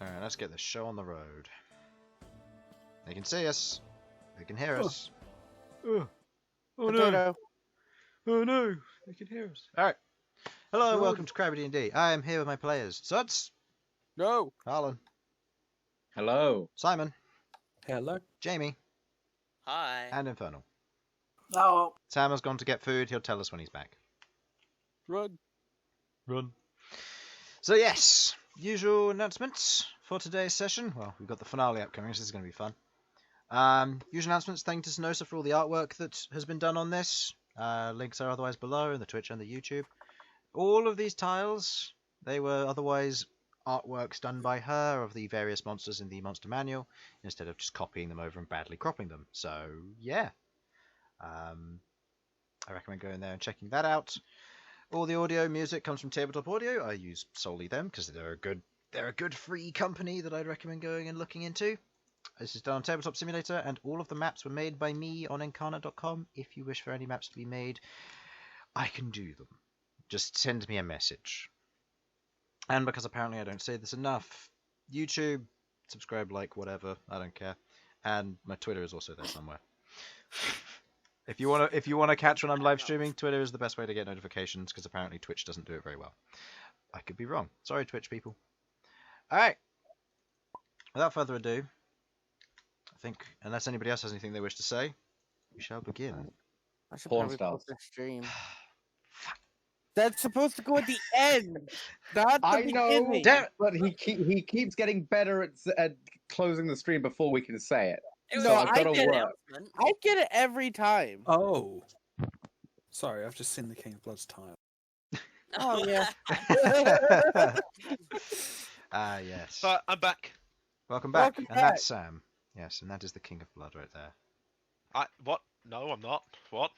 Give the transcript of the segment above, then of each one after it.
Alright, let's get this show on the road. They can see us. They can hear us. Oh no! Potato. Oh no! They can hear us. Alright. Hello and Good. welcome to Crabby D&D. I am here with my players. Sudz, No. Harlan, Hello. Simon, Hello. Jamie, Hi. and Infernal. No. Sam has gone to get food. He'll tell us when he's back. Run. Run. So yes, usual announcements for today's session. Well, we've got the finale upcoming, so this is going to be fun. Usual announcements. Thank you to Sasha for all the artwork that has been done on this. Links are otherwise below in the Twitch and the YouTube. All of these tiles, they were otherwise artworks done by her of the various monsters in the monster manual, instead of just copying them over and badly cropping them. So yeah, I recommend going there and checking that out. All the audio music comes from Tabletop Audio. I use solely them because they're a good free company that I'd recommend going and looking into. This is done on Tabletop Simulator, and all of the maps were made by me on incarnate.com. If you wish for any maps to be made, I can do them. Just send me a message. And because apparently I don't say this enough, YouTube, subscribe, like, whatever, I don't care. And my Twitter is also there somewhere. If you wanna catch when I'm live streaming, Twitter is the best way to get notifications because apparently Twitch doesn't do it very well. I could be wrong. Sorry, Twitch people. All right. Without further ado, I think unless anybody else has anything they wish to say, we shall begin. I should Porn probably stars. post the stream. That's supposed to go at the end, not the I know, beginning. Damn it. but he keeps getting better at closing the stream before we can say it. It was No, a I big get it. announcement. I get it every time. Oh. Sorry, I've just seen the King of Blood's tile. Oh yeah. Ah, yes. But I'm back. Welcome back. Welcome And back. that's Sam. Yes, and that is the King of Blood right there. What? No, I'm not. What?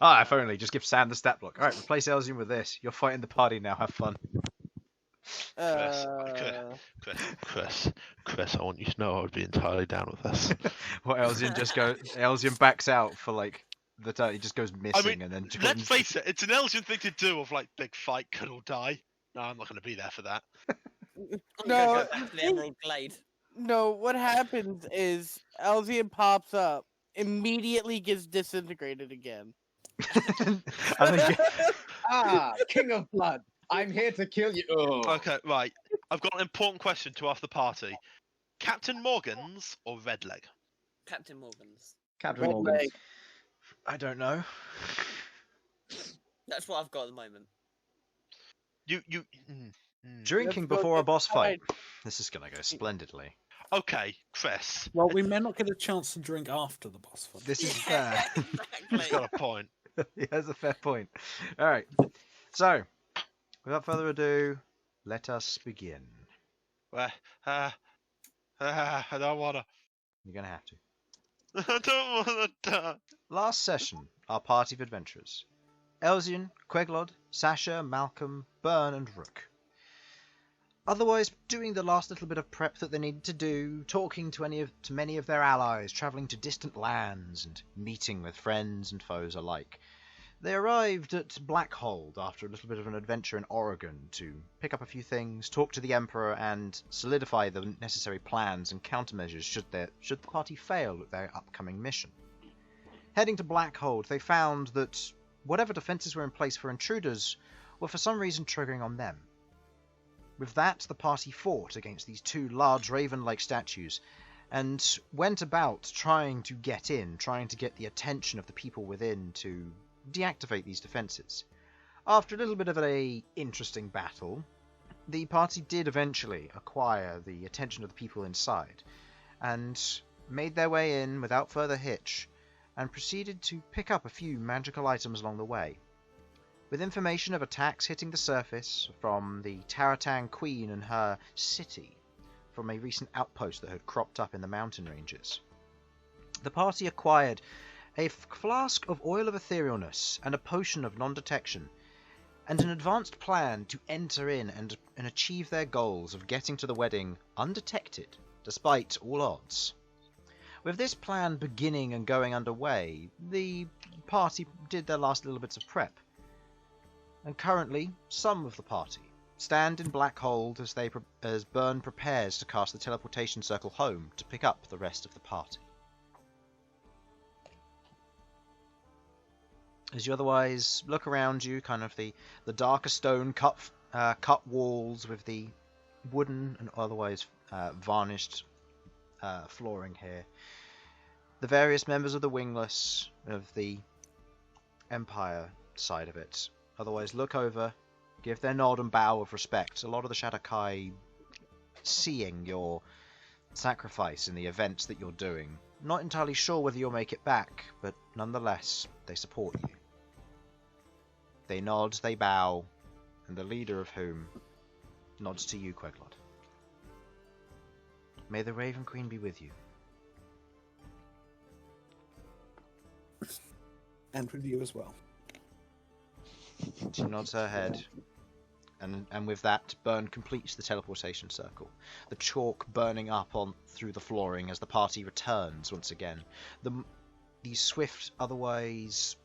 If only. Just give Sam the stat block. Alright, replace Elsyan with this. You're fighting the party now. Have fun. Chris, I want you to know I would be entirely down with this. What, Elsyan backs out for like the time. He just goes missing and then Let's face it, it's an Elsyan thing to do of like big fight, kill or die. No, I'm not going to be there for that. I'm No, gonna go back to the Emerald Glade. No, what happens is Elsyan pops up, immediately gets disintegrated again. I think King of Blood. I'm here to kill you. Oh. Okay, right. I've got an important question to ask the party. Captain Morgan's or Redleg? Captain Morgan's. Captain Red Morgan. leg. I don't know. That's what I've got at the moment. Drinking Let's go before a get boss fight. fight. This is gonna go splendidly. Okay, Chris. Well, we may not get a chance to drink after the boss fight. This is fair. He's Exactly. got a point. He has a fair point. Alright. So, without further ado, let us begin. Well, I don't wanna. You're gonna have to. I don't wanna die. Last session, our party of adventurers. Elsyan, Queglod, Sasha, Malcom, Bern, and Rook. Otherwise, doing the last little bit of prep that they needed to do, talking to many of their allies, travelling to distant lands, and meeting with friends and foes alike. They arrived at Blackhold after a little bit of an adventure in Oregon to pick up a few things, talk to the Emperor, and solidify the necessary plans and countermeasures should the party fail at their upcoming mission. Heading to Blackhold, they found that whatever defences were in place for intruders were for some reason triggering on them. With that, the party fought against these two large raven-like statues, and went about trying to get the attention of the people within to deactivate these defences. After a little bit of an interesting battle, the party did eventually acquire the attention of the people inside, and made their way in without further hitch, and proceeded to pick up a few magical items along the way. With information of attacks hitting the surface from the Taratang Queen and her city from a recent outpost that had cropped up in the mountain ranges, the party acquired a flask of oil of etherealness and a potion of non-detection, and an advanced plan to enter in and achieve their goals of getting to the wedding undetected, despite all odds. With this plan beginning and going underway, the party did their last little bits of prep. And currently, some of the party stand in black hold as Bern prepares to cast the Teleportation Circle home to pick up the rest of the party. As you otherwise look around you, kind of the darker stone cut walls with the wooden and otherwise varnished flooring here. The various members of the Wingless of the Empire side of it otherwise look over, give their nod and bow of respect. A lot of the Shadowkai seeing your sacrifice in the events that you're doing. Not entirely sure whether you'll make it back, but nonetheless, they support you. They nod, they bow, and the leader of whom nods to you, Queglod. May the Raven Queen be with you. And with you as well. She nods her head, and with that, Bern completes the teleportation circle. The chalk burning up through the flooring as the party returns once again. The swift, otherwise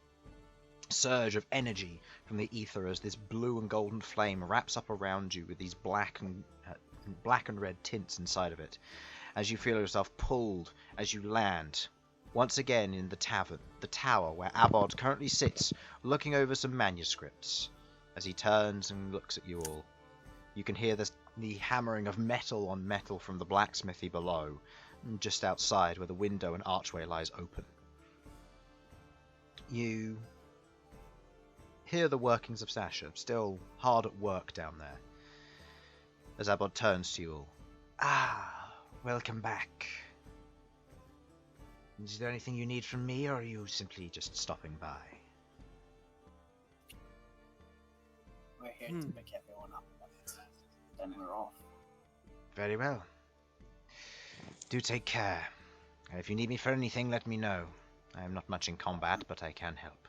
surge of energy from the ether as this blue and golden flame wraps up around you with these black and red tints inside of it. As you feel yourself pulled as you land once again in the tavern, the tower where Abod currently sits, looking over some manuscripts. As he turns and looks at you all, you can hear the hammering of metal on metal from the blacksmithy below, just outside where the window and archway lies open. You hear the workings of Sasha, still hard at work down there. As Abod turns to you all. Ah, welcome back. Is there anything you need from me, or are you simply just stopping by? We're here to pick everyone up, then we're off. Very well. Do take care. And if you need me for anything, let me know. I am not much in combat, but I can help.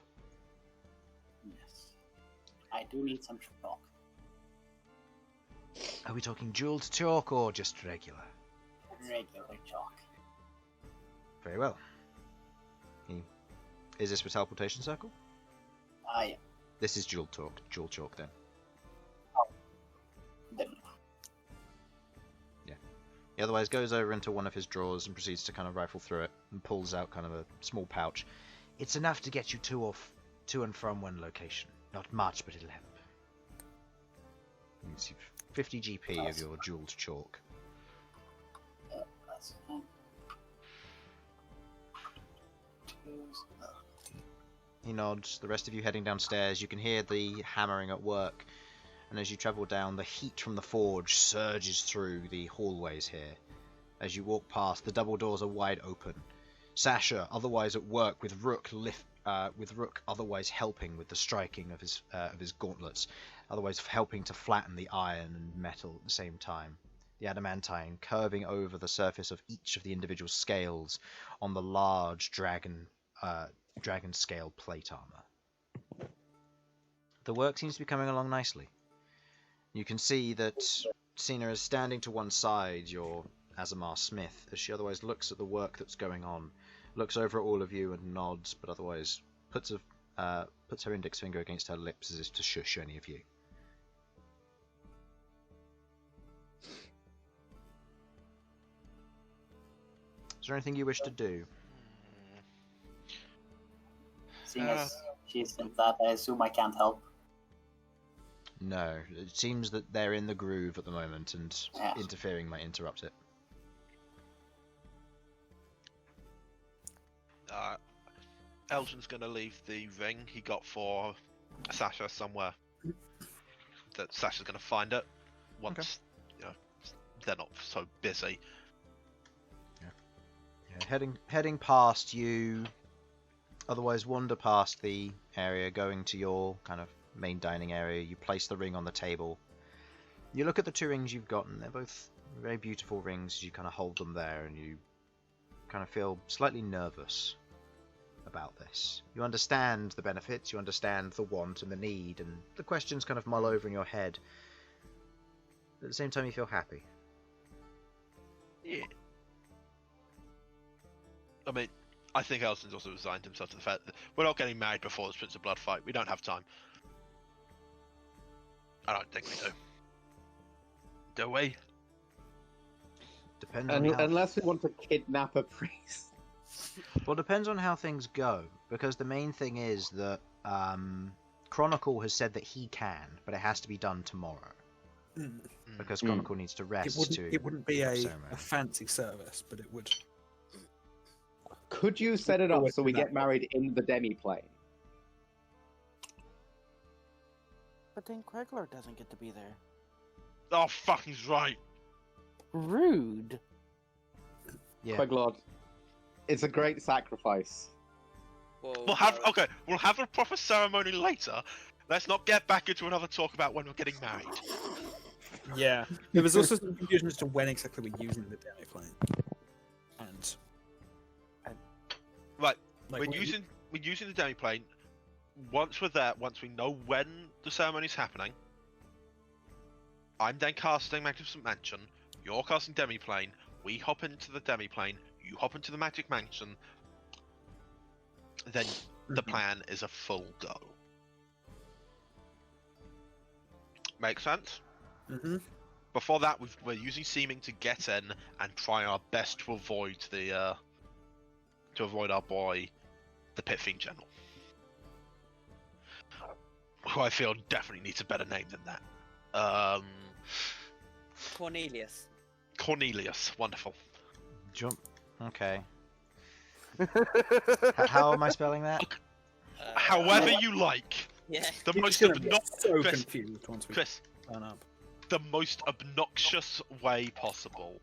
Yes. I do need some chalk. Are we talking jeweled chalk or just regular? Regular chalk. Very well. Is this for Teleportation Circle? Yeah. This is jewel chalk then. Then. Yeah. He otherwise goes over into one of his drawers and proceeds to kind of rifle through it and pulls out kind of a small pouch. It's enough to get you to and from one location. Not much, but it'll help. You see 50 GP of your jeweled chalk. That's fine. He nods. The rest of you heading downstairs. You can hear the hammering at work. And as you travel down, the heat from the forge surges through the hallways here. As you walk past, the double doors are wide open. Sasha, otherwise at work, with Rook otherwise helping with the striking of his gauntlets, otherwise helping to flatten the iron and metal at the same time. The adamantine curving over the surface of each of the individual scales on the large dragon scale plate armor. The work seems to be coming along nicely. You can see that Cena is standing to one side, your Azamar Smith, as she otherwise looks at the work that's going on, looks over at all of you and nods, but otherwise puts her index finger against her lips as if to shush any of you. Is there anything you wish to do? Seeing as she's in that, I assume I can't help. No, it seems that they're in the groove at the moment, and interfering might interrupt it. Elsyan's going to leave the ring he got for Sasha somewhere. That Sasha's going to find it once they're not so busy. Yeah, heading past you, otherwise wander past the area, going to your kind of main dining area. You place the ring on the table. You look at the two rings you've gotten. They're both very beautiful rings. You kind of hold them there, and you kind of feel slightly nervous about this. You understand the benefits, you understand the want and the need, and the questions kind of mull over in your head. But at the same time, you feel happy. Yeah. I mean, I think Elsyan's also resigned himself to the fact that we're not getting married before this Prince of Blood fight. We don't have time. I don't think we do. Do we? Depends on how... Unless we want to kidnap a priest. Well, depends on how things go, because the main thing is that Chronicle has said that he can, but it has to be done tomorrow. Because Chronicle needs to rest It wouldn't be a ceremony. fancy service, but it would. Could you set it up so we get married in the demi-plane? But then Queglod doesn't get to be there. Oh, fuck, he's right. Rude. Yeah. Queglod, it's a great sacrifice. Well, We'll have a proper ceremony later. Let's not get back into another talk about when we're getting married. Yeah. There was also some confusion as to when exactly we're using the demi-plane. And Right, like, we're using the demi-plane. Once we're there, once we know when the ceremony's happening, I'm then casting Magnificent Mansion, you're casting demi-plane, we hop into the demi-plane, you hop into the Magic Mansion, then the plan is a full go. Make sense? Mhm. Before that, we're using seeming to get in and try our best to avoid our boy, the Pit Fiend General, who I feel definitely needs a better name than that. Cornelius, wonderful. Jump. Okay. How am I spelling that? However you like. Yeah. The You're most just gonna be so Chris, confused once we Chris, turn up. the most obnoxious way possible.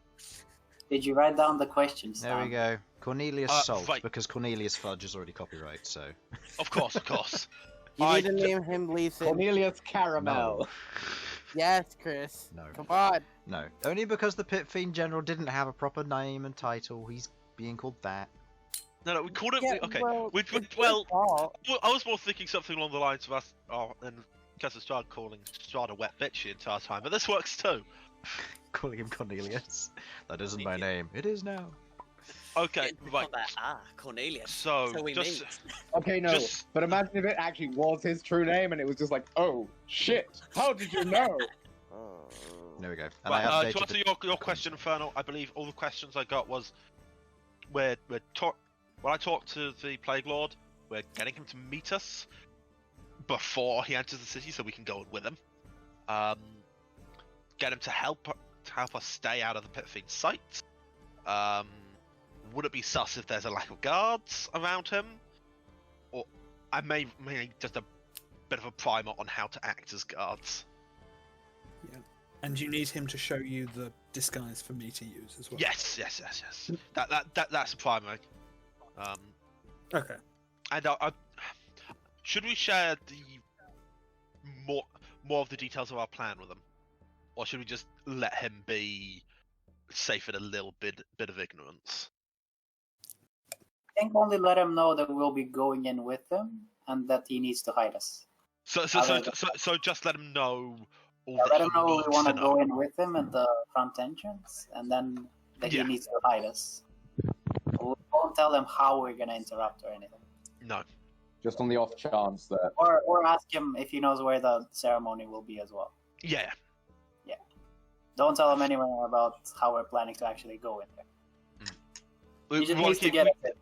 Did you write down the questions? There we go. Cornelius Salt, right. because Cornelius Fudge is already copyright, so... Of course. You I need to name him Leeson. Cornelius Caramel. Yes, Chris. No. Come on. No. Only because the Pit Fiend General didn't have a proper name and title, he's being called that. No, we called it. Yeah, Okay. well, Which it's well, your fault. I was more thinking something along the lines of us. Oh, and Cousin Strahd calling Strahd a wet bitch the entire time, but this works too. Calling him Cornelius. That isn't my Yeah. name. It is now. Okay, It's right. not that. Cornelius. So we just meet. Okay, no, Just- but imagine if it actually was his true name and it was just like, oh, shit, how did you know? There we go. And right, I to updated answer your question, Infernal, I believe all the questions I got was when I talked to the Plague Lord, we're getting him to meet us before he enters the city so we can go in with him. Get him to help us stay out of the Pit Fiend's sight. Would it be sus if there's a lack of guards around him? Or I may just a bit of a primer on how to act as guards. And you need him to show you the disguise for me to use as well. Yes. That's a primer. Okay. And should we share the more of the details of our plan with him, or should we just let him be safe in a little bit of ignorance? I think only let him know that we'll be going in with him and that he needs to hide us. So just let him know. All Yeah, that let him he know we needs want to to go know. in with him at the front entrance, and then that Yeah. he needs to hide us. We won't tell him how we're gonna interrupt or anything. No. Just on the off chance that... Or ask him if he knows where the ceremony will be as well. Yeah. Don't tell him anywhere about how we're planning to actually go in there. We, He just we, wanna needs to keep- get it.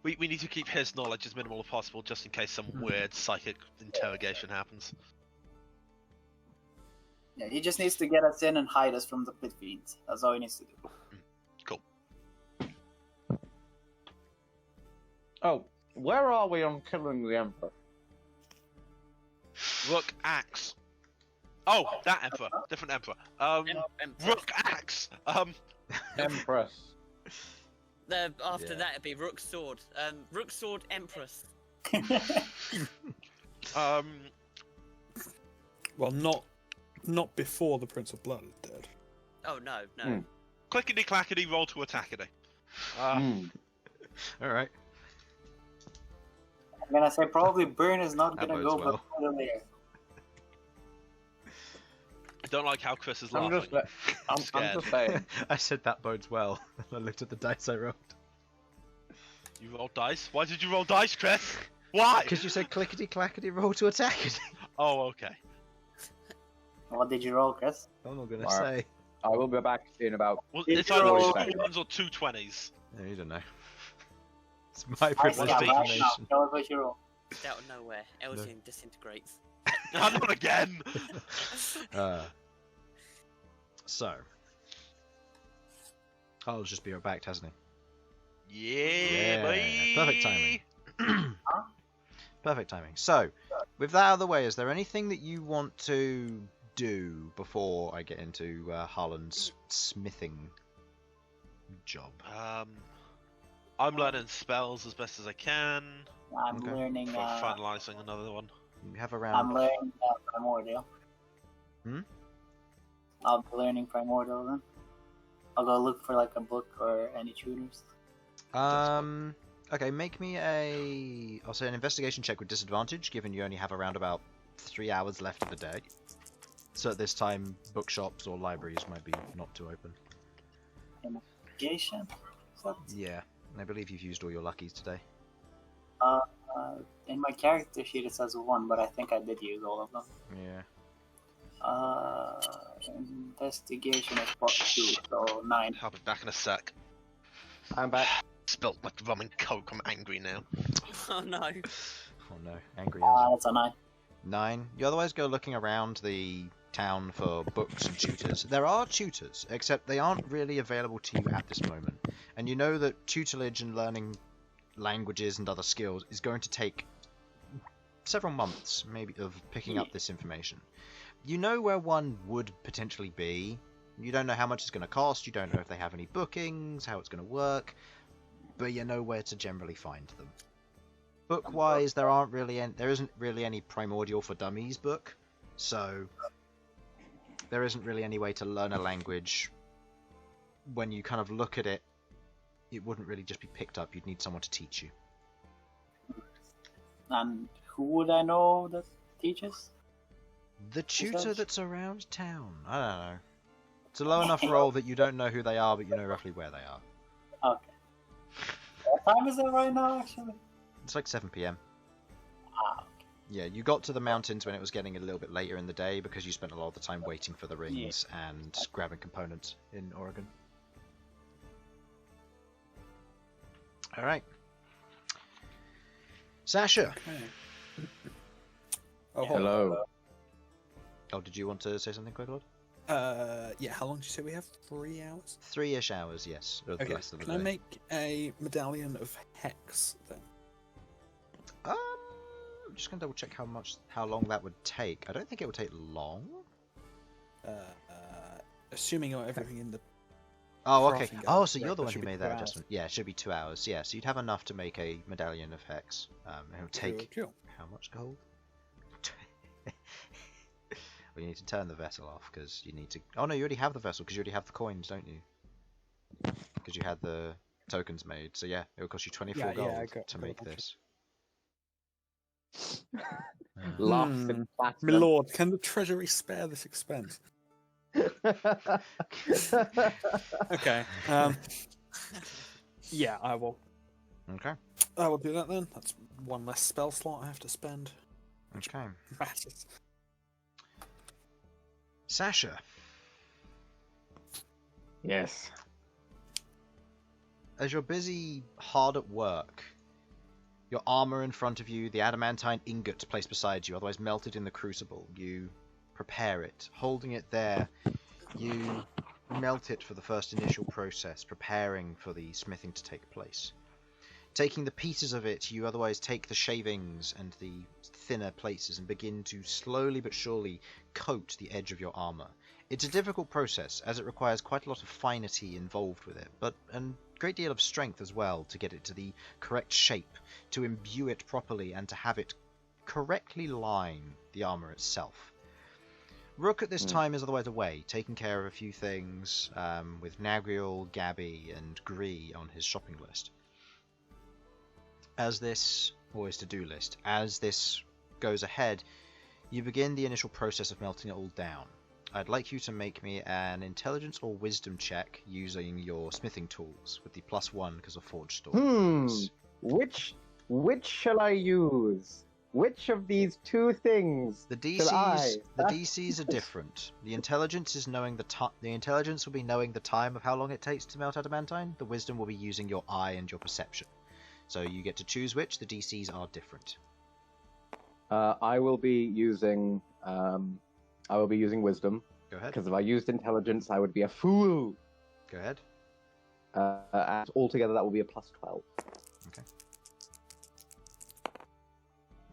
we need to keep his knowledge as minimal as possible, just in case some weird psychic interrogation happens. Yeah, he just needs to get us in and hide us from the pit fiends. That's all he needs to do. Cool. Oh, where are we on killing the Emperor? Rook axe. Oh, that emperor, different emperor. Rook axe. Empress. After Yeah. that, it'd be Rook sword. Rook sword Empress. Well, not before the Prince of Blood is dead. Oh no. Hmm. Clickety clackety, roll to attackity. Alright. I'm gonna say probably Bern is not That gonna bodes go well. further there. I don't like how Chris is I'm laughing. I'm scared. just saying. I said that bodes well. I looked at the dice I rolled. You rolled dice? Why did you roll dice, Chris? Why? Because you said clickety clackety roll to attack it. Oh, okay. What did you roll, Chris? I'm not gonna Mark. say. I will be back in about. Well, It's it's either all- 2 1s or 2 20s. No, you don't know. It's my I privileged scout right now. information. Tell us what you roll. Just out of nowhere, Elsyan disintegrates. Not again! So, Harlan's just be right back, hasn't Yeah, boy! perfect timing. Perfect timing. So, with that out of the way, is there anything that you want to do before I get into Harlan's smithing job? I'm learning spells as best as I can. I'm Okay. learning. For finalising another one. You have I'm around. learning Primordial. Hmm? I'll be learning Primordial then. I'll go look for like a book or any tutors. Okay, make me I'll say an investigation check with disadvantage, given you only have around about 3 hours left of the day. So at this time, bookshops or libraries might be not too open. Investigation. Yeah, and I believe you've used all your luckies today. In my character sheet it says 1, but I think I did use all of them. Yeah. Investigation is +2, so 9. I'll be back in a sec. I'm back. Spilt my rum and coke, I'm angry now. Oh no. Oh no, angry Elsa. That's a 9. 9. You otherwise go looking around the town for books and tutors. There are tutors, except they aren't really available to you at this moment. And you know that tutelage and learning languages and other skills is going to take several months, maybe, of picking up this information. You know where one would potentially be. You don't know how much it's going to cost. You don't know if they have any bookings, how it's going to work, but you know where to generally find them. Book-wise, there isn't really any Primordial for Dummies book, so there isn't really any way to learn a language. When you kind of look at it, it wouldn't really just be picked up. You'd need someone to teach you. And who would I know that teaches? The tutor Sudz? that's around town. I don't know. It's a low enough roll that you don't know who they are, but you know roughly where they are. Okay. What time is it right now, actually? It's like 7 p.m. Ah, Yeah, you got to the mountains when it was getting a little bit later in the day because you spent a lot of the time waiting for the rings and grabbing components in Oregon. Alright. Sasha! Okay. Oh, hold on. Hello. Oh, did you want to say something, Queglod? Yeah, how long did you say we have? 3 hours? 3-ish hours, yes. Or the Okay, rest of the can I day. make a medallion of hex then? I'm just gonna double check how long that would take. I don't think it would take long. Assuming you got everything in the... Oh, okay. crafting Oh, guide, so right, you're the that one should who be made that 2 hours. adjustment. Yeah, it should be 2 hours. Yeah, so you'd have enough to make a medallion of hex. It'll take Cool. how much gold? Well, you need to turn the vessel off because you need to. Oh no, you already have the vessel because you already have the coins, don't you? Because you had the tokens made. So yeah, it will cost you 24 Yeah, gold I to got a make bunch of- this. Laughs Hmm. and claps. My lord, can the treasury spare this expense? Okay. Yeah, I will. Okay. I will do that then. That's one less spell slot I have to spend. Okay. Matters. Sasha, Yes. as you're busy hard at work, your armor in front of you, the adamantine ingot placed beside you, otherwise melted in the crucible, you prepare it. Holding it there, you melt it for the first initial process, preparing for the smithing to take place. Taking the pieces of it, you otherwise take the shavings and the thinner places and begin to slowly but surely coat the edge of your armor. It's a difficult process, as it requires quite a lot of finety involved with it, but a great deal of strength as well to get it to the correct shape, to imbue it properly, and to have it correctly line the armor itself. Rook at this time is otherwise away, taking care of a few things, with Nagriel, Gabby, and Gree on his shopping list. As this goes ahead, you begin the initial process of melting it all down. I'd like you to make me an intelligence or wisdom check using your smithing tools, with the +1 because of forged stores. Which shall I use? which of these two things The shall I? DCs are different. The intelligence is knowing the intelligence will be knowing the time of how long it takes to melt adamantine. The wisdom will be using your eye and your perception. So you get to choose which. The DCs are different. I will be using wisdom. Go ahead. Because if I used intelligence, I would be a fool. Go ahead. And altogether, that will be a plus 12. Okay.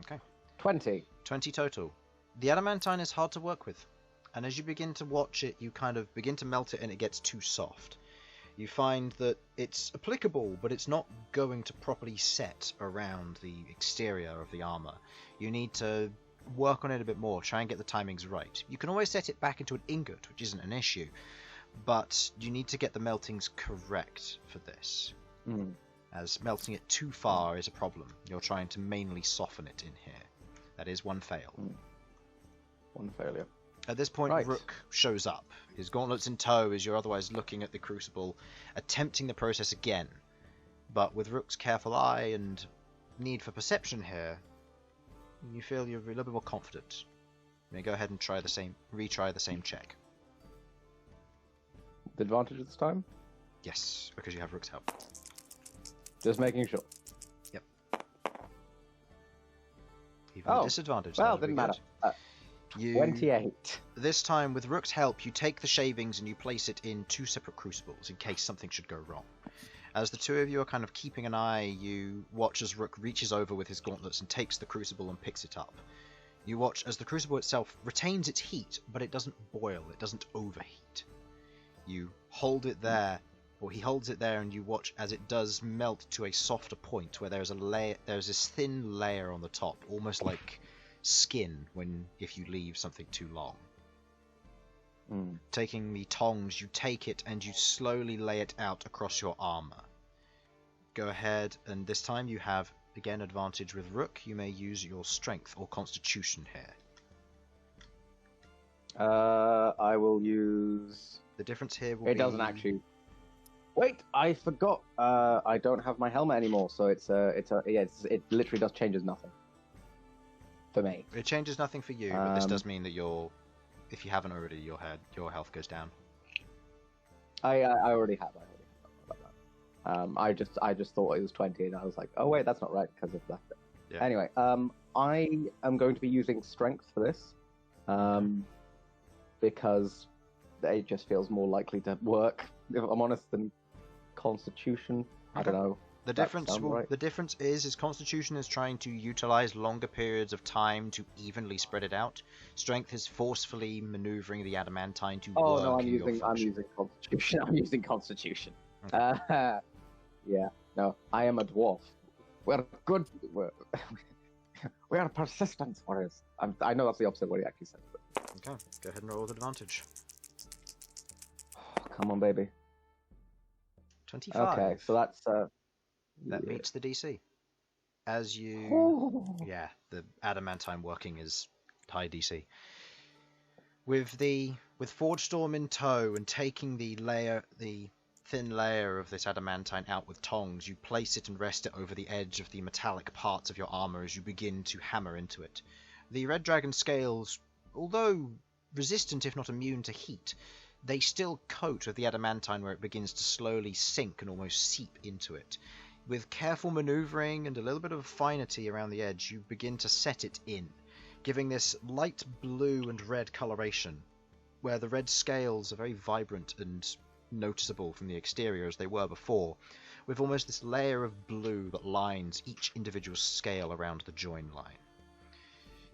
Okay. 20. 20 total. The adamantine is hard to work with, and as you begin to watch it, you kind of begin to melt it and it gets too soft. You find that it's applicable, but it's not going to properly set around the exterior of the armor. You need to work on it a bit more, try and get the timings right. You can always set it back into an ingot, which isn't an issue, but you need to get the meltings correct for this. As melting it too far is a problem. You're trying to mainly soften it in here. That is one fail. One failure. At this point, Right. Rook shows up. His gauntlets in tow as you're otherwise looking at the crucible, attempting the process again. But with Rook's careful eye and need for perception here, you feel you're a little bit more confident. You may go ahead and retry the same check. The advantage this time? Yes, because you have Rook's help. Just making sure. Yep. Even a disadvantage. Well, that'll be didn't matter. good. You, 28. This time, with Rook's help, you take the shavings and you place it in 2 separate crucibles in case something should go wrong. As the two of you are kind of keeping an eye, you watch as Rook reaches over with his gauntlets and takes the crucible and picks it up. You watch as the crucible itself retains its heat, but it doesn't boil, it doesn't overheat. You hold it there, or he holds it there, and you watch as it does melt to a softer point where there's this thin layer on the top, almost like skin if you leave something too long. Taking the tongs, you take it and you slowly lay it out across your armor. Go ahead, and this time you have again advantage with Rook. You may use your strength or constitution here. I will use. The difference here will be... It doesn't actually. Wait, I forgot. I don't have my helmet anymore, so it literally does changes nothing for me. It changes nothing for you, but this does mean that if you haven't already, your health goes down. I already have. I just thought it was 20, and I was like, oh wait, that's not right because of that. Yeah. Anyway, I am going to be using strength for this, because it just feels more likely to work, if I'm honest, than constitution. I don't know. The difference is constitution is trying to utilize longer periods of time to evenly spread it out. Strength is forcefully maneuvering the adamantine to work. No, I'm using constitution. I'm using constitution. Okay. Yeah. No, I am a dwarf. We're good. We are persistent warriors. I know that's the opposite of what he actually said. But... Okay, go ahead and roll with advantage. Come on, baby. 25. Okay, so that's that meets the DC. As you, the adamantine working is high DC. With Forge Storm in tow and taking the thin layer of this adamantine out with tongs, you place it and rest it over the edge of the metallic parts of your armor as you begin to hammer into it. The red dragon scales, although resistant if not immune to heat, they still coat with the adamantine where it begins to slowly sink and almost seep into it. With careful maneuvering and a little bit of finity around the edge, you begin to set it in, giving this light blue and red coloration, where the red scales are very vibrant and noticeable from the exterior as they were before, with almost this layer of blue that lines each individual scale around the join line.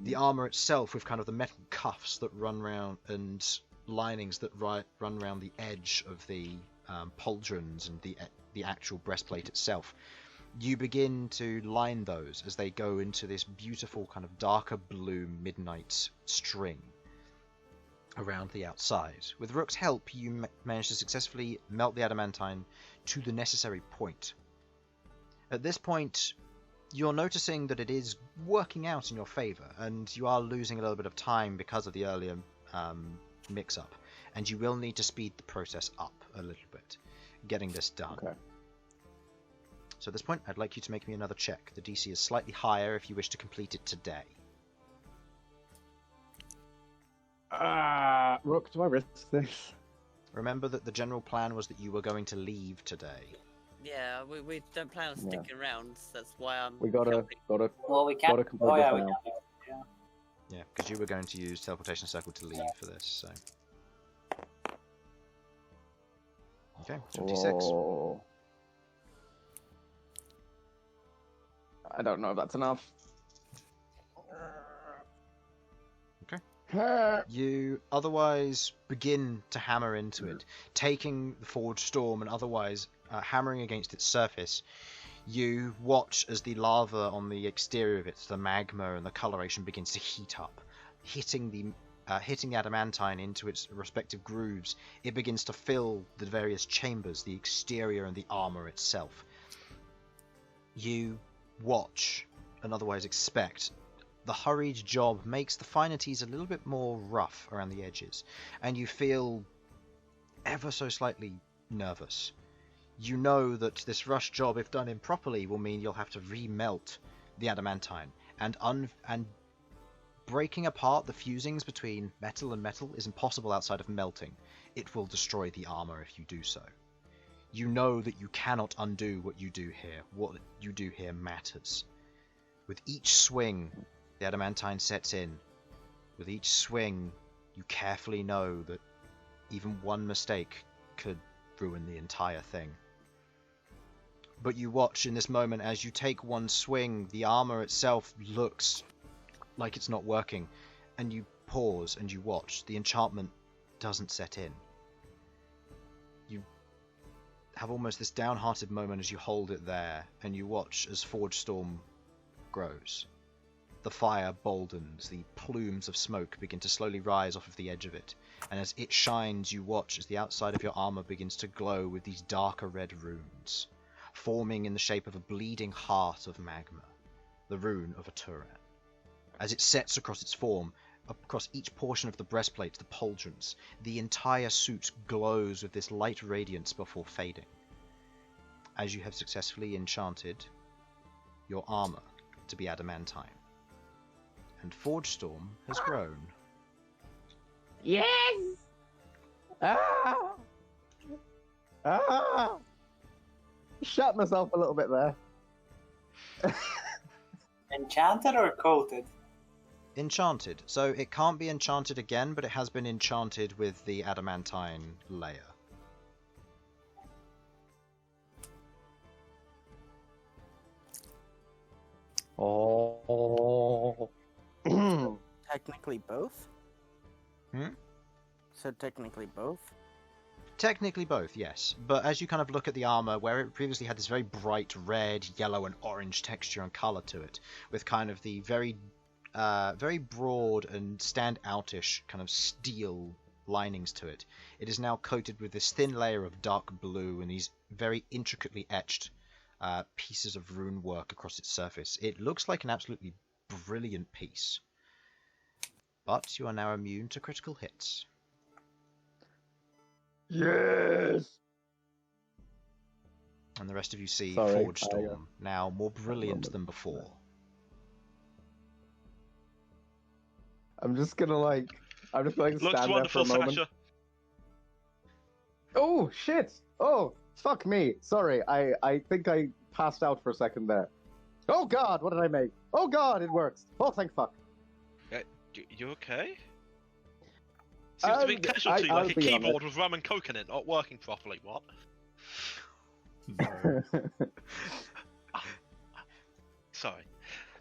The armor itself, with kind of the metal cuffs that run round and linings that run around the edge of the pauldrons and the actual breastplate itself, you begin to line those as they go into this beautiful kind of darker blue midnight string around the outside. With Rook's help, you manage to successfully melt the adamantine to the necessary point. At this point, you're noticing that it is working out in your favor, and you are losing a little bit of time because of the earlier mix-up, and you will need to speed the process up a little bit, getting this done. Okay. So at this point, I'd like you to make me another check. The DC is slightly higher if you wish to complete it today. Rook, do I risk this? Remember that the general plan was that you were going to leave today. Yeah, we don't plan on sticking around. So that's why I'm. We gotta Well, we can't. complete Oh yeah, this we now. can. Yeah, because you were going to use Teleportation Circle to leave for this, so... Okay, 26. Oh. I don't know if that's enough. Okay. You otherwise begin to hammer into it, taking the Forge Storm and otherwise hammering against its surface. You watch as the lava on the exterior of it, the magma and the coloration begins to heat up, hitting the adamantine into its respective grooves. It begins to fill the various chambers, the exterior and the armor itself. You watch and otherwise expect. The hurried job makes the finities a little bit more rough around the edges, and you feel ever so slightly nervous. You know that this rush job, if done improperly, will mean you'll have to remelt the adamantine, and breaking apart the fusings between metal and metal is impossible outside of melting. It will destroy the armor if you do so. You know that you cannot undo what you do here. What you do here matters. With each swing, the adamantine sets in. With each swing, you carefully know that even one mistake could ruin the entire thing. But you watch in this moment as you take one swing, the armor itself looks like it's not working, and you pause and you watch. The enchantment doesn't set in. You have almost this downhearted moment as you hold it there, and you watch as Forge Storm grows. The fire boldens, the plumes of smoke begin to slowly rise off of the edge of it, and as it shines, you watch as the outside of your armor begins to glow with these darker red runes, forming in the shape of a bleeding heart of magma, the rune of a Turan. As it sets across its form, across each portion of the breastplate, the pauldrons, the entire suit glows with this light radiance before fading. As you have successfully enchanted your armor to be adamantine, and Forge Storm has grown. Yes! Ah! Ah! Shut myself a little bit there. Enchanted or coated? Enchanted. So it can't be enchanted again, but it has been enchanted with the adamantine layer. Oh. Technically both? Hmm? So technically both? Technically both, yes. But as you kind of look at the armor, where it previously had this very bright red, yellow, and orange texture and color to it, with kind of the very broad and standoutish kind of steel linings to it, it is now coated with this thin layer of dark blue and these very intricately etched pieces of rune work across its surface. It looks like an absolutely brilliant piece. But you are now immune to critical hits. Yes! And the rest of you see Sorry, Forge Storm, now more brilliant than before. I'm just gonna Looks stand there for a wonderful, moment. Sasha. Oh, shit! Oh, fuck me. Sorry, I think I passed out for a second there. Oh god, what did I make? Oh god, it works. Oh, thank fuck. You okay? Seems to be a casualty, I'll like a be keyboard honest. with rum and coke in it, not working properly. What? Sorry.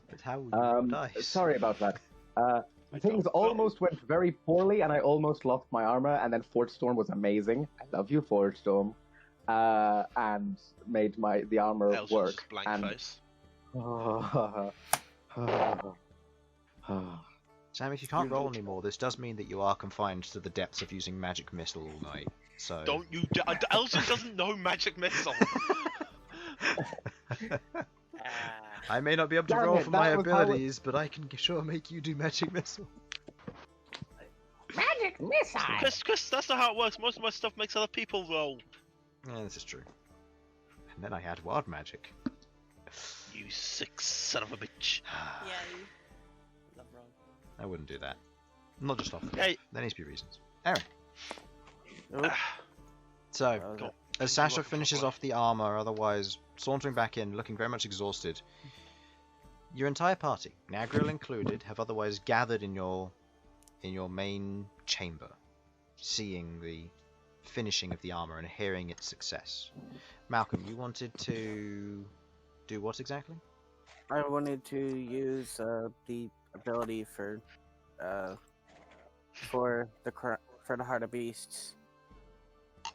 But how would you dice? Sorry about that. Things don't almost went very poorly, and I almost lost my armor, and then Forge Storm was amazing. I love you, Forge Storm. And made the armor Elsyan's work. blank And face. Sam, if you can't roll anymore, this does mean that you are confined to the depths of using magic missile all night. So Don't you? Elsyan doesn't know magic missile. I may not be able to Damn roll it, for my that was how it- abilities, but I can sure make you do magic missile. Magic missile! Chris, that's not how it works. Most of my stuff makes other people roll. Yeah, this is true. And then I had wild magic. You sick son of a bitch. Yay. Love wrong. I wouldn't do that. Not just off the Hey. There needs to be reasons. Aaron. Oop. So, That was it. as Sasha finishes off the armor, otherwise sauntering back in, looking very much exhausted, your entire party, Nagril included, have otherwise gathered in your main chamber, seeing the finishing of the armor and hearing its success. Malcolm, you wanted to do what exactly? I wanted to use the ability for the Heart of Beasts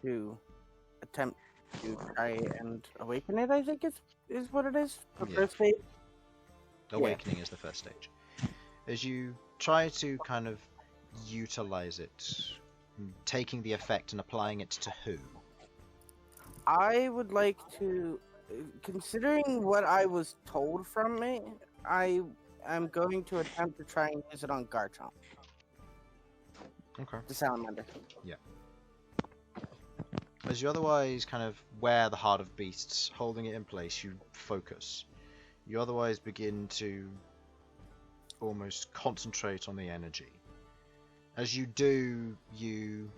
to attempt to try and awaken it. I think is what it is. The Yeah. first phase. Awakening is the first stage. As you try to kind of utilize it, taking the effect and applying it to who? I would like to, considering what I was told from it, I am going to attempt to try and use it on Garchomp, Okay. the salamander. As you otherwise kind of wear the Heart of Beasts, holding it in place, you focus. You otherwise begin to almost concentrate on the energy. As you do, you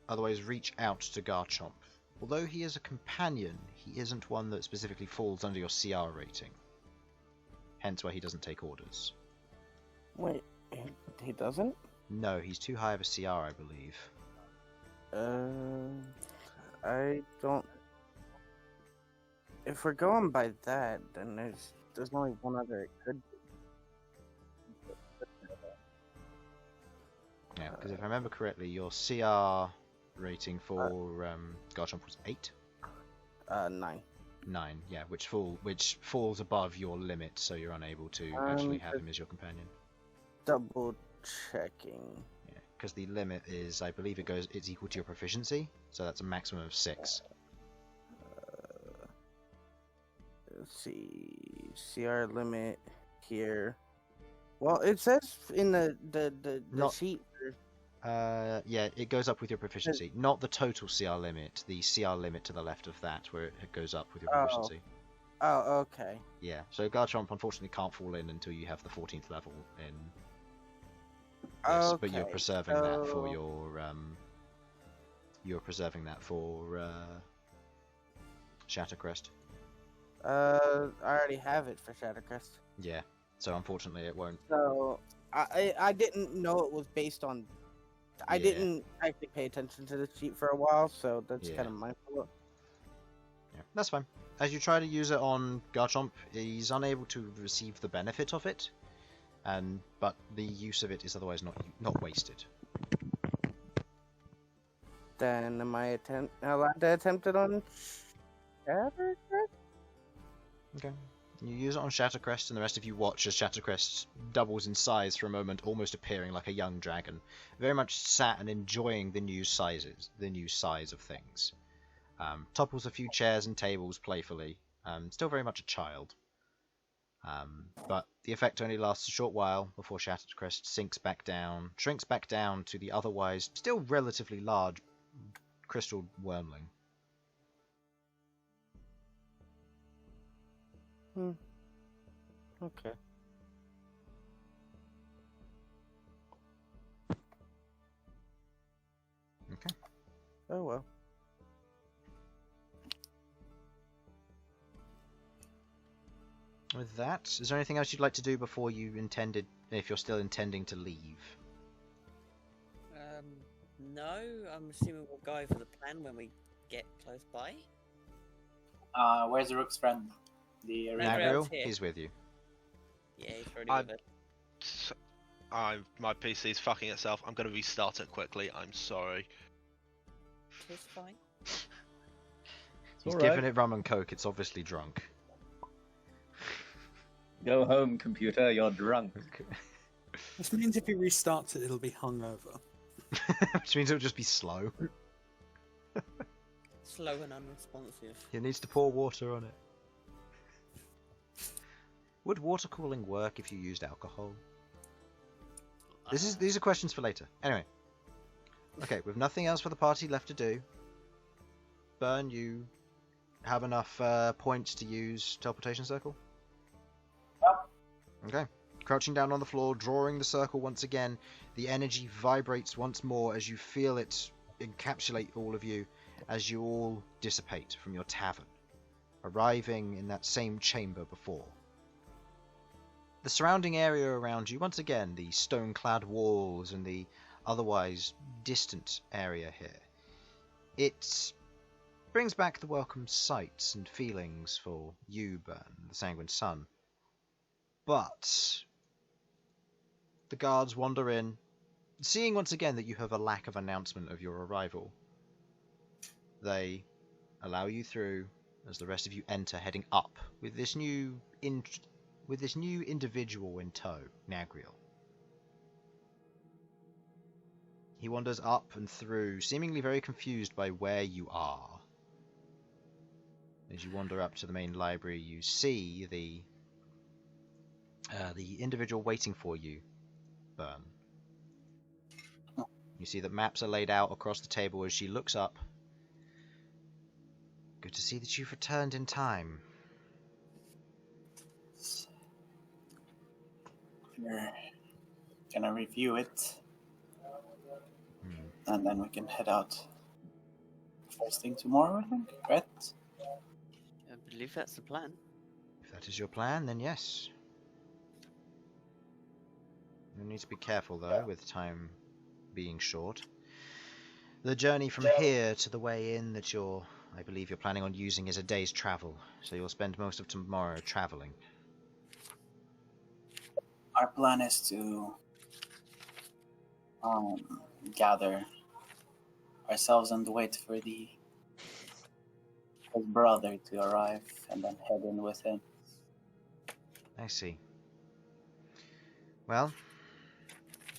otherwise reach out to Garchomp. Although he is a companion, he isn't one that specifically falls under your CR rating. Hence why he doesn't take orders. Wait, he doesn't? No, he's too high of a CR, I believe. I don't. If we're going by that, then there's only one other it could be. Yeah, because if I remember correctly, your CR rating for Garchomp was 8? 9. 9, yeah, which falls above your limit, so you're unable to actually have him as your companion. Double checking. Yeah, because the limit is, I believe it's equal to your proficiency, so that's a maximum of 6. Let's see, CR limit here. Well, it says in the Not- sheet. Yeah, it goes up with your proficiency, not the total CR limit, the CR limit to the left of that, where it goes up with your proficiency. Oh, okay. Yeah, so Garchomp unfortunately can't fall in until you have the 14th level in. Yes, but you're Okay, preserving that for so- your You're preserving that for Shattercrest. I already have it for Shattercrest. Yeah, so unfortunately it won't. So I didn't know it was based on. I Yeah. didn't actually pay attention to the sheet for a while, so that's Yeah. kind of my fault. Yeah, that's fine. As you try to use it on Garchomp, he's unable to receive the benefit of it, but the use of it is otherwise not wasted. Then am I allowed to attempt it on Shattercrest? Okay. You use it on Shattercrest, and the rest of you watch as Shattercrest doubles in size for a moment, almost appearing like a young dragon, very much sat and enjoying the new size of things. Topples a few chairs and tables playfully, still very much a child. But the effect only lasts a short while before Shattercrest shrinks back down to the otherwise still relatively large crystal wormling. Okay. Okay. Oh well. With that, is there anything else you'd like to do before if you're still intending to leave? No, I'm assuming we'll go over the plan when we get close by. Where's Rook's friend? The Nagril. Nagril, here. he's with you. Yeah, he's already I'm- with it. My PC's fucking itself. I'm gonna restart it quickly. I'm sorry. It's fine. He's alright. given it rum and coke, it's obviously drunk. Go home, computer. You're drunk. This means if he restarts it, it'll be hungover. Which means it'll just be slow. Slow and unresponsive. He needs to pour water on it. Would water cooling work if you used alcohol? These are questions for later. Anyway. Okay, with nothing else for the party left to do, Bern, you have enough points to use Teleportation Circle? Yep. Okay. Crouching down on the floor, drawing the circle once again, the energy vibrates once more as you feel it encapsulate all of you as you all dissipate from your tavern, arriving in that same chamber before. The surrounding area around you, once again, the stone-clad walls and the otherwise distant area here, it brings back the welcome sights and feelings for you, Bern, the Sanguine Sun. But the guards wander in, seeing once again that you have a lack of announcement of your arrival. They allow you through as the rest of you enter, heading up with this new individual in tow, Nagriel. He wanders up and through, seemingly very confused by where you are. As you wander up to the main library, you see the individual waiting for you, Bern. You see that maps are laid out across the table as she looks up. Good to see that you've returned in time. We're gonna review it, and then we can head out first thing tomorrow, I think, right? I believe that's the plan. If that is your plan, then yes. You'll need to be careful, though, with time being short. The journey from here to the way in that I believe you're planning on using is a day's travel, so you'll spend most of tomorrow traveling. Our plan is to gather ourselves and wait for his brother to arrive, and then head in with him. I see. Well,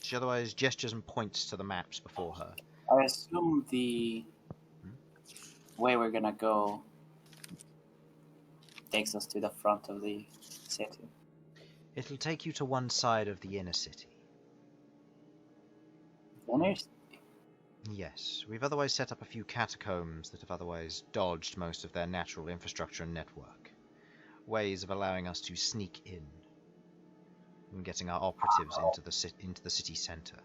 she otherwise gestures and points to the maps before her. I assume the way we're gonna go takes us to the front of the city. It'll take you to one side of the inner city. Yes, we've otherwise set up a few catacombs that have otherwise dodged most of their natural infrastructure and network. Ways of allowing us to sneak in and getting our operatives into the city centre.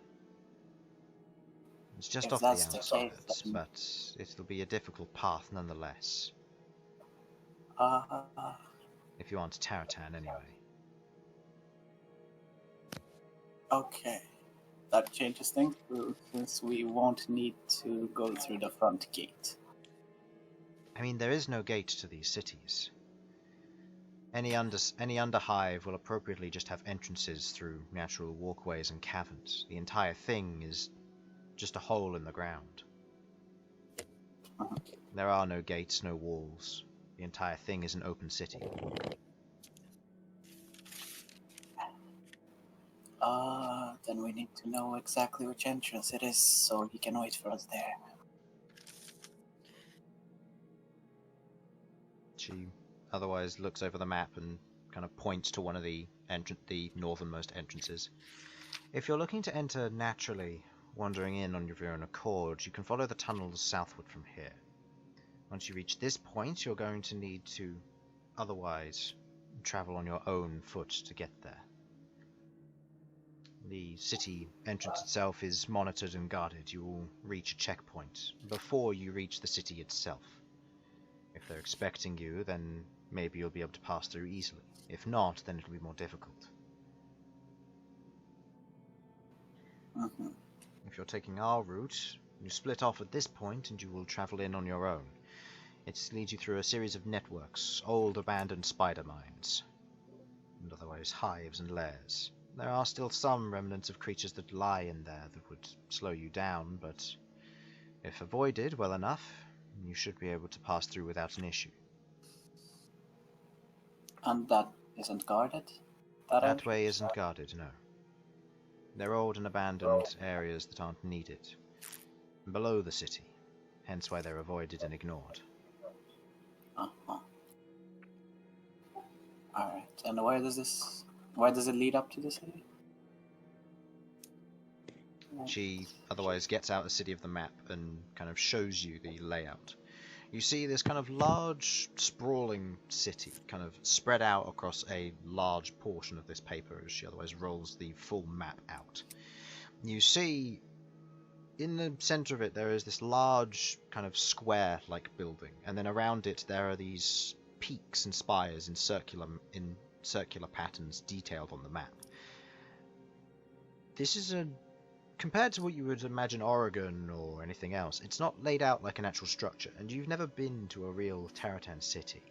It's just If off the that's the outskirts, case, then- but it'll be a difficult path nonetheless. If you aren't Taratan anyway. Okay. That changes things, since we won't need to go through the front gate. I mean, there is no gate to these cities. Any underhive will appropriately just have entrances through natural walkways and caverns. The entire thing is just a hole in the ground. There are no gates, no walls. The entire thing is an open city. Then we need to know exactly which entrance it is, so he can wait for us there. She otherwise looks over the map and kind of points to one of the northernmost entrances. If you're looking to enter naturally, wandering in on your own accord, you can follow the tunnels southward from here. Once you reach this point, you're going to need to otherwise travel on your own foot to get there. The city entrance itself is monitored and guarded. You will reach a checkpoint before you reach the city itself. If they're expecting you, then maybe you'll be able to pass through easily. If not, then it'll be more difficult. If you're taking our route, you split off at this point and you will travel in on your own. It leads you through a series of networks, old abandoned spider mines, and otherwise hives and lairs. There are still some remnants of creatures that lie in there that would slow you down, but if avoided well enough, you should be able to pass through without an issue. And that isn't guarded? That way isn't guarded, no. They're old and abandoned areas that aren't needed. Below the city, hence why they're avoided and ignored. Alright, and where does it lead up to the city? She otherwise gets out a city of the map and kind of shows you the layout. You see this kind of large, sprawling city kind of spread out across a large portion of this paper as she otherwise rolls the full map out. You see in the center of it there is this large kind of square-like building, and then around it there are these peaks and spires in circular patterns detailed on the map. This is compared to what you would imagine Oregon or anything else, it's not laid out like an actual structure, and you've never been to a real Terratan city.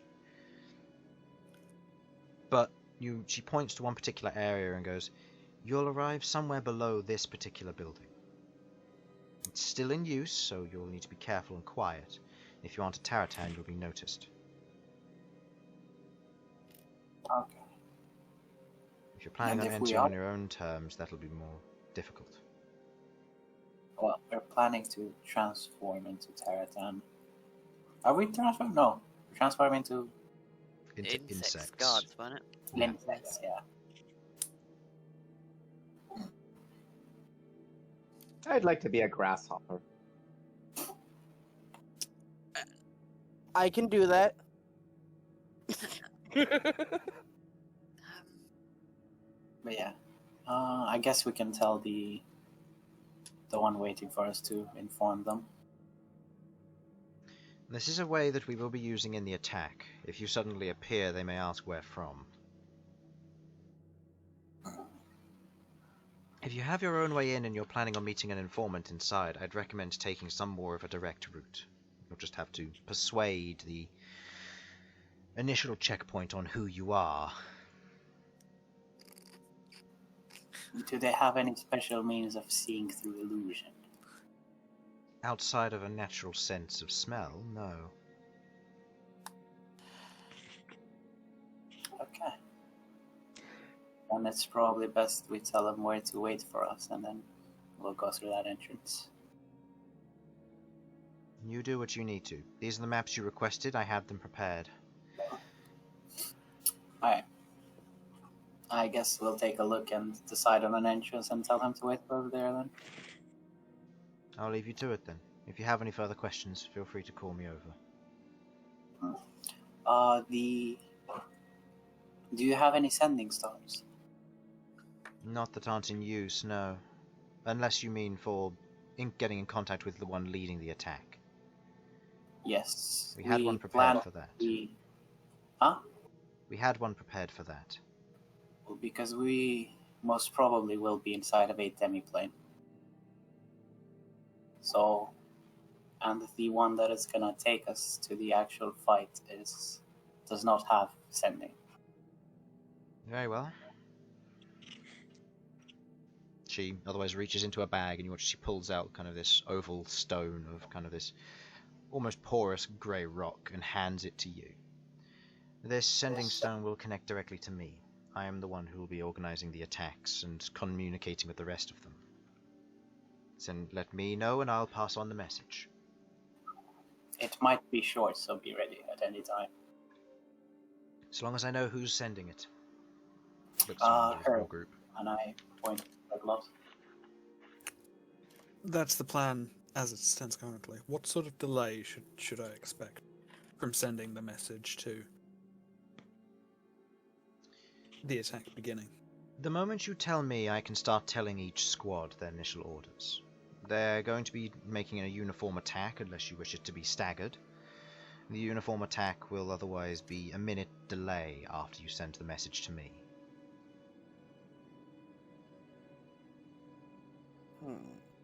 But she points to one particular area and goes, "You'll arrive somewhere below this particular building. It's still in use, so you'll need to be careful and quiet. If you aren't a Terratan, you'll be noticed. Okay. If you're planning on And if we entering on are- your own terms, that'll be more difficult." Well, we're planning to transform into Terratan. Are we transforming? No. We're transforming into Into Insects, insects. guards, wasn't it? Yeah. insects, yeah. I'd like to be a grasshopper. I can do that. But yeah. I guess we can tell the one waiting for us to inform them. This is a way that we will be using in the attack. If you suddenly appear, they may ask where from. If you have your own way in and you're planning on meeting an informant inside, I'd recommend taking some more of a direct route. You'll just have to persuade the initial checkpoint on who you are. Do they have any special means of seeing through illusion? Outside of a natural sense of smell, no. Okay. And it's probably best we tell them where to wait for us, and then we'll go through that entrance. You do what you need to. These are the maps you requested. I had them prepared. Alright. I guess we'll take a look and decide on an entrance and tell them to wait over there then. I'll leave you to it then. If you have any further questions, feel free to call me over. Do you have any sending stones? Not that aren't in use, no. Unless you mean for getting in contact with the one leading the attack. Yes. We had one prepared for that. Huh? We had one prepared for that. Well, because we most probably will be inside of a demiplane. So, and the one that is gonna take us to the actual fight does not have sending. Very well. She otherwise reaches into a bag and you watch she pulls out kind of this oval stone of kind of this almost porous grey rock and hands it to you. This sending stone will connect directly to me. I am the one who will be organizing the attacks and communicating with the rest of them. So let me know and I'll pass on the message. It might be short, so be ready at any time. As long as I know who's sending it. Looks her. your group. And I point to Queglod. That's the plan as it stands currently. What sort of delay should I expect from sending the message to the attack beginning? The moment you tell me, I can start telling each squad their initial orders. They're going to be making a uniform attack unless you wish it to be staggered. The uniform attack will otherwise be a minute delay after you send the message to me.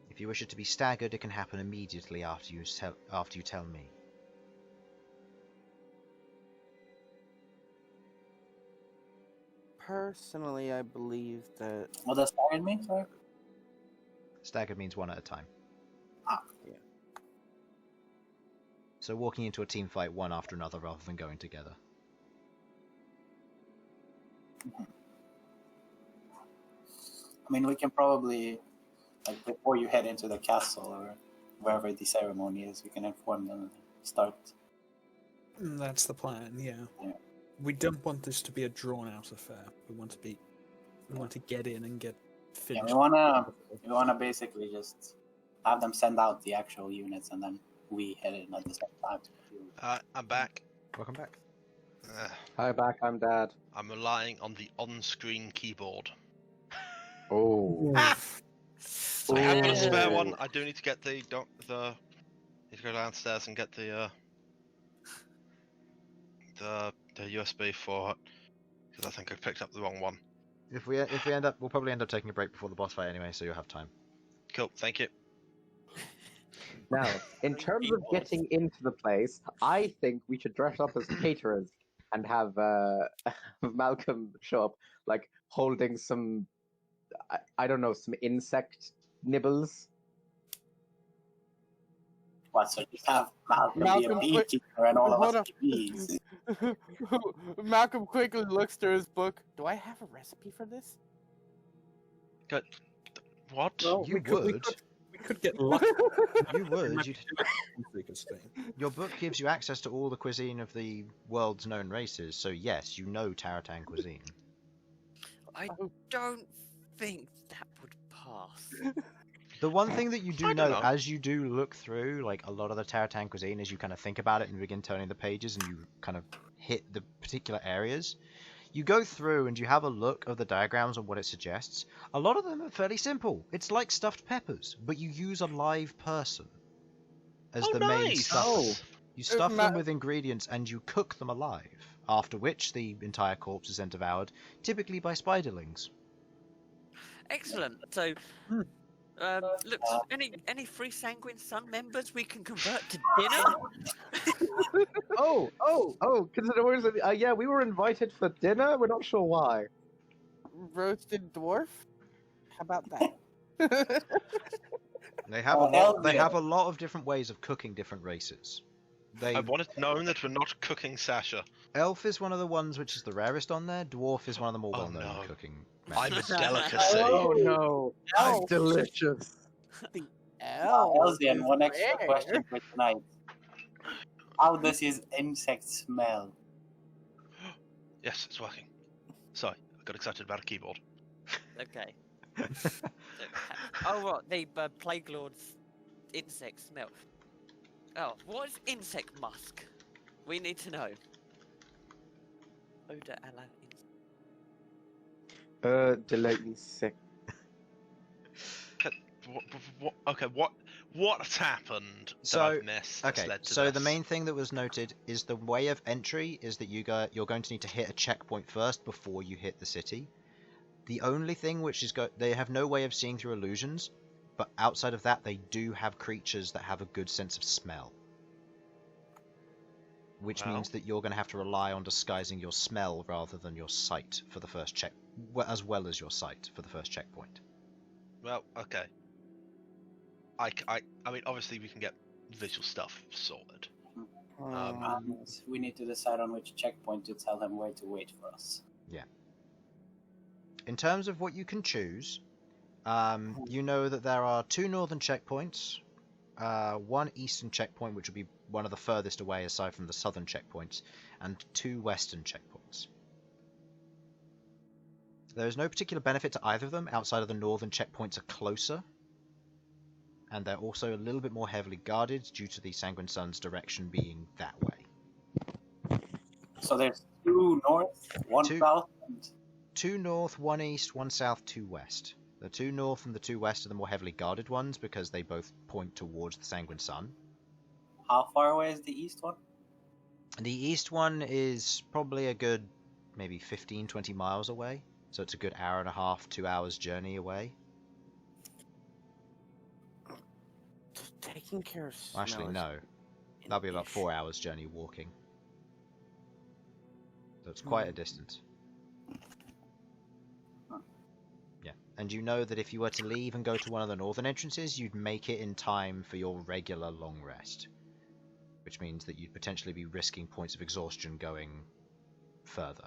If you wish it to be staggered, it can happen immediately after you tell me. Personally, I believe that. What does staggered mean, sorry? Staggered means one at a time. Ah. Yeah. So walking into a team fight one after another rather than going together. I mean, we can probably, like, before you head into the castle or wherever the ceremony is, we can inform them and start. That's the plan, yeah. Yeah. We don't want this to be a drawn-out affair. We want to get in and get finished. Yeah, we wanna basically just have them send out the actual units and then we head in at the same time. I'm back. Welcome back. Hi, back. I'm Dad. I'm relying on the on-screen keyboard. Oh. I have got a spare one. I do need to get the need to go downstairs and get the USB for it because I think I picked up the wrong one. If we end up, we'll probably end up taking a break before the boss fight anyway, so you'll have time. Cool, thank you. Now, in terms of getting into the place, I think we should dress up as caterers and have Malcom show up, like holding some, I don't know, some insect nibbles. What, so just have Malcolm be a beekeeper and all of us be bees? Malcolm quickly looks through his book. Do I have a recipe for this? Good. What? Well, You we could get lucky. You would. We could stay. Your book gives you access to all the cuisine of the world's known races, so yes, you know Taratan cuisine. I don't think that would pass. The one thing that you do I know, don't know. as you do look through, like, a lot of the Taratan cuisine, as you kind of think about it and begin turning the pages and you kind of hit the particular areas, you go through and you have a look of the diagrams and what it suggests. A lot of them are fairly simple. It's like stuffed peppers, but you use a live person as the main nice. stuff. Oh. You stuff them with ingredients and you cook them alive, after which the entire corpse is then devoured, typically by spiderlings. Excellent. So, look, any free Sanguine Sun members we can convert to dinner? Consider yeah, we were invited for dinner. We're not sure why. Roasted dwarf? How about that? They have a lot of different ways of cooking different races. I wanted to know that we're not cooking Sasha. Elf is one of the ones which is the rarest on there. Dwarf is one of the more Oh, well-known no. cooking I'm a methods. delicacy. Oh no, Elf. delicious. Elsyan, one extra Rare. question for tonight. How does his insect smell? Yes, it's working. Sorry, I got excited about a keyboard. Okay. What? The Plague Lord's insect smell. Oh, what is insect musk? We need to know. Odor a la insect. Delicious. What's happened that So, I've missed that's Okay, led to so this? the main thing that was noted is the way of entry is that you're going to need to hit a checkpoint first before you hit the city. The only thing which is they have no way of seeing through illusions, but outside of that they do have creatures that have a good sense of smell. Which means that you're going to have to rely on disguising your smell rather than your sight for the first as well as your sight for the first checkpoint. Well, okay. I mean, obviously we can get visual stuff sorted. And we need to decide on which checkpoint to tell him where to wait for us. In terms of what you can choose, you know that there are 2 northern checkpoints, 1 eastern checkpoint, which will be one of the furthest away aside from the southern checkpoints, and 2 western checkpoints. There is no particular benefit to either of them outside of the northern checkpoints are closer, and they're also a little bit more heavily guarded due to the Sanguine Sun's direction being that way. So there's 2 north, 1 south, and 2 north, 1 east, 1 south, 2 west. The 2 north and the 2 west are the more heavily guarded ones because they both point towards the Sanguine Sun. how far away is the east one? The east one is probably a good maybe 15-20 miles away, so it's a good hour and a half, 2 hours journey away. Taking care of smell. Actually, no. That'll be about 4 hours journey walking. So it's quite a distance. Yeah, and you know that if you were to leave and go to one of the northern entrances, you'd make it in time for your regular long rest. Which means that you'd potentially be risking points of exhaustion going further.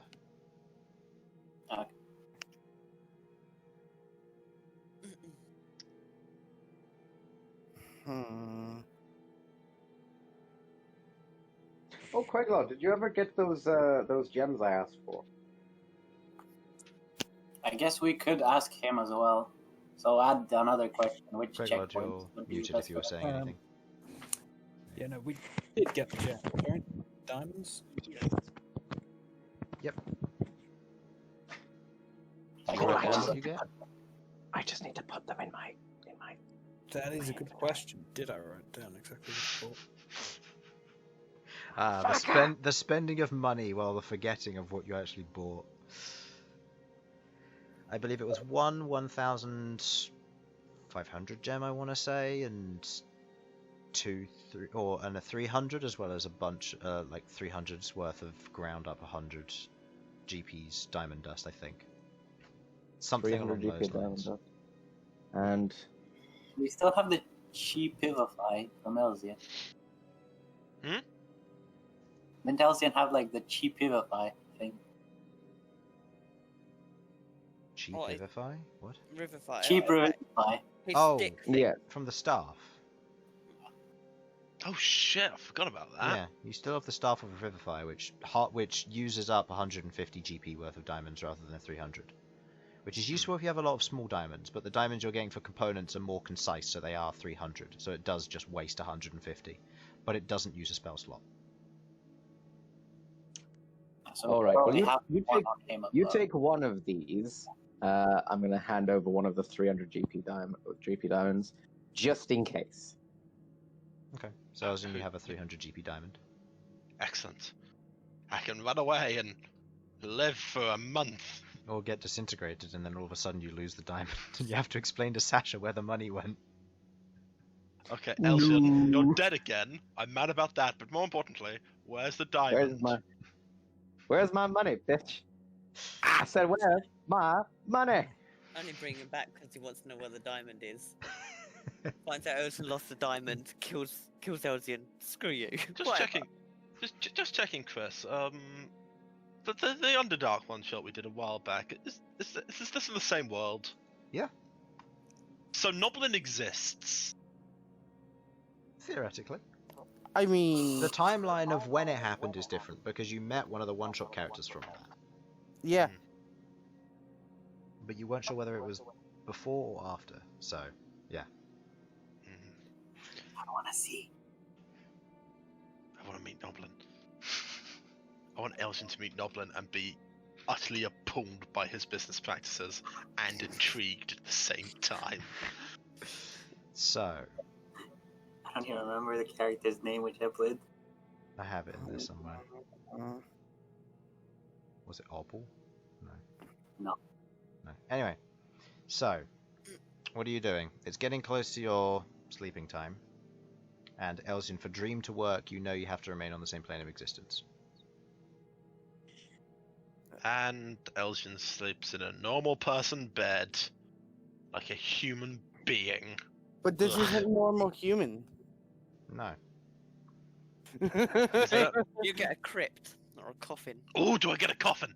Oh, Queglod, did you ever get those gems I asked for? I guess we could ask him as well. So add another question. Which Queglod, checkpoint you're would be muted best if you were for saying anything. Yeah, no, we did get the gem, right? Diamonds? Yep. I How just much need did you to get? I just need to put them in my. That is a good question. Did I write down exactly what The spending of money while the forgetting of what you actually bought. I believe it was 1,500 gem, I want to say, and a 300, as well as a bunch, like 300's worth of ground up 100 GP's diamond dust, I think. Something along 300 those GP lines. diamond. And We still have the cheap Vivify from Elsyan. Hmm? Didn't Elsyan have like the cheap Vivify thing? Cheap What? Vivify? What? Revivify. Cheap Revivify. His Oh. stick thing. yeah, From the staff. Oh shit! I forgot about that. Yeah, you still have the Staff of Revivify, which uses up 150 GP worth of diamonds rather than 300. Which is useful if you have a lot of small diamonds, but the diamonds you're getting for components are more concise, so they are 300. So it does just waste 150, but it doesn't use a spell slot. So all we right. Well, already you, have you one take on Game of you Love. take one of these. I'm gonna hand over one of the 300 GP diamonds, just in case. Okay, so as in you have a 300 GP diamond. Excellent. I can run away and live for a month. Or get disintegrated, and then all of a sudden you lose the diamond, and you have to explain to Sasha where the money went. Okay, Elsyan, you're dead again. I'm mad about that, but more importantly, where's the diamond? Where's my money, bitch? I said, where's my money? Only bring him back because he wants to know where the diamond is. Finds out Elsyan lost the diamond, kills Elsyan. Screw you. Just Whatever. checking. Just checking, Chris. The Underdark one shot we did a while back. Is this in the same world? Yeah. So Noblin exists. Theoretically. I mean, The timeline of when it happened is different, because you met one of the one-shot characters from that. yeah. But you weren't sure whether it was before or after, so, yeah. I want to see. I want to meet Noblin. I want Elsyan to meet Noblin and be utterly appalled by his business practices and intrigued at the same time. So, I don't even remember the character's name which I played. I have it in there somewhere. Uh, Was it Opal? No. No. No. Anyway, so, what are you doing? It's getting close to your sleeping time. And Elsyan, for Dream to work, you know you have to remain on the same plane of existence. And Elsyan sleeps in a normal person bed, like a human being. but this isn't normal human. No. Is that... You get a crypt or a coffin. Ooh, do I get a coffin?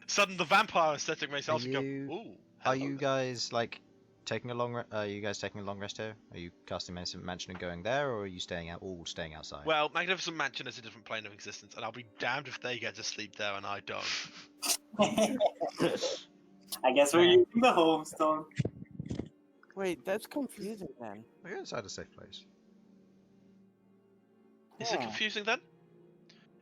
Suddenly the vampire aesthetic makes Are Elsyan go, you- ooh. Are hello you there." guys, like, taking a long are you guys taking a long rest here? Are you casting Magnificent Mansion and going there, or are you staying outside? Well, Magnificent Mansion is a different plane of existence, and I'll be damned if they get to sleep there and I don't. I guess we're using the homestone. Wait, that's confusing then. We're inside a safe place. Is it Yeah. confusing then?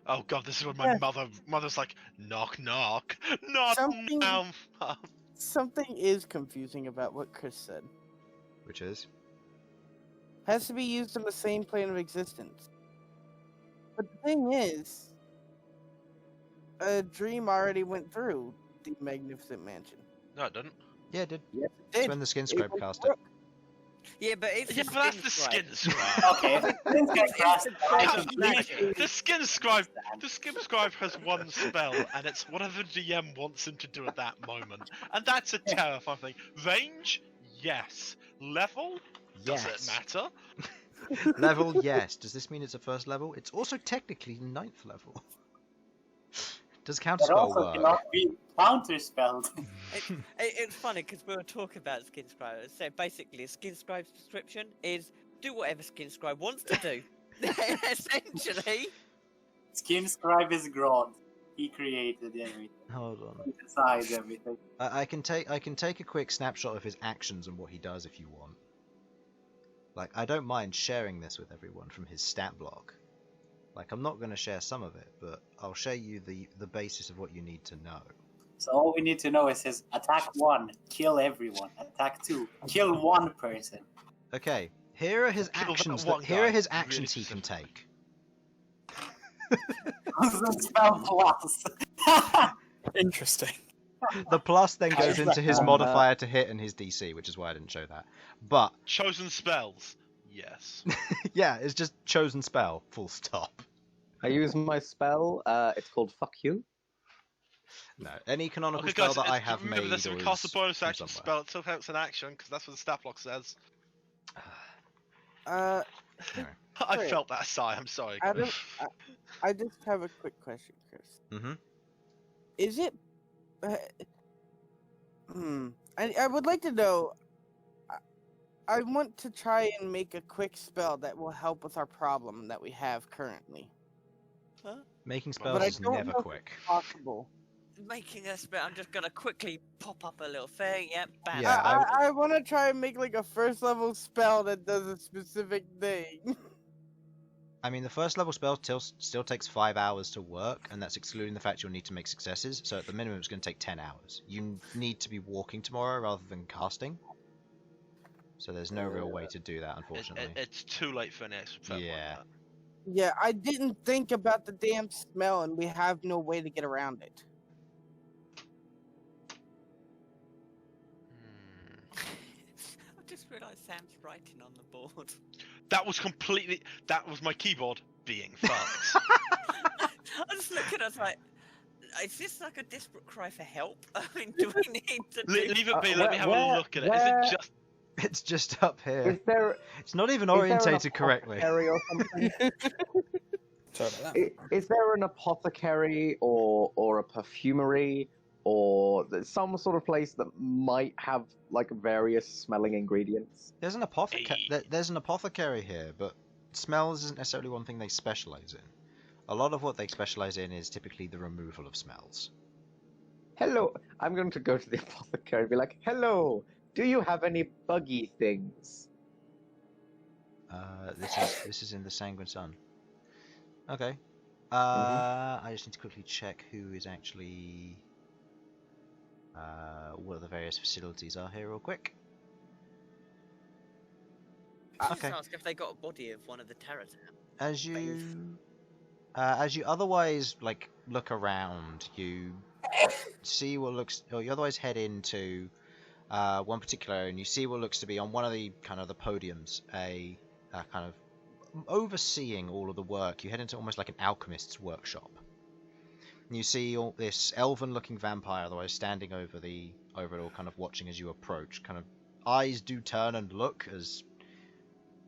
Oh god, this is when my Yeah. mother's like, knock knock, not Something- now. Mum." Something is confusing about what Chris said. Which is? Has to be used in the same plane of existence. But the thing is, a dream already went through the Magnificent Mansion. No, it didn't. Yeah, it did. Yes, it It's did. when the skin It scrape went cast through. it. Yeah, but it's Yeah, the but that's the scribe. skin scribe. Okay, if it's gonna cast it, I Come completely on, the skin scribe has one spell, and it's whatever the DM wants him to do at that moment, and that's a terrifying thing. Range, yes. Level, does it Yes. matter? Level, yes. Does this mean it's a first level? It's also technically 9th level. Does It counterspell also work? cannot be counterspelled. It's funny because we were talking about skin scribe. So basically, a skin scribe's description is do whatever skin scribe wants to do. Essentially. Skin Scribe is Grod. He created everything. Hold on. He decides everything. I can take a quick snapshot of his actions and what he does if you want. Like, I don't mind sharing this with everyone from his stat block. Like, I'm not going to share some of it, but I'll share you the basis of what you need to know. So all we need to know is his attack 1, kill everyone. Attack 2, kill one person. Okay, here are his Kill that actions. one Here are guy, his really actions he can specific. take. Spell plus. Interesting. The plus then goes How's into his that? modifier to hit and his DC, which is why I didn't show that. But Chosen spells. Yes. yeah, it's just chosen spell. Full stop. I use my spell. It's called Fuck You. No, any canonical Okay, spell guys, that I have remember made this. or If we is cast a bonus from action somewhere. spell, it still counts an action because that's what the stat block says. Uh, I Great. felt that sigh. I'm sorry. I just have a quick question, Chris. Mm-hmm. Is it? I would like to know. I want to try and make a quick spell that will help with our problem that we have currently. Making But spells I is don't never know if quick. Possible. Making a spell. I'm just gonna quickly pop up a little thing. Yep, bam. Yeah, I want to try and make like a first level spell that does a specific thing. I mean, the first level spell still takes 5 hours to work, and that's excluding the fact you'll need to make successes. So at the minimum, it's going to take 10 hours. You need to be walking tomorrow rather than casting. So there's no real way to do that, unfortunately. It's too late for an extra prep Yeah. like that. Yeah, I didn't think about the damn smell, and we have no way to get around it. I just realised Sam's writing on the board. That was my keyboard being fucked. I was looking, I was like, is this like a desperate cry for help? I mean, do we need to do... Leave it be. Let me have a where- look at it. Is where- it just? It's just up here. Is there? It's not even is there an orientated correctly. apothecary or something? Sorry about that. Is there an apothecary or a perfumery or some sort of place that might have like various smelling ingredients? There's an apothecary here, but smells isn't necessarily one thing they specialize in. A lot of what they specialize in is typically the removal of smells. Hello, I'm going to go to the apothecary and be like, hello, do you have any buggy things? This is in the Sanguine Sun. Okay. I just need to quickly check who is actually what the various facilities are here real quick. Just Okay. ask if they got a body of one of the Terratans. As you otherwise like look around, you see what looks, or you otherwise head into one particular area, and you see what looks to be on one of the kind of the podiums, a kind of overseeing all of the work. You head into almost like an alchemist's workshop. And you see all this elven-looking vampire, otherwise standing over it all, kind of watching as you approach. Kind of eyes do turn and look as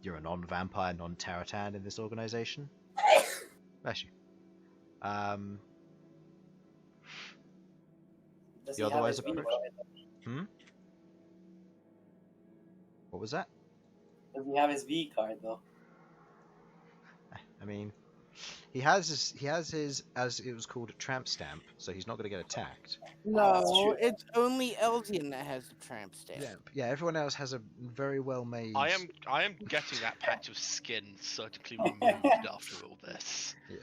you're a non-vampire, non-Terratan in this organization. Bless you. Does You he have otherwise his V approach? card? What was that? Does he have his V card though? I mean, he has his, as it was called, a tramp stamp, so he's not going to get attacked. that's No, true. it's only Elsyan that has the tramp stamp. Yeah. Everyone else has a very well made. I am getting that patch of skin surgically removed after all this. Yeah.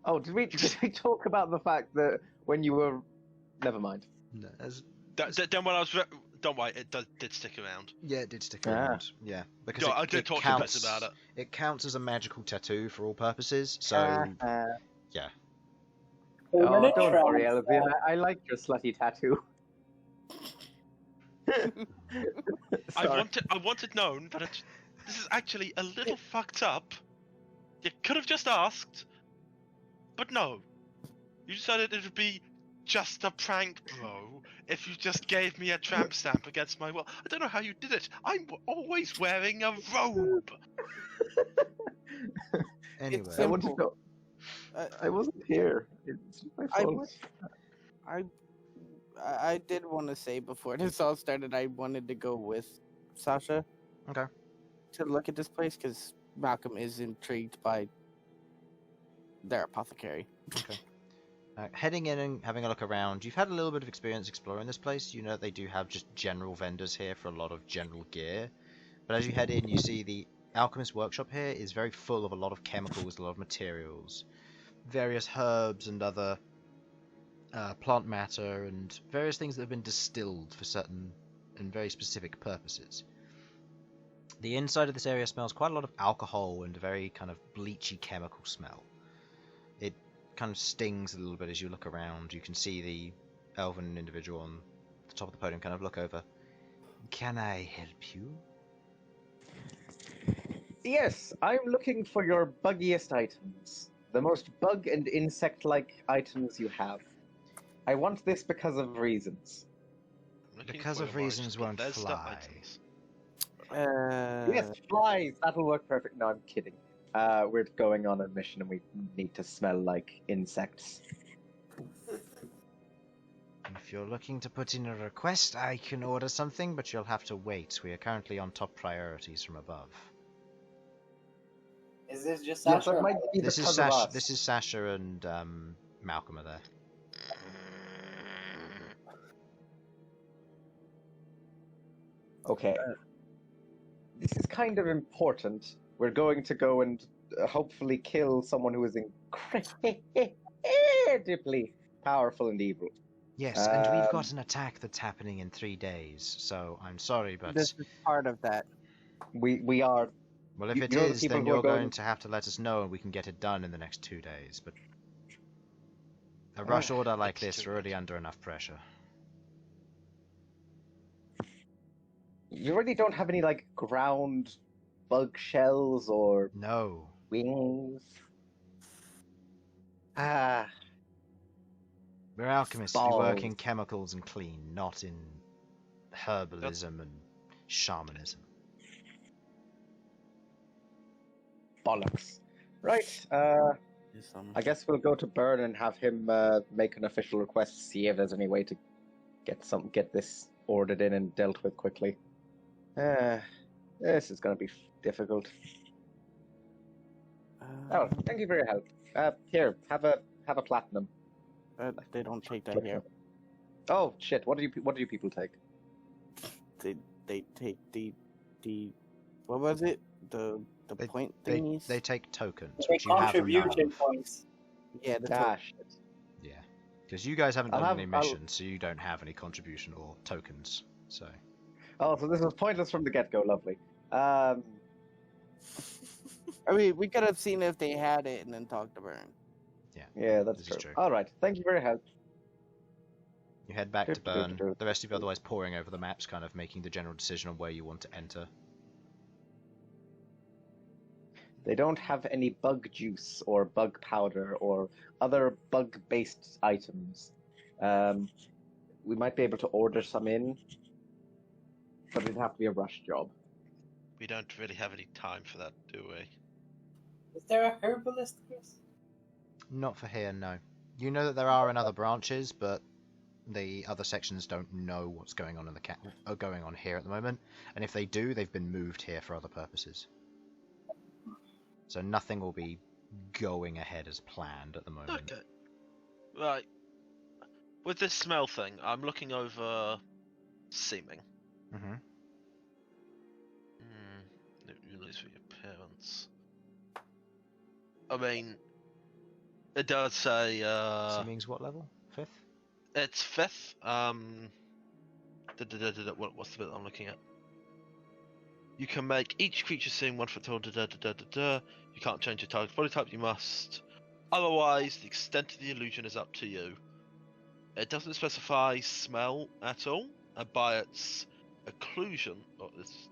Oh, did we talk about the fact that when you were... Never mind. No, Then when I was don't worry, it did stick around. yeah, it did stick Ah. around. Yeah, because I did it talk to counts, Chris about it. It counts as a magical tattoo for all purposes. So yeah. Oh, Permanent don't worry, trans- Elvin. I like your slutty tattoo. Sorry. I wanted known that this is actually a little fucked up. You could have just asked, but no. You decided it would be just a prank, bro. If you just gave me a tramp stamp against my will. I don't know how you did it. I'm always wearing a robe. Anyway, It's I wanted simple. to... I wasn't here. It's my I fault. I did want to say before this all started, I wanted to go with Sasha. Okay. To look at this place because Malcolm is intrigued by their apothecary. heading in and having a look around, you've had a little bit of experience exploring this place. You know that they do have just general vendors here for a lot of general gear. But as you head in, you see the Alchemist Workshop here is very full of a lot of chemicals, a lot of materials, various herbs and other plant matter, and various things that have been distilled for certain and very specific purposes. The inside of this area smells quite a lot of alcohol and a very kind of bleachy chemical smell. It kind of stings a little bit as you look around. You can see the elven individual on the top of the podium kind of look over. Can I help you? Yes, I'm looking for your buggiest items. The most bug and insect-like items you have. I want this because of reasons. Because of reasons won't fly. Yes, flies! That'll work perfect. No, I'm kidding. We're going on a mission and we need to smell like insects. If you're looking to put in a request, I can order something, but you'll have to wait. We are currently on top priorities from above. Is this just Yes, Sasha? that might be This is because of Sasha. us. This is Sasha and Malcom are there. Okay. This is kind of important. We're going to go and hopefully kill someone who is incredibly powerful and evil. Yes, and we've got an attack that's happening in 3 days, so I'm sorry, but... This is part of that. We are... Well, if you it know the is, people then who are you're going going- to have to let us know and we can get it done in the next 2 days, but... A rush order like That's this, too we're already much. under enough pressure. You really don't have any, like, ground bug shells or No. wings? Ah, We're alchemists, we Balls. work in chemicals and clean, not in herbalism and shamanism. bollocks. Right, I guess we'll go to Bern and have him make an official request, see if there's any way to get this ordered in and dealt with quickly. This is going to be difficult. Oh, thank you for your help. Here, have a platinum. They don't take that here. Oh shit! What do you people take? They take the what was it? The point thingies? They take tokens, They which you have none contribution of. points. Yeah, the Ah, shit. Yeah, because you guys haven't I'll done have- any I'll- missions, so you don't have any contribution or tokens. So Oh, so this was pointless from the get-go. Lovely. I mean, we could have seen if they had it and then talked to Bern. Yeah, that's This is true. true. All right. Thank you for your help. you head back to Do, do, Bern. do. The rest of you otherwise poring over the maps, kind of making the general decision on where you want to enter. They don't have any bug juice or bug powder or other bug-based items. We might be able to order some in, but it'd have to be a rush job. We don't really have any time for that, do we? Is there a herbalist, Chris? Not for here, no. You know that there are in other branches, but the other sections don't know what's going on in the going on here at the moment. And if they do, they've been moved here for other purposes. So nothing will be going ahead as planned at the moment. Okay. Right. With this smell thing, I'm looking over seeming. Mm-hmm. You lose for your appearance. I mean, it does say Seeming's what level? 5th? it's 5th. What's the bit I'm looking at? You can make each creature seem 1 foot tall. You can't change your target's body type. You must. Otherwise, the extent of the illusion is up to you. It doesn't specify smell at all, and by its occlusion, or its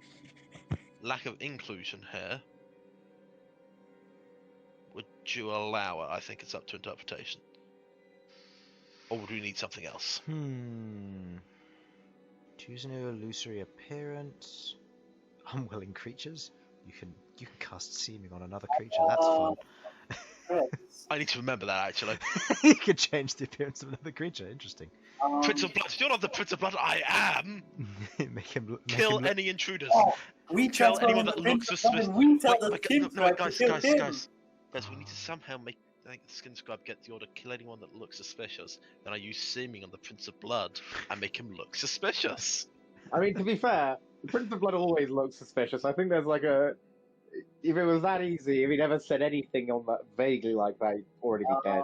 lack of inclusion here, would you allow it? I think it's up to interpretation. Or would we need something else? Choose a new illusory appearance. Unwilling creatures. You can cast seeming on another creature. That's fun. Chris, I need to remember that actually. You can change the appearance of another creature. Interesting. Prince of Blood. You're not the Prince of Blood. I am. Make him look. Kill any intruders. Oh, we Kill transform anyone the that Prince looks of Blood suspicious. and we tell Wait, the no, skin no, scribe to guys, kill guys, him. guys, we need to somehow make the skin scribe get the order kill anyone that looks suspicious. Then I use seeming on the Prince of Blood and make him look suspicious. I mean, to be fair, Prince of Blood always looks suspicious. I think there's like a. If it was that easy, if he never said anything on that vaguely like that, he'd already be dead.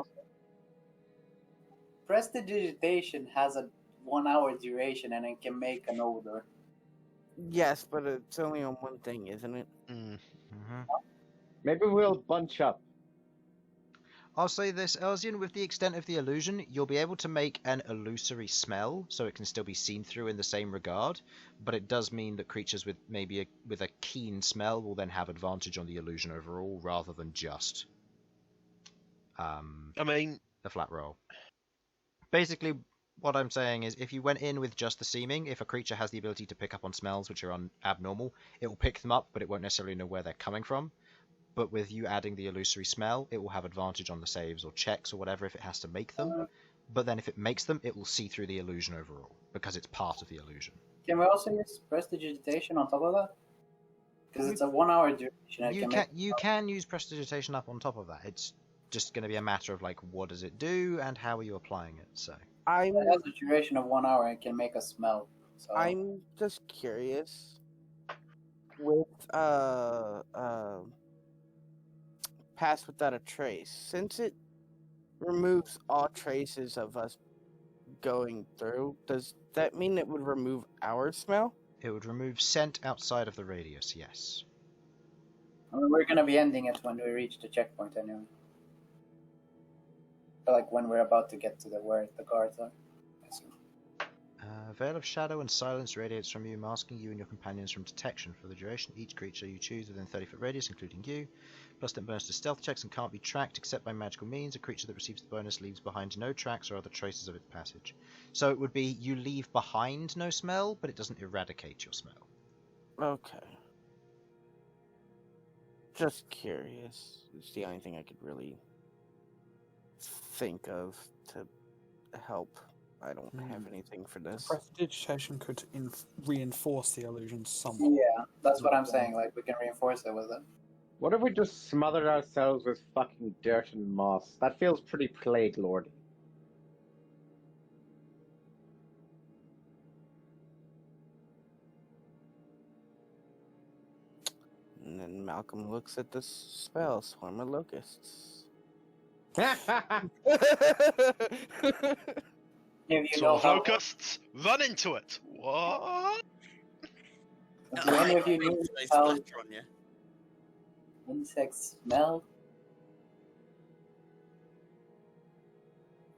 Prestidigitation has a 1 hour duration and it can make an odor. Yes, but it's only on one thing, isn't it? Maybe we'll bunch up. I'll say this, Elsyan, with the extent of the illusion, you'll be able to make an illusory smell, so it can still be seen through in the same regard, but it does mean that creatures with maybe with a keen smell will then have advantage on the illusion overall, rather than just I mean, a flat roll. Basically, what I'm saying is, if you went in with just the seeming, if a creature has the ability to pick up on smells which are abnormal, it will pick them up, but it won't necessarily know where they're coming from. But with you adding the illusory smell, it will have advantage on the saves or checks or whatever if it has to make them. But then if it makes them, it will see through the illusion overall, because it's part of the illusion. Can we also use prestidigitation on top of that? Because it's a 1 hour duration. You can use prestidigitation up on top of that. It's just going to be a matter of like, what does it do and how are you applying it? So it has a duration of 1 hour and can make a smell. So. I'm just curious. With Pass Without a Trace, since it removes all traces of us going through, does that mean it would remove our smell? it would remove scent outside of the radius, yes. I mean, we're gonna be ending it when we reach the checkpoint anyway. Like when we're about to get to where the guards are. I assume. Veil of Shadow and Silence radiates from you, masking you and your companions from detection. For the duration, each creature you choose within 30-foot radius, including you, plus then bonus to stealth checks and can't be tracked except by magical means. A creature that receives the bonus leaves behind no tracks or other traces of its passage. So it would be you leave behind no smell, but it doesn't eradicate your smell. Okay. Just curious. It's the only thing I could really think of to help. I don't have anything for this. Prestidigitation could reinforce the illusion somewhat. Yeah, that's what I'm saying. Like, we can reinforce it with it. What if we just smothered ourselves with fucking dirt and moss? That feels pretty plague lordy. And then Malcolm looks at the spell, Swarm of Locusts. If you So know how locusts, run into it. What? do any of you know They how splatter on you. insects smell?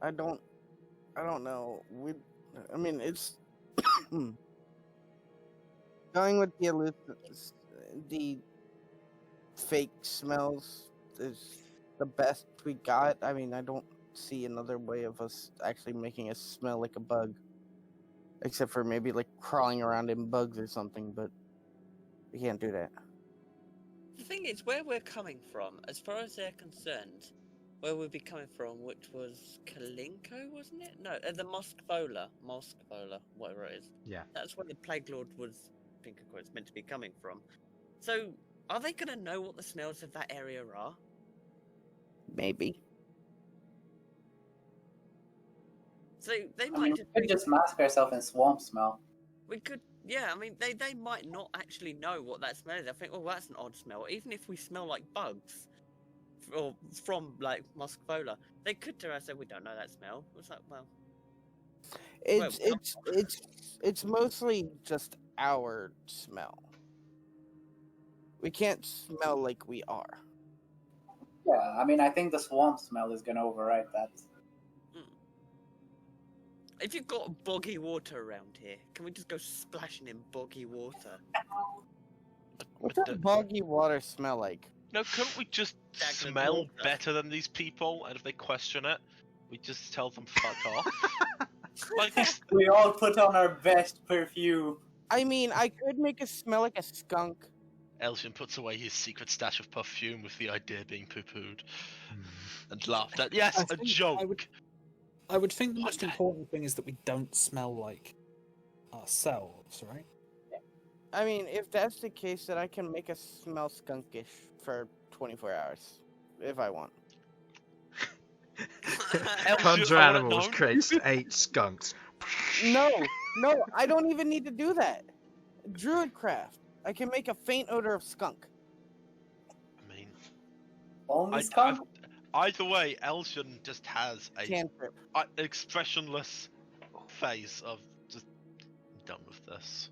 I don't know. I mean, it's going with the fake smells is the best we got. I mean, I don't see another way of us actually making us smell like a bug, except for maybe like crawling around in bugs or something. But we can't do that. The thing is, where we're coming from, as far as they're concerned, where we'd be coming from, which was Kalinko, wasn't it? No, the Moskvola, whatever it is. Yeah. That's where the Plague Lord was, I think, it's meant to be coming from. So, are they going to know what the smells of that area are? Maybe. So they I might mean, we could just mask ourselves in swamp smell. We could, yeah. I mean, they might not actually know what that smell is. I think, oh, that's an odd smell. Even if we smell like bugs, or from like Moskvola, they could to us say we don't know that smell. It's like, well, It's mostly just our smell. We can't smell like we are. Yeah, I mean, I think the swamp smell is gonna override that. if you've got boggy water around here, can we just go splashing in boggy water? What's that boggy water smell like? No, couldn't we just Stagnant smell water. better than these people? And if they question it, we just tell them fuck off. Like, We all put on our best perfume. I mean, I could make it smell like a skunk. Elsyan puts away his secret stash of perfume with the idea being poo-pooed and laughed at. Yes, I a think joke. I would think the most important thing is that we don't smell like ourselves, right? I mean, if that's the case, then I can make us smell skunkish for 24 hours, if I want. Conjure I wanna animals, know. creates 8 skunks. No, I don't even need to do that. Druid craft. I can make a faint odor of skunk. I mean, Only skunk? either way, Elsyan just has a Cantrip. expressionless face of just done with this.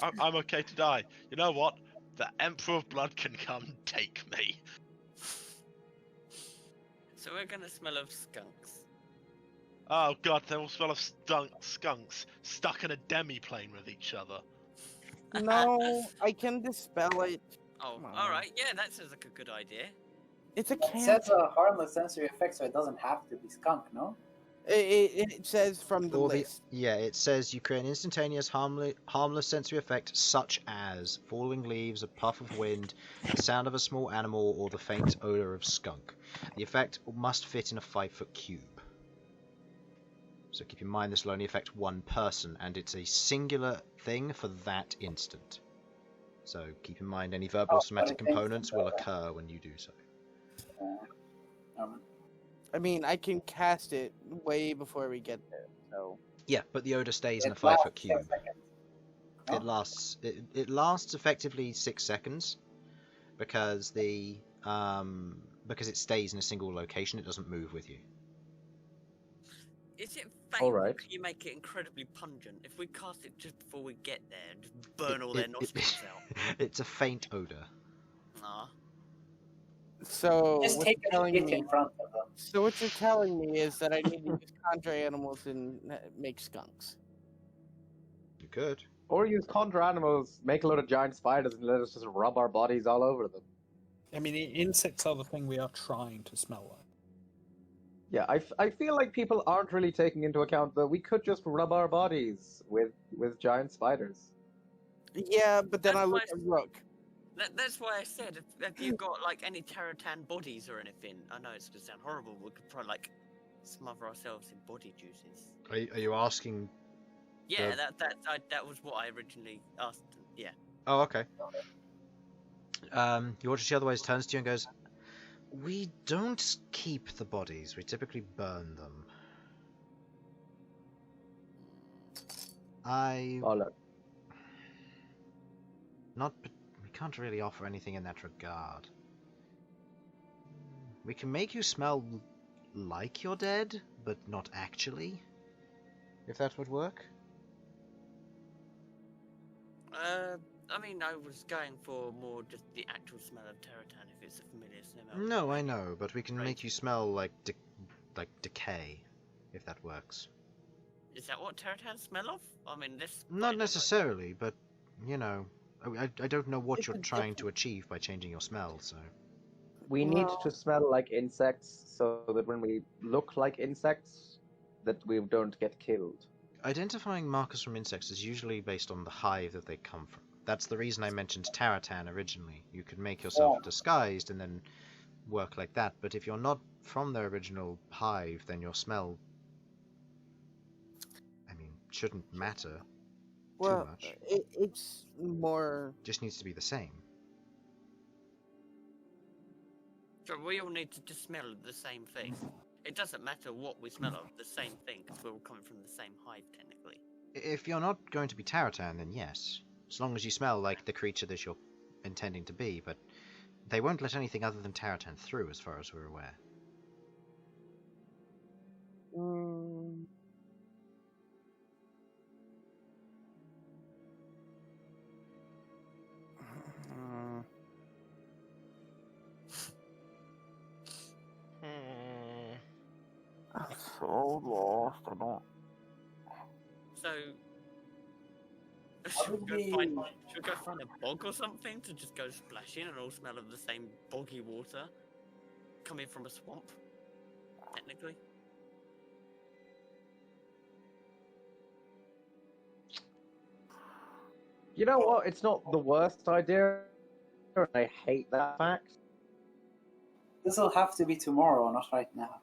I'm okay to die. You know what? The Emperor of Blood can come take me. So we're gonna smell of skunks. Oh god, they all smell of skunks stuck in a demi-plane with each other. No, I can dispel it. Oh, Come on. alright, yeah, that sounds like a good idea. It's a It cantrip. says a harmless sensory effect, so it doesn't have to be skunk, no? It says from the Or list. yeah, it says you create an instantaneous harmless sensory effect such as falling leaves, a puff of wind, the sound of a small animal, or the faint odor of skunk. The effect must fit in a 5-foot cube. So keep in mind this will only affect one person, and it's a singular thing for that instant. So keep in mind any verbal Oh, or somatic but it thinks components will occur when you do so. I mean, I can cast it way before we get there. So Yeah, but the odor stays in a It 5-foot lasts 6 cube. seconds. It lasts. It lasts effectively 6 seconds, because because it stays in a single location. It doesn't move with you. Is it faint? Alright. Can you make it incredibly pungent? If we cast it just before we get there and just burn all their nostrils out. It's a faint odor. Nah. So Just what take you're a telling shit me? in front of them. So what you're telling me is that I need to use conjure animals and make skunks. You could. Or use conjure animals, make a load of giant spiders, and let us just rub our bodies all over them. I mean, insects are the thing we are trying to smell like. Yeah, I feel like people aren't really taking into account that we could just rub our bodies with giant spiders. Yeah, but then That's I look my- at Rook. That's why I said, if you got like any Terratan bodies or anything, I know it's gonna sound horrible, we could probably like smother ourselves in body juices. Are you asking? Yeah, Yeah. that was what I originally asked. Yeah. Oh, okay. You watch the otherwise turns to you and goes, "We don't keep the bodies. We typically burn them." Oh, look. We can't really offer anything in that regard. We can make you smell like you're dead, but not actually. If that would work. I mean, I was going for more just the actual smell of Terratan if it's a familiar smell. No, I know, but we can Right. make you smell like decay, if that works. Is that what Terratans smell of? I mean, this. Not necessarily, but you know, I don't know what It's you're a trying to achieve by changing your smell. So We need to smell like insects so that when we look like insects, that we don't get killed. identifying markers from insects is usually based on the hive that they come from. That's the reason I mentioned Terratan originally. You could make yourself disguised and then work like that, but if you're not from their original hive, then your smell, I mean, shouldn't matter Well, too much. it's more. Just needs to be the same. So we all need to just smell the same thing. It doesn't matter what we smell of, the same thing, because we're all coming from the same hive, technically. If you're not going to be Terratan, then yes. As long as you smell like the creature that you're intending to be, but they won't let anything other than Terratan through, as far as we're aware. Mm, mm, I'm so lost. I don't. So. How Should would we we- go find a bog or something to just go splashing and all smell of the same boggy water? Coming from a swamp, technically. You know what? It's not the worst idea. I hate that fact. This will have to be tomorrow, not right now.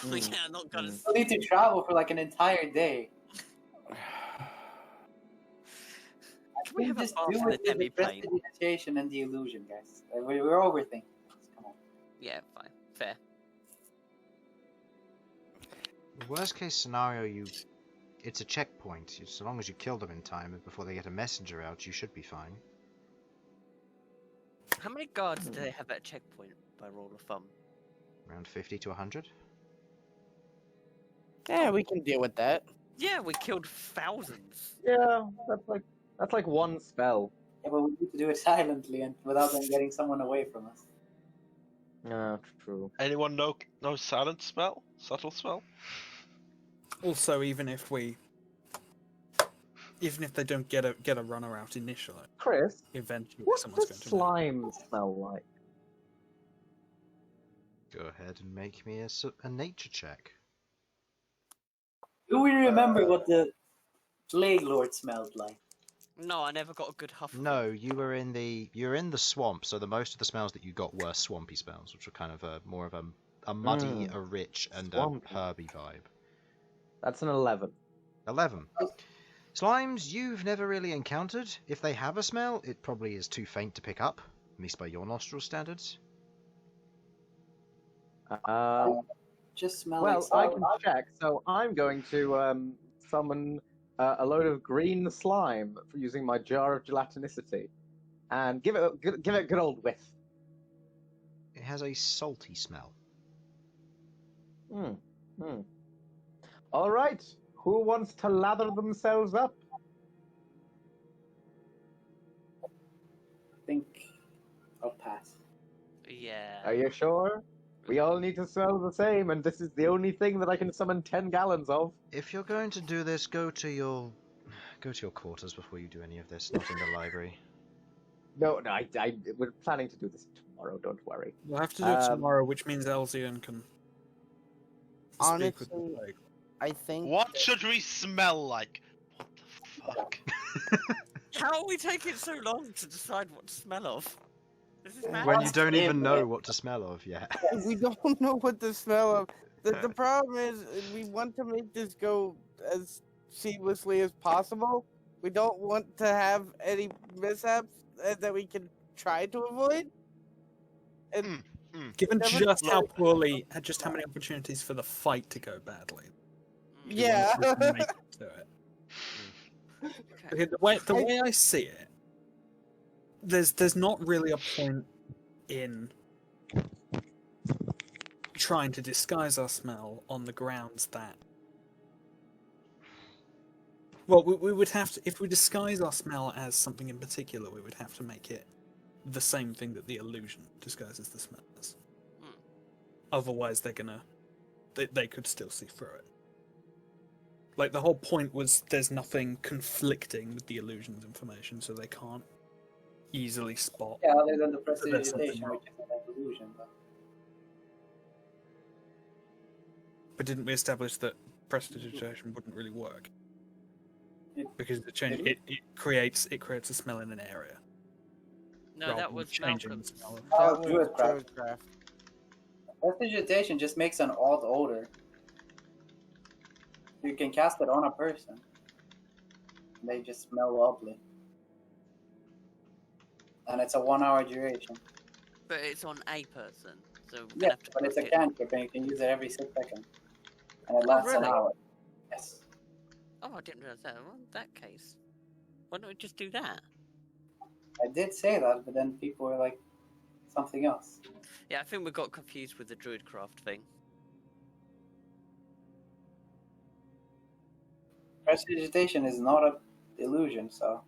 Yeah, I'm not gonna. We'll need to travel for like an entire day. Can we have a just bath do in it the with the demi-plane? prestidigitation and the illusion, guys. We're overthinking. Come on. Yeah, fine, fair. The worst case scenario it's a checkpoint. So long as you kill them in time before they get a messenger out, you should be fine. How many guards do they have at a checkpoint by rule of thumb? Around 50 to 100. Yeah, we can deal with that. Yeah, we killed thousands. Yeah, that's like one spell. Yeah, but we need to do it silently and without them getting someone away from us. True. Anyone know silent spell? Subtle spell? Also, even if they don't get a runner out initially, Chris, eventually what someone's does going to. slime smell like? Go ahead and make me a nature check. Do we remember what the Plague Lord smelled like? No, I never got a good huff. No, you're in the swamp, so the most of the smells that you got were swampy smells, which were kind of more of a muddy, a rich, and Swampy. a herby vibe. That's an 11. 11. Slimes you've never really encountered. If they have a smell, it probably is too faint to pick up, at least by your nostril standards. Just smell Well, like I can check. So I'm going to summon a load of green slime for using my jar of gelatinicity, and give it a good old whiff. It has a salty smell. All right. Who wants to lather themselves up? I think I'll pass. Yeah. Are you sure? We all need to smell the same, and this is the only thing that I can summon 10 gallons of. If you're going to do this, go to your quarters before you do any of this, not in the library. No, we're planning to do this tomorrow. Don't worry. We'll have to do it tomorrow, which means Elsyan can speak with the Honestly, plague. I think. What should we smell like? What the fuck? How are we taking so long to decide what to smell of? This is mad. When you don't even know what to smell of yet. We don't know what to smell of. The problem is, we want to make this go as seamlessly as possible. We don't want to have any mishaps that we can try to avoid. And Given Never- just how many opportunities for the fight to go badly. yeah, we can make it to it. Okay, the way I see it, there's not really a point in trying to disguise our smell on the grounds that. Well, we would have to, if we disguise our smell as something in particular, we would have to make it the same thing that the illusion disguises the smell as. Otherwise, they could still see through it. Like, the whole point was there's nothing conflicting with the illusion's information, so they can't easily spot. Yeah, other than the there's something prestidigitation, wrong. which is an illusion. But didn't we establish that prestidigitation wouldn't really work? Because Did it creates a smell in an area. No, rather that than was changing the Malcolm's. smell. Oh, that Druid was craft. Druidcraft. Prestidigitation just makes an odd odor. You can cast it on a person. They just smell lovely. And it's a 1 hour duration. But it's on a person, so we're gonna Yeah, have to but it's a book it. cantrip and you can use it every 6 seconds. And it lasts an really? hour. Yes. Oh, I didn't realize that. Well, in that case, why don't we just do that? I did say that, but then people were like, something else. Yeah, I think we got confused with the Druidcraft thing. Prestidigitation is not an illusion, so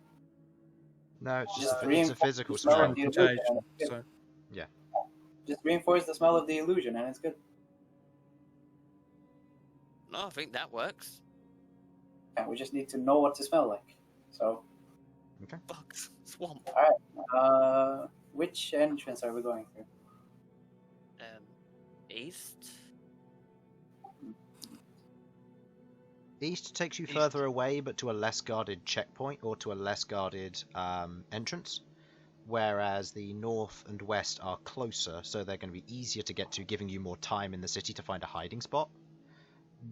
No, it's Just just it's a reinforce physical the smell smell. of the illusion. Transmutation, and it's good. so Just reinforce the smell of the illusion and it's good. No, I think that works. And we just need to know what to smell like. So, Bugs, swamp. which entrance are we going through? East. East takes you further away, but to a less guarded checkpoint or to a less guarded entrance. Whereas the north and west are closer, so they're going to be easier to get to, giving you more time in the city to find a hiding spot.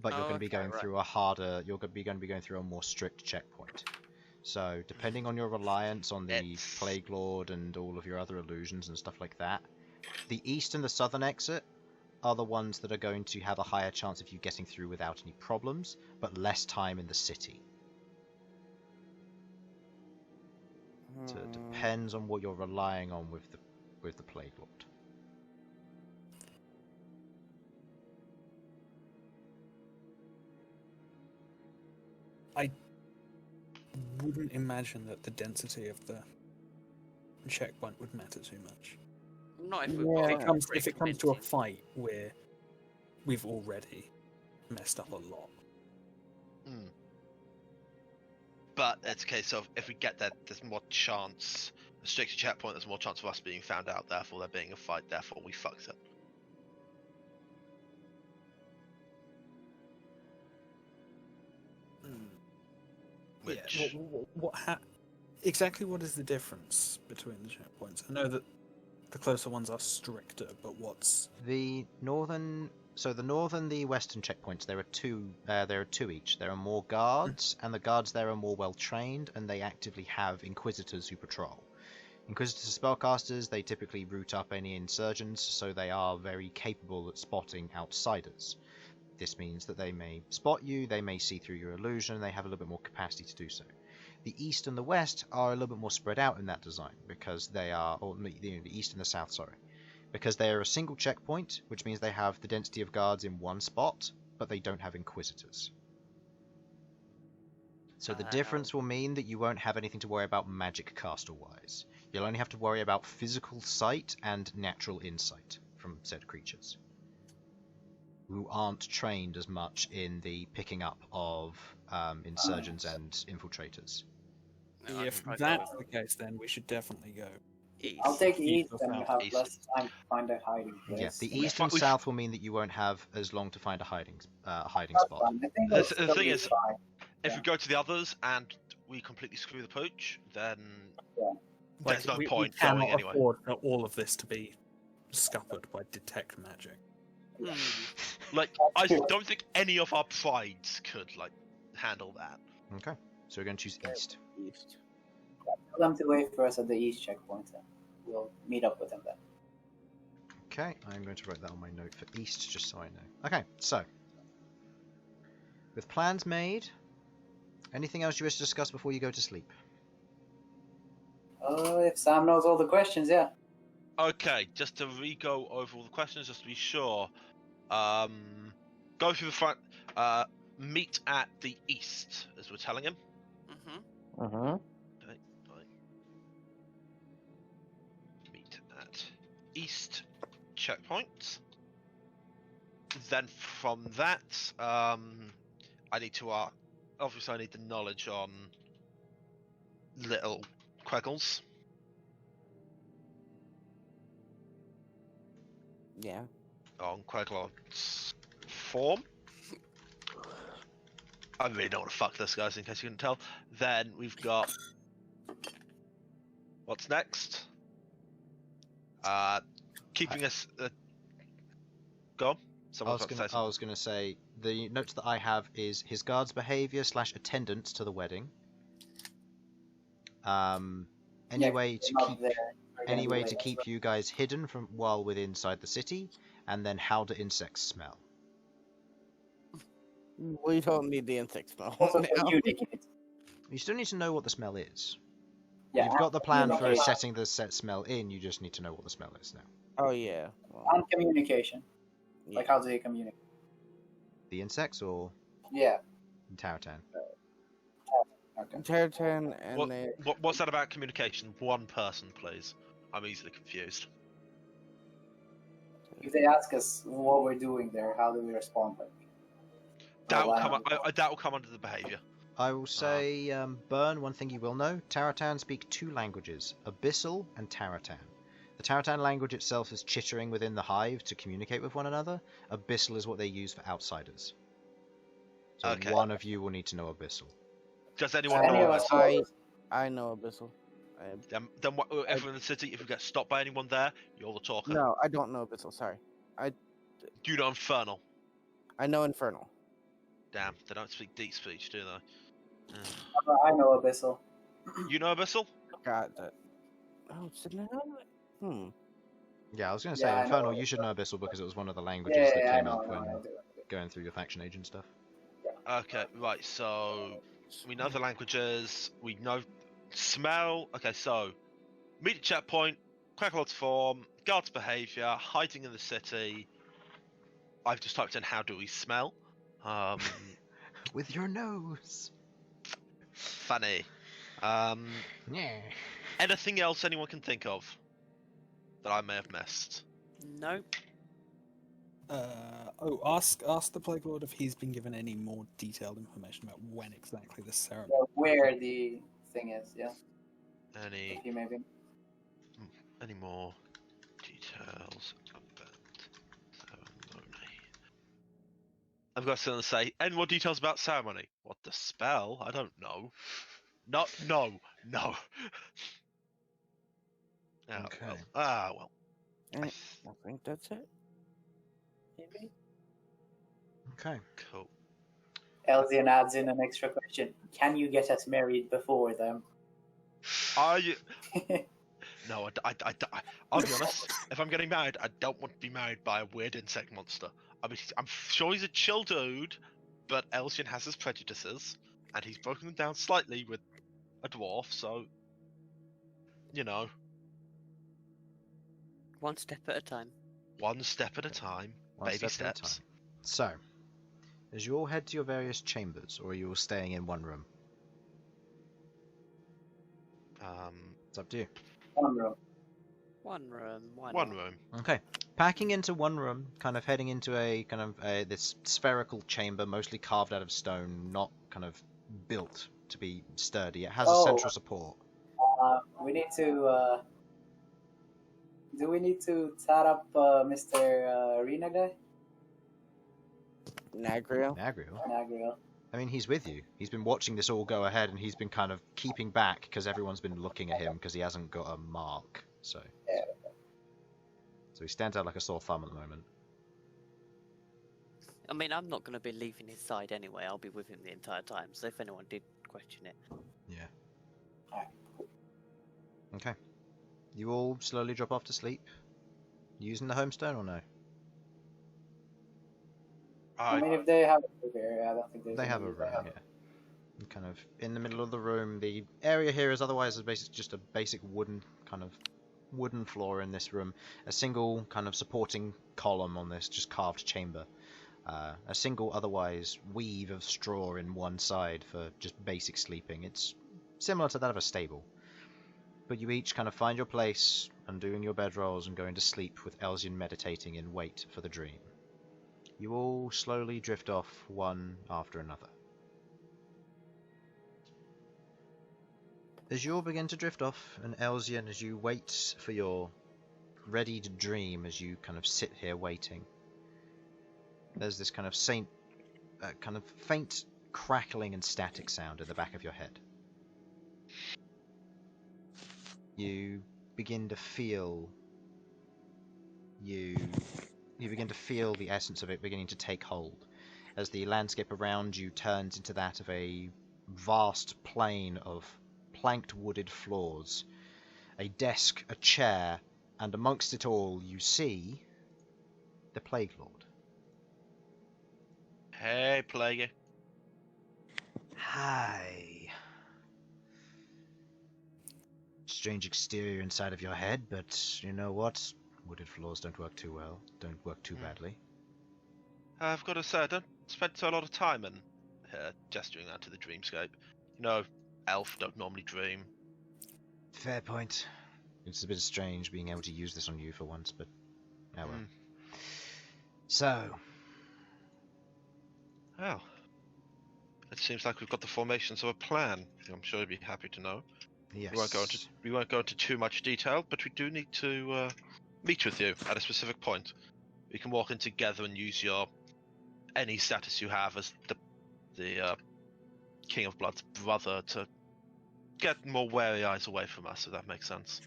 But you're going to be going through a harder. You're going to be going through a more strict checkpoint. So depending on your reliance on the Plague Lord and all of your other illusions and stuff like that, the east and the southern exit are the ones that are going to have a higher chance of you getting through without any problems, but less time in the city. So it depends on what you're relying on with the Plague Lord. I wouldn't imagine that the density of the checkpoint would matter too much. Not if we've Yeah. got If it comes to a fight where we've already messed up a lot. Mm. But it's a case of if we get there, there's more chance. A stricter checkpoint, there's more chance of us being found out. Therefore, there being a fight. Therefore, we fucked it. Which Yeah, exactly what is the difference between the checkpoints? I know that the closer ones are stricter, but what's The northern the western checkpoints, there are two each. There are more guards, and the guards there are more well trained, and they actively have inquisitors who patrol. Inquisitors are spellcasters. They typically root up any insurgents, so they are very capable at spotting outsiders. This means that they may spot you, they may see through your illusion, they have a little bit more capacity to do so. The east and the west are a little bit more spread out in that design, because they are, or the east and the south, sorry. Because they are a single checkpoint, which means they have the density of guards in one spot, but they don't have inquisitors. So the difference will mean that you won't have anything to worry about magic caster-wise. You'll only have to worry about physical sight and natural insight from said creatures, who aren't trained as much in the picking up of insurgents and infiltrators. No, if I'd that's go the case, then we should definitely go. east. I'll take East east or and south? have East. less time to find a hiding place. Yeah, the We east fu- and we south will mean that you won't have as long to find a hiding That's spot. fine. I think The that's thing totally is, fine. if Yeah. we go to the others and we completely screw the pooch, then Yeah. there's no we point cannot going anyway. afford for all of this to be scuppered by detect magic. Like, I true. don't think any of our prides could handle that. Okay, so we're going to choose east. East. Tell them to wait for us at the east checkpoint, and we'll meet up with them then. Okay, I'm going to write that on my note for east, just so I know. Okay, so with plans made, anything else you wish to discuss before you go to sleep? If Sam knows all the questions, yeah. Okay, just to re-go over all the questions, just to be sure. Go through the front. Meet at the east, as we're telling him. Mm-hmm. Uh-huh. Okay, right. Meet at east checkpoint. Then from that, I need to obviously I need the knowledge on little Queggles. Yeah. On Queglod's form. I really don't want to fuck this, guys, in case you couldn't tell. Then we've got... What's next? Keeping us... Go on. Someone's about to say I something. was going to say, the notes that I have is his guard's behaviour / attendance to the wedding. Any way to keep you guys hidden from while we're inside the city, and then how do insects smell? We don't need the insect smell. Also, now. communicate. You still need to know what the smell is. Yeah, You've got the plan for communication. setting the set smell in, you just need to know what the smell is now. Oh yeah. Well, And communication. yeah. Like, how do you communicate? The insects or Yeah. Taratan? Okay. Terratan and What, they... what's that about communication? One person, please. I'm easily confused. If they ask us what we're doing there, how do we respond? Like, That will wow. come. That will come under the behaviour. I will say, Bern, one thing you will know, Taratan speak two languages, Abyssal and Taratan. The Taratan language itself is chittering within the hive to communicate with one another. Abyssal is what they use for outsiders. So Okay. one of you will need to know Abyssal. Does anyone Any know of of us this? know. I know Abyssal. Then everyone in the city, if we get stopped by anyone there, you're the talker. No, I don't know Abyssal. Sorry. Do you know Infernal? I know Infernal. Damn, they don't speak deep speech, do they? I know Abyssal. You know Abyssal? Got that. Oh, so now... Yeah, I was going to say, Yeah, I Infernal, know. you should know Abyssal because it was one of the languages Yeah, that yeah, I came know, up I know, when I do. going through your faction age and stuff. Okay, right. So we know the languages. We know smell. Okay, so meet checkpoint, Queglod's form, guard's behaviour, hiding in the city. I've just typed in how do we smell. With your nose. Funny. Yeah. Anything else anyone can think of that I may have missed? No. Ask the Plague Lord if he's been given any more detailed information about when exactly this ceremony. Yeah, where the thing is, yeah. Any If you maybe. more details about ceremony? I've got something to say. Any more details about ceremony? What, the spell? I don't know. No. Okay. Well. I think that's it. Maybe. Okay. Cool. Elsyan adds in an extra question. Can you get us married before them? Are you? No, I'll be honest. If I'm getting married, I don't want to be married by a weird insect monster. I mean, I'm sure he's a chill dude, but Elsyan has his prejudices, and he's broken them down slightly with a dwarf, so, you know. One step at a time. One step at a time. One Baby step at a steps. time. So, as you all head to your various chambers, or are you all staying in one room? It's up to you. One room. One room. One room. Okay. Packing into one room, kind of heading into a kind of this spherical chamber, mostly carved out of stone, not kind of built to be sturdy. It has a central support. We need to. Do we need to set up Mr. Arena guy? Nagriel. Nagriel. I mean, he's with you. He's been watching this all go ahead, and he's been kind of keeping back because everyone's been looking at him because he hasn't got a mark. So he stands out like a sore thumb at the moment. I mean, I'm not going to be leaving his side anyway. I'll be with him the entire time. So if anyone did question it. Yeah. Alright. Okay. You all slowly drop off to sleep. Using the homestone or no? I mean, if they have a room here, I don't think there's They any have a need. room, yeah. And kind of in the middle of the room. The area here is otherwise basically just a basic wooden floor in this room. A single kind of supporting column on this just carved chamber. A single otherwise weave of straw in one side for just basic sleeping. It's similar to that of a stable. But you each kind of find your place, undoing your bedrolls and going to sleep with Elsyan meditating in wait for the dream. You all slowly drift off one after another. As you all begin to drift off, and Elsyan, as you wait for your readied dream, as you kind of sit here waiting, there's this kind of faint crackling and static sound at the back of your head. You begin to feel the essence of it beginning to take hold, as the landscape around you turns into that of a vast plain of planked wooded floors, a desk, a chair, and amongst it all you see the Plague Lord. Hey, Plague. Hi. Strange exterior inside of your head, but you know what? Wooded floors don't work too well. Don't work too badly. I've got to say, I don't spend a lot of time in here gesturing out to the dreamscape. You know, elf don't normally dream. Fair point. It's a bit strange being able to use this on you for once, but oh well. So. Well, it seems like we've got the formations of a plan. I'm sure you'd be happy to know. Yes. We won't go into too much detail, but we do need to meet with you at a specific point. We can walk in together and use any status you have as the King of Blood's brother to get more wary eyes away from us, if that makes sense.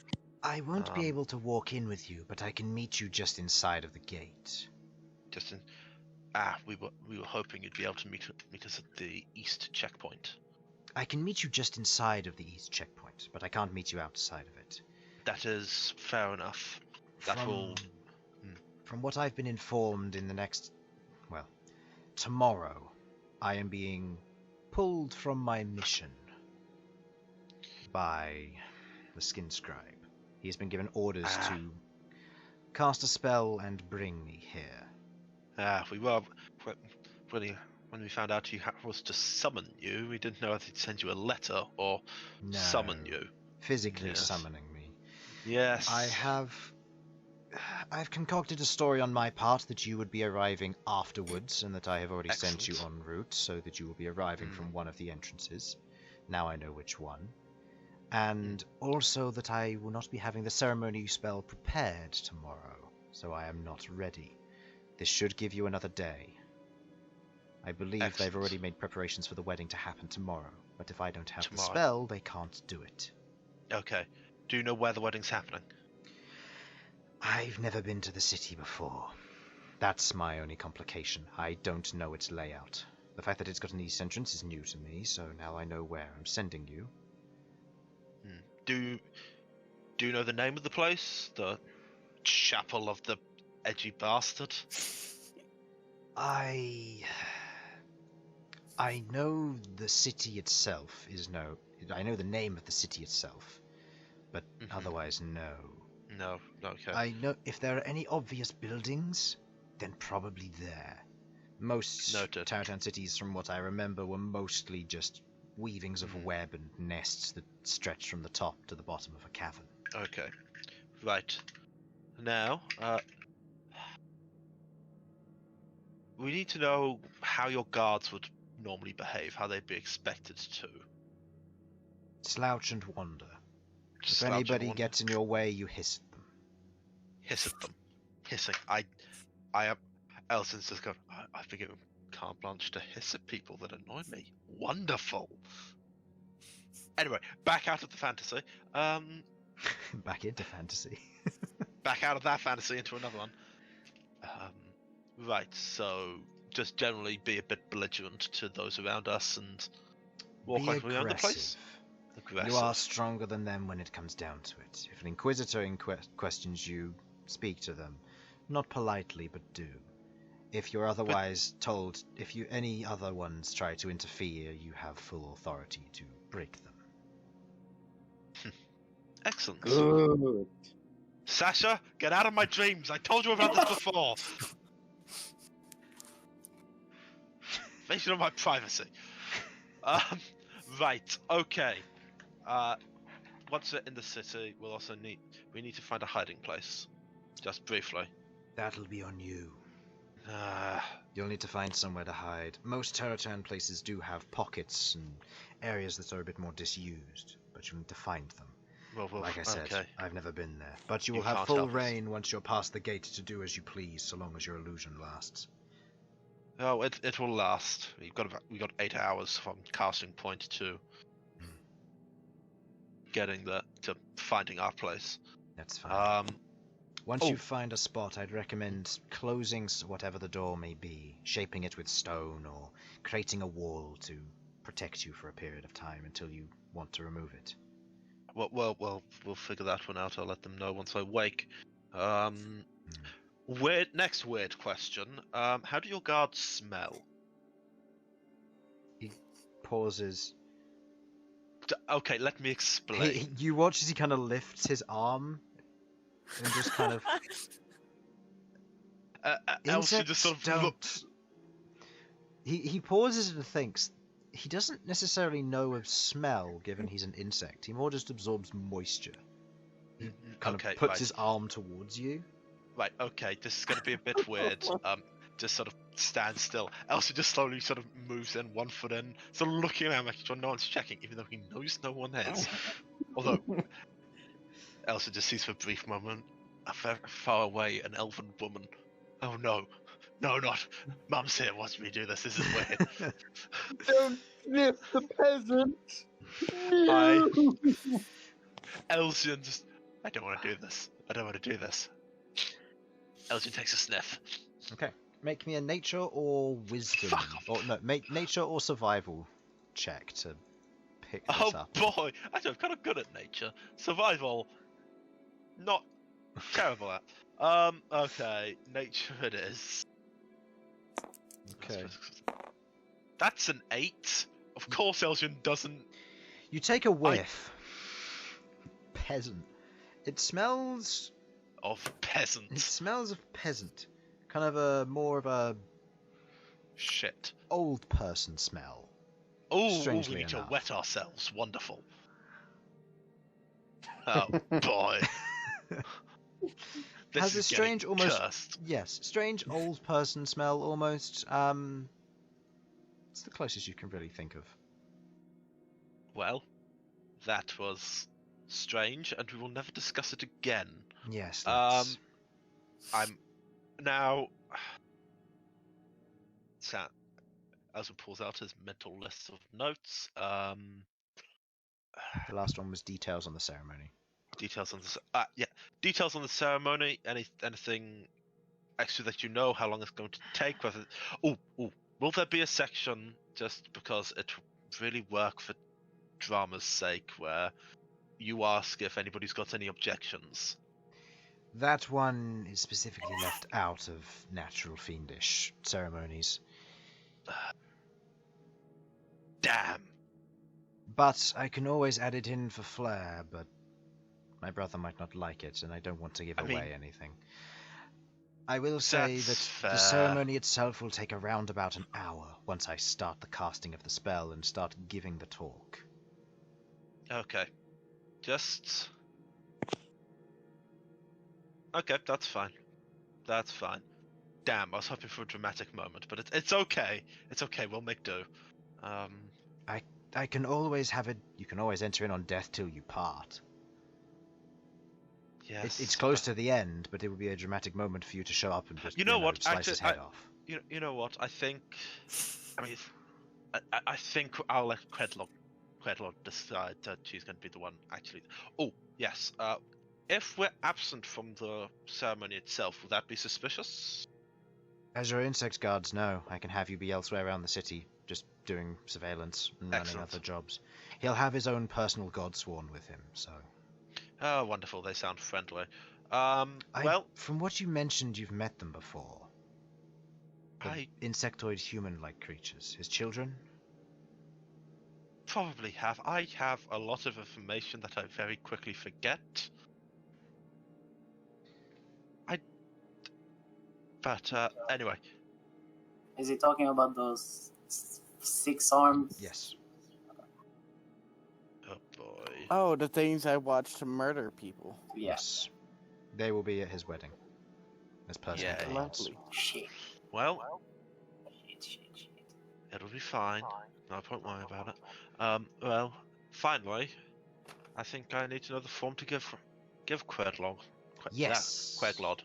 I won't be able to walk in with you, but I can meet you just inside of the gate. We were hoping you'd be able to meet us at the east checkpoint. I can meet you just inside of the east checkpoint, but I can't meet you outside of it. That is fair enough. That will. From what I've been informed, tomorrow, I am being pulled from my mission by the Skin Scribe. He has been given orders to cast a spell and bring me here. We were when we found out you was to summon you. We didn't know if he'd send you a letter or summon you. Physically summoning me. Yes. I've concocted a story on my part that you would be arriving afterwards, and that I have already sent you en route, so that you will be arriving from one of the entrances. Now I know which one. And also that I will not be having the ceremony spell prepared tomorrow, so I am not ready. This should give you another day. I believe they've already made preparations for the wedding to happen tomorrow, but if I don't have the spell, they can't do it. Okay. Do you know where the wedding's happening? I've never been to the city before. That's my only complication. I don't know its layout. The fact that it's got an east entrance is new to me, so now I know where I'm sending you. Do you know the name of the place? The Chapel of the Edgy Bastard? I know the city itself I know the name of the city itself, but otherwise no. No, okay. I know if there are any obvious buildings, then probably there. Most Tartan cities, from what I remember, were mostly just weavings of web and nests that stretched from the top to the bottom of a cavern. Okay. Right. Now, we need to know how your guards would normally behave, how they'd be expected to. Slouch and wander. If anybody gets in your way, you hiss at them. Hiss at them. Hissing. I am. Elsyan's just going, I've been given carte blanche to hiss at people that annoy me. Wonderful. Anyway, back out of the fantasy. Back into fantasy. Back out of that fantasy into another one. Right, so just generally be a bit belligerent to those around us and walk like we own the place. Aggressive. You are stronger than them when it comes down to it. If an inquisitor questions you, speak to them. Not politely, but do. If you're otherwise told, if any other ones try to interfere, you have full authority to break them. Excellent. Good. Sasha, get out of my dreams. I told you about this before. Invasion of my privacy. Right. Okay. Once we're in the city, we need to find a hiding place. Just briefly. That'll be on you. You'll need to find somewhere to hide. Most Terratan places do have pockets and areas that are a bit more disused, but you'll need to find them. Well, like I said, okay. I've never been there. But you will have full reign once you're past the gate to do as you please, so long as your illusion lasts. Oh, it will last. We got 8 hours from casting point to getting to finding our place. That's fine. Once you find a spot, I'd recommend closing whatever the door may be, shaping it with stone, or creating a wall to protect you for a period of time until you want to remove it. Well, we'll figure that one out. I'll let them know once I wake. Next weird question. How do your guards smell? He pauses. Okay, let me explain. You watch as he kind of lifts his arm and just kind of. Elsie just sort of looks. He pauses and thinks. He doesn't necessarily know of smell, given he's an insect. He more just absorbs moisture. He kind of puts his arm towards you. Right, okay, this is going to be a bit weird. Just sort of stand still. Elsie just slowly sort of moves in, 1 foot in, sort of looking around, making sure no one's checking, even though he knows no one is. Although, Elsie just sees for a brief moment, far away, an elven woman. Oh no. No, not. Mum's here, watch me do this. This is weird. Don't sniff the peasant. No. Elsyan just. I don't want to do this. I don't want to do this. Elsyan takes a sniff. Okay. Make me a nature or wisdom. Or no, make nature or survival check to pick this up. Oh boy! Actually, I'm kind of good at nature. Survival. Not Terrible at. Okay, nature it is. Okay. That's an 8. Of course, Elsyan doesn't. You take a whiff. Peasant. It smells. Of It peasant. smells of peasant. Kind of a more of a Shit. old person smell. Oh, we Strangely need enough. to wet ourselves. Wonderful. Oh boy. This Has a is strange, getting almost cursed. yes, strange old person smell almost. It's the closest you can really think of. Well, that was strange, and we will never discuss it again. Yes. That's... I'm now. As pulls out his mental list of notes. The last one was details on the ceremony. Details on the details on the ceremony. Anything extra that you know? How long it's going to take? Whether will there be a section just because it really work for drama's sake where you ask if anybody's got any objections? That one is specifically left out of natural fiendish ceremonies. Damn. But I can always add it in for flair, but my brother might not like it, and I don't want to give away anything. I will say that fair. the ceremony itself will take around about an hour once I start the casting of the spell and start giving the talk. Okay. Okay, that's fine. That's fine. Damn, I was hoping for a dramatic moment, but it's okay. It's okay, we'll make do. I can always have it. You can always enter in on death till you part. Yes. It's close to the end, but it would be a dramatic moment for you to show up and just slice his head off. You know what? I think. I mean, I think I'll let Queglod decide that she's going to be the one actually. Oh yes. If we're absent from the ceremony itself, would that be suspicious? As your insect guards know, I can have you be elsewhere around the city, just doing surveillance and running Excellent. other jobs. He'll have his own personal god sworn with him, so... Oh, wonderful. They sound friendly. Well... From what you mentioned, you've met them before. Insectoid human-like creatures. His children? Probably have. I have a lot of information that I very quickly forget. But anyway. Is he talking about those 6 arms? Yes. Oh boy. Oh, the things I watched to murder people. Yes. They will be at his wedding. As personal Yay. guards. Lovely. Shit. Well, Shit. it'll be fine. No point worrying about it. Well, finally, I think I need to know the form to give Queglod. Yes. Yeah, Queglod.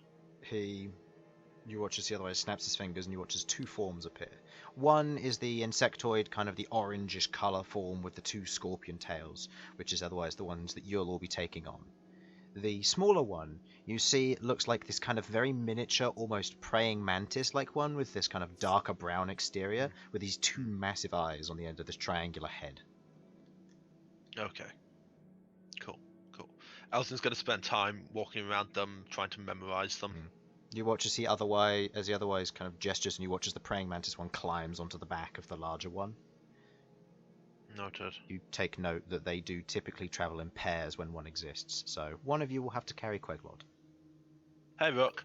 You watch as he otherwise snaps his fingers, and you watch as 2 forms appear. One is the insectoid, kind of the orangish colour form with the 2 scorpion tails, which is otherwise the ones that you'll all be taking on. The smaller one, you see, looks like this kind of very miniature, almost praying mantis-like one with this kind of darker brown exterior, with these 2 massive eyes on the end of this triangular head. Okay. Cool. Elsyan's going to spend time walking around them, trying to memorize them. You watch as he otherwise kind of gestures, and you watch as the praying mantis one climbs onto the back of the larger one. Noted. You take note that they do typically travel in pairs when one exists, so one of you will have to carry Queglod. Hey, Rook.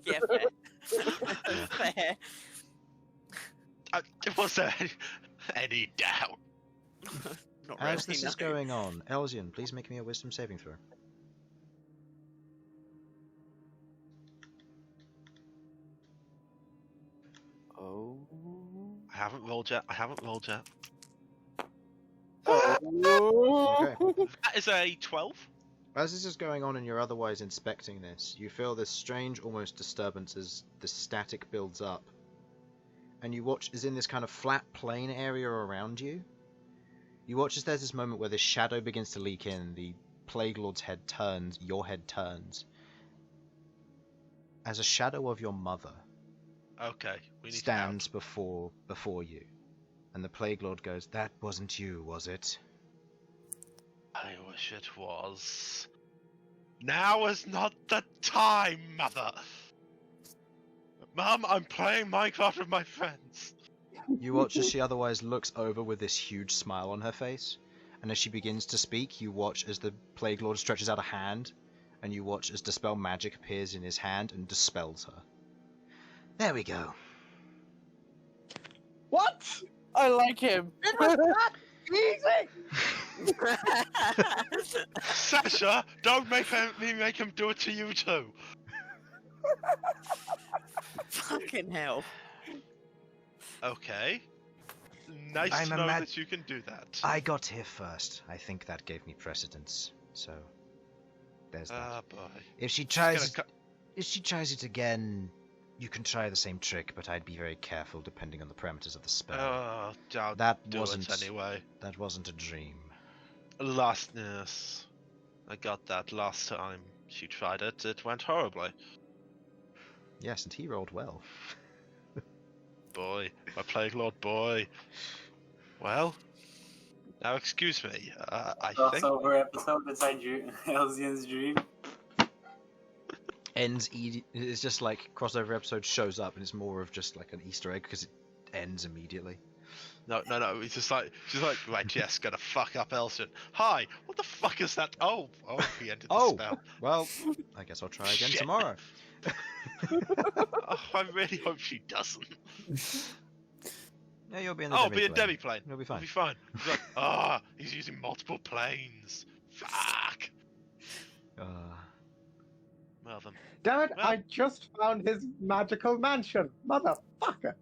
Yeah, fair. Was there any doubt? Not As really, this no. is going on, Elsyan, please make me a wisdom saving throw. Oh. I haven't rolled yet. Okay. That is a 12. As this is going on and you're otherwise inspecting this, you feel this strange almost disturbance as the static builds up. And you watch as in this kind of flat plain area around you. You watch as there's this moment where this shadow begins to leak in, the Plague Lord's head turns, your head turns. As a shadow of your mother Okay, we need stands before you. And the Plague Lord goes, "That wasn't you, was it?" I wish it was. Now is not the time, mother! Mum, I'm playing Minecraft with my friends! You watch as she otherwise looks over with this huge smile on her face, and as she begins to speak, you watch as the Plague Lord stretches out a hand, and you watch as Dispel Magic appears in his hand and dispels her. There we go. What? I like him. It was not easy! Sasha, don't make me make him do it to you too! Fucking hell. Okay. Nice I'm to a know mad- that you can do that. I got here first. I think that gave me precedence. So, there's that. Ah, boy. If she She's tries, gonna if she tries it again, you can try the same trick, but I'd be very careful depending on the parameters of the spell. Oh, don't that do wasn't it anyway. That wasn't a dream. Lastness. I got that last time she tried it. It went horribly. Yes, and he rolled well. Boy, my Plague Lord boy. Well, now excuse me. I think Crossover episode inside Elsyan's dream. It's just like crossover episode shows up and it's more of just like an Easter egg because it ends immediately. no. It's just like she's like, right, yes, gonna fuck up Elsyan. Hi, what the fuck is that? Oh, he ended the Oh, spell. well, I guess I'll try again Shit. tomorrow. Oh, I really hope she doesn't. Yeah, you'll be in the Be a demi-plane. You'll be It'll fine. be fine. He's like, he's using multiple planes. Fuck. Well then. Damn it, Well- I just found his magical mansion. Motherfucker.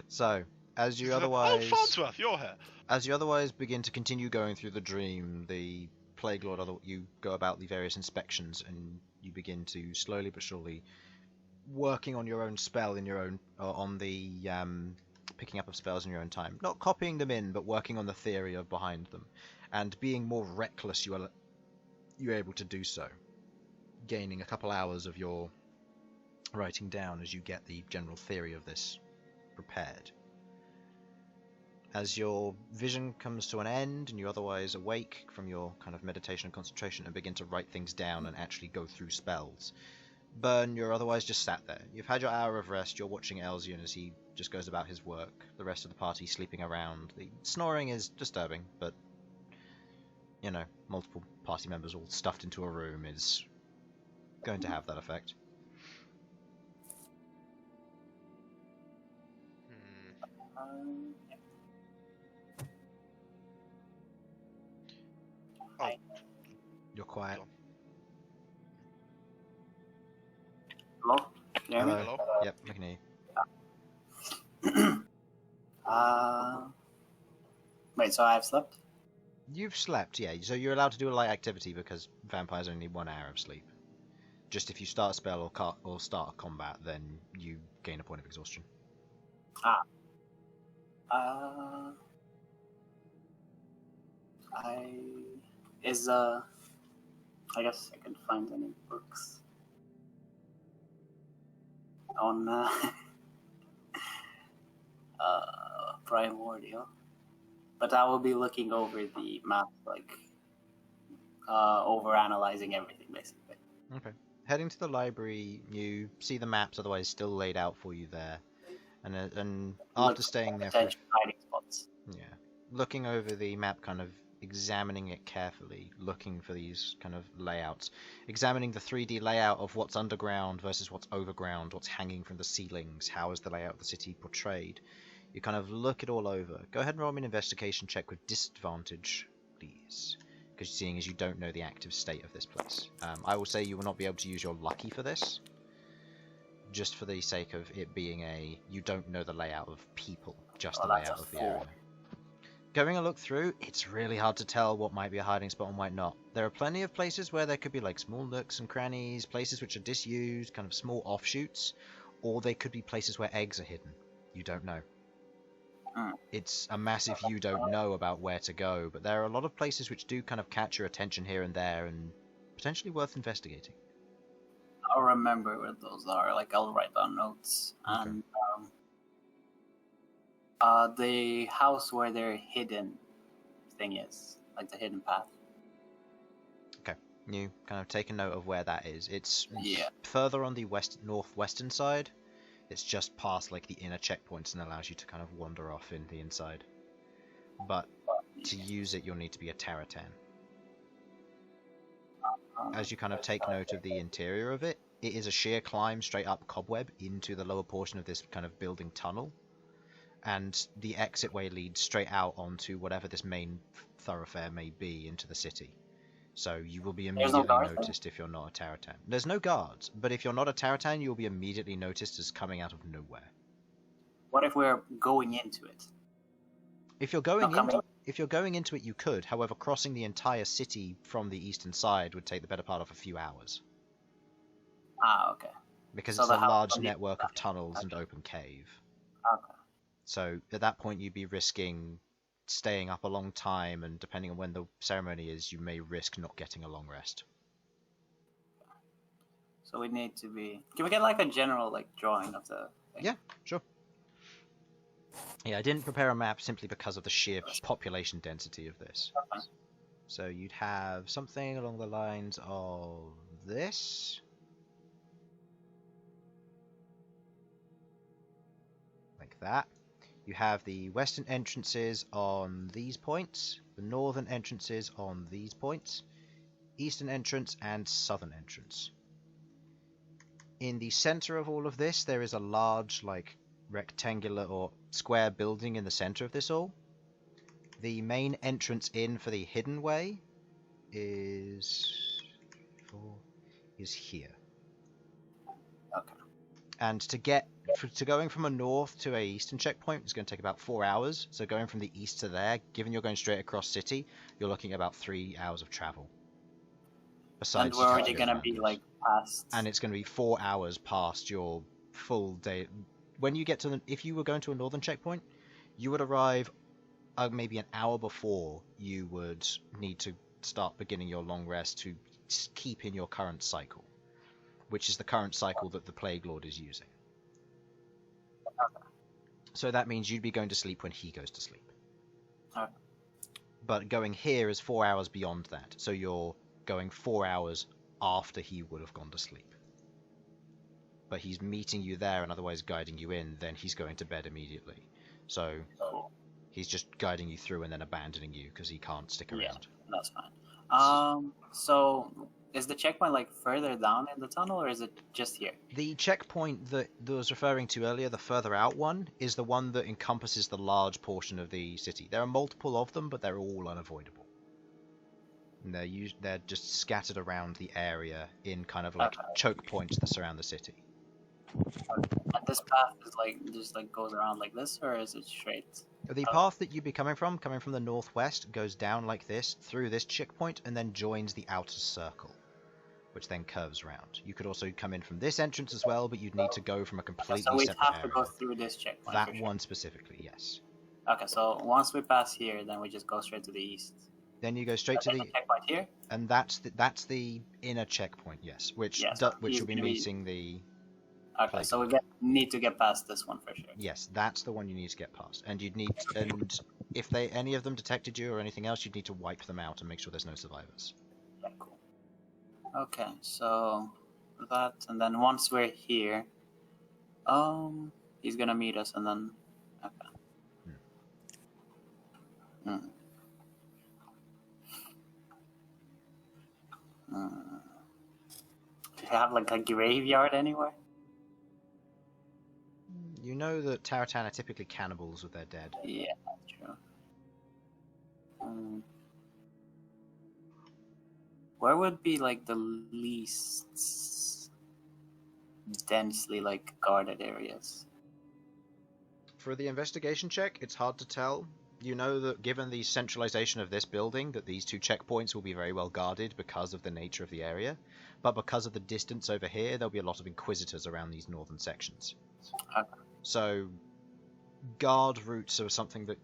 So, as you He's like, otherwise, Oh, Farnsworth, you're here. as you otherwise begin to continue going through the dream, the Plague Lord, you go about the various inspections, and you begin to slowly but surely working on your own spell in your own, on the picking up of spells in your own time. Not copying them in, but working on the theory of behind them, and being more reckless. You're able to do so, gaining a couple hours of your writing down as you get the general theory of this prepared. As your vision comes to an end and you otherwise awake from your kind of meditation and concentration and begin to write things down and actually go through spells, Bern, you're otherwise just sat there. You've had your hour of rest, you're watching Elsyan as he just goes about his work, the rest of the party sleeping around. The snoring is disturbing, but, you know, multiple party members all stuffed into a room is going to have that effect. You're quiet. Hello? Yeah. Hello? Yep, I can hear you. Wait, so I've slept? You've slept, yeah. So you're allowed to do a light activity because vampires only need 1 hour of sleep. Just if you start a spell or start a combat, then you gain a point of exhaustion. I guess I can find any books on Primordial, but I will be looking over the map, like over analyzing everything basically. Okay. Heading to the library, you see the maps otherwise still laid out for you there. And after staying there for... Potential hiding spots. Yeah. Looking over the map, kind of examining it carefully, looking for these kind of layouts. Examining the 3D layout of what's underground versus what's overground, what's hanging from the ceilings, how is the layout of the city portrayed. You kind of look it all over. Go ahead and roll me an investigation check with disadvantage, please. Because seeing as you don't know the active state of this place. I will say you will not be able to use your lucky for this. Just for the sake of it being you don't know the layout of people, just the layout of the area. Going a look through, it's really hard to tell what might be a hiding spot and might not. There are plenty of places where there could be like small nooks and crannies, places which are disused, kind of small offshoots, or they could be places where eggs are hidden. You don't know. It's a massive you don't know about where to go, but there are a lot of places which do kind of catch your attention here and there and potentially worth investigating. I'll remember where those are. Like, I'll write down notes. Okay. And the house where their hidden thing is, like the hidden path. Okay. You kind of take a note of where that is. It's Yeah. further on the northwestern side. It's just past like the inner checkpoints and allows you to kind of wander off in the inside. But to use it, you'll need to be a Taratan. As you kind of take note of the interior of it, it is a sheer climb straight up cobweb into the lower portion of this kind of building tunnel. And the exit way leads straight out onto whatever this main thoroughfare may be into the city. So you will be immediately noticed if you're not a Taratan. There's no guards, but if you're not a Taratan, you'll be immediately noticed as coming out of nowhere. What if we're going into it? If you're going into it, you could. However, crossing the entire city from the eastern side would take the better part of a few hours. Ah, okay. Because So it's a the large network of tunnels and open cave. Okay. So at that point, you'd be risking staying up a long time, and depending on when the ceremony is, you may risk not getting a long rest. So we need to be... Can we get like a general like drawing of the thing? Yeah, sure. Yeah, I didn't prepare a map simply because of the sheer population density of this. Okay. So you'd have something along the lines of this. Like that. You have the western entrances on these points, the northern entrances on these points, eastern entrance and southern entrance. In the center of all of this, there is a large, like, rectangular or square building in the center of this all. The main entrance in for the hidden way is here. Okay. And to going from a north to a eastern checkpoint is going to take about 4 hours. So going from the east to there, given you're going straight across city, you're looking at about 3 hours of travel. Besides, And we're already gonna be like past. and it's going to be 4 hours past your full day. When you get to if you were going to a northern checkpoint, you would arrive maybe an hour before you would need to start beginning your long rest to keep in your current cycle, which is the current cycle that the Plague Lord is using. So that means you'd be going to sleep when he goes to sleep. Okay. But going here is 4 hours beyond that, so you're going 4 hours after he would have gone to sleep. But he's meeting you there and otherwise guiding you in, then he's going to bed immediately. So he's just guiding you through and then abandoning you because he can't stick around. Yeah, that's fine. So is the checkpoint like further down in the tunnel, or is it just here? The checkpoint that I was referring to earlier, the further out one, is the one that encompasses the large portion of the city. There are multiple of them, but they're all unavoidable. And they're just scattered around the area in kind of like choke points that surround the city. And this path is like just like goes around like this, or is it straight? The path that you'd be coming from the northwest, goes down like this, through this checkpoint, and then joins the outer circle, which then curves around. You could also come in from this entrance as well, but you'd need to go from a completely so we separate have area. to go through this checkpoint. That for sure. one specifically, yes. Okay, so once we pass here, then we just go straight to the east. Then you go straight to the checkpoint here, and that's the inner checkpoint, yes, which will be meeting the. Okay, so we need to get past this one for sure. Yes, that's the one you need to get past, and if any of them detected you or anything else, you'd need to wipe them out and make sure there's no survivors. Yeah, cool. Okay, so that, and then once we're here, he's gonna meet us, and then okay. Do you have like a graveyard anywhere? You know that Taratan are typically cannibals with their dead. Yeah, that's true. Where would be like the least densely like guarded areas? For the investigation check, it's hard to tell. You know that given the centralization of this building, that these two checkpoints will be very well guarded because of the nature of the area. But because of the distance over here, there'll be a lot of Inquisitors around these northern sections. Okay. So, guard routes are something that